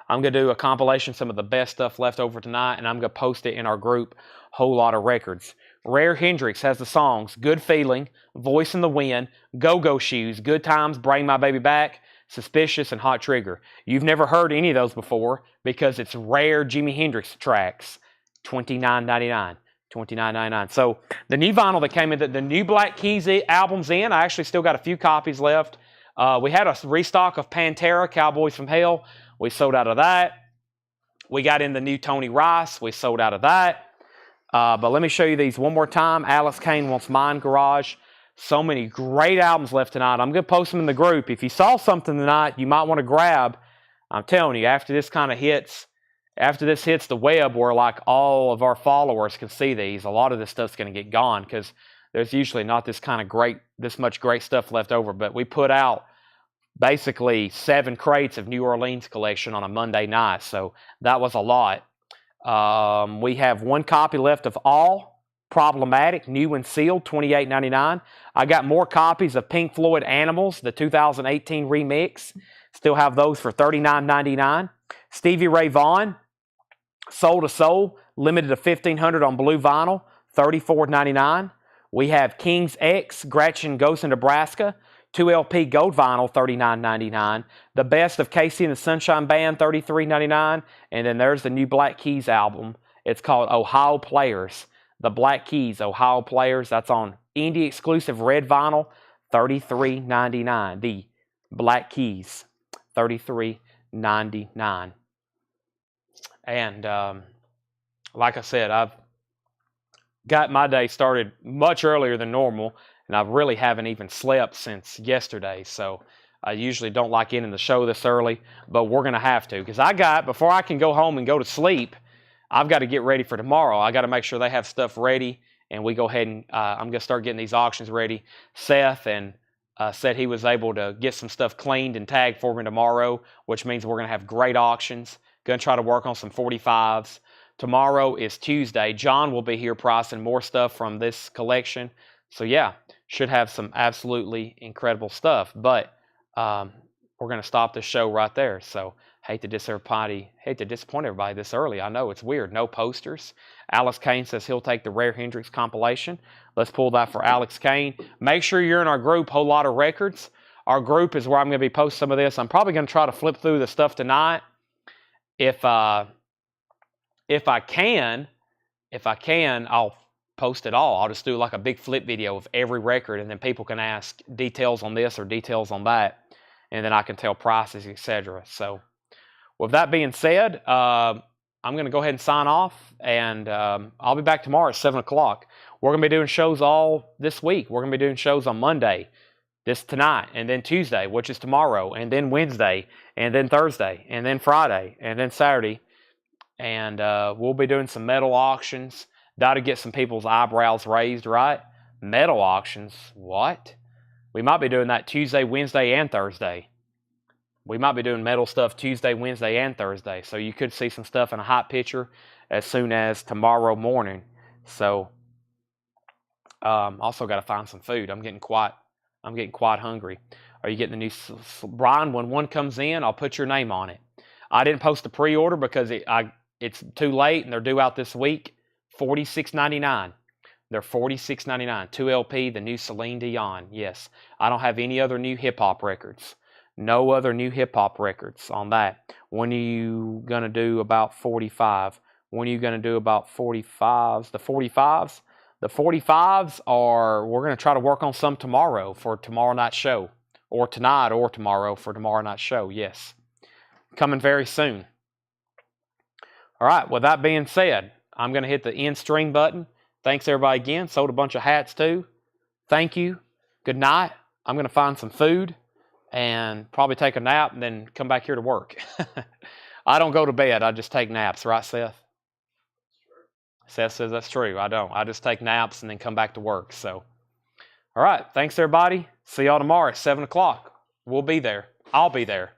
I'm going to do a compilation of some of the best stuff left over tonight, and I'm going to post it in our group, Whole Lot of Records. Rare Hendrix has the songs Good Feeling, Voice in the Wind, Go-Go Shoes, Good Times, Bring My Baby Back, Suspicious, and Hot Trigger. You've never heard any of those before because it's rare Jimi Hendrix tracks, $29.99. $29.99. So the new vinyl that came in, the new Black Keys albums in, I actually still got a few copies left. We had a restock of Pantera, Cowboys from Hell. We sold out of that. We got in the new Tony Rice. We sold out of that. But let me show you these one more time. Alex Kane wants Mind Garage. So many great albums left tonight. I'm going to post them in the group. If you saw something tonight you might want to grab, I'm telling you, after this kind of hits, after this hits the web where like all of our followers can see these, a lot of this stuff's going to get gone because there's usually not this much great stuff left over. But we put out basically 7 crates of New Orleans collection on a Monday night, so that was a lot. We have 1 copy left of All Problematic, new and sealed, $28.99. I got more copies of Pink Floyd Animals, the 2018 remix. Still have those for $39.99. Stevie Ray Vaughan, Soul to Soul, limited to 1,500 on blue vinyl, $34.99. We have King's X, Gretchen Goes to Nebraska, 2 LP gold vinyl, $39.99. The Best of Casey and the Sunshine Band, $33.99. And then there's the new Black Keys album. It's called Ohio Players. The Black Keys, Ohio Players. That's on indie exclusive red vinyl, $33.99. The Black Keys, $33.99. And like I said, I've got my day started much earlier than normal, and I really haven't even slept since yesterday. So I usually don't like ending the show this early, but we're going to have to because before I can go home and go to sleep, I've got to get ready for tomorrow. I got to make sure they have stuff ready, and we go ahead and I'm going to start getting these auctions ready. Seth said he was able to get some stuff cleaned and tagged for me tomorrow, which means we're going to have great auctions. Going to try to work on some 45s. Tomorrow is Tuesday. John will be here pricing more stuff from this collection. So yeah, should have some absolutely incredible stuff. But we're going to stop the show right there. So hate to disappoint everybody this early. I know it's weird. No posters. Alex Kane says he'll take the Rare Hendrix compilation. Let's pull that for Alex Kane. Make sure you're in our group, Whole Lot of Records. Our group is where I'm going to be posting some of this. I'm probably going to try to flip through the stuff tonight. If I can, I'll post it all. I'll just do like a big flip video of every record, and then people can ask details on this or details on that, and then I can tell prices, etc. So with that being said, I'm going to go ahead and sign off, and I'll be back tomorrow at 7 o'clock. We're going to be doing shows all this week. We're going to be doing shows on Monday, tonight, and then Tuesday, which is tomorrow, and then Wednesday, and then Thursday, and then Friday, and then Saturday. And we'll be doing some metal auctions. Got to get some people's eyebrows raised, right? Metal auctions? What? We might be doing that Tuesday, Wednesday, and Thursday. We might be doing metal stuff Tuesday, Wednesday, and Thursday. So you could see some stuff in a hot picture as soon as tomorrow morning. So also got to find some food. I'm getting quite hungry. Are you getting the new Brian? When one comes in, I'll put your name on it. I didn't post the pre-order because it's too late and they're due out this week. $46.99. They're $46.99. 2 LP, the new Celine Dion. Yes, I don't have any other new hip hop records. No other new hip hop records on that. When are you gonna do about 45? When are you gonna do about 45s? The 45s. The 45s are, we're going to try to work on some tomorrow for tomorrow night's show. Or tonight or tomorrow for tomorrow night's show, yes. Coming very soon. All right, with that being said, I'm going to hit the end stream button. Thanks everybody again. Sold a bunch of hats too. Thank you. Good night. I'm going to find some food and probably take a nap and then come back here to work. I don't go to bed. I just take naps, right, Seth? Seth says that's true. I don't. I just take naps and then come back to work. So, all right. Thanks, everybody. See y'all tomorrow at 7 o'clock. We'll be there. I'll be there.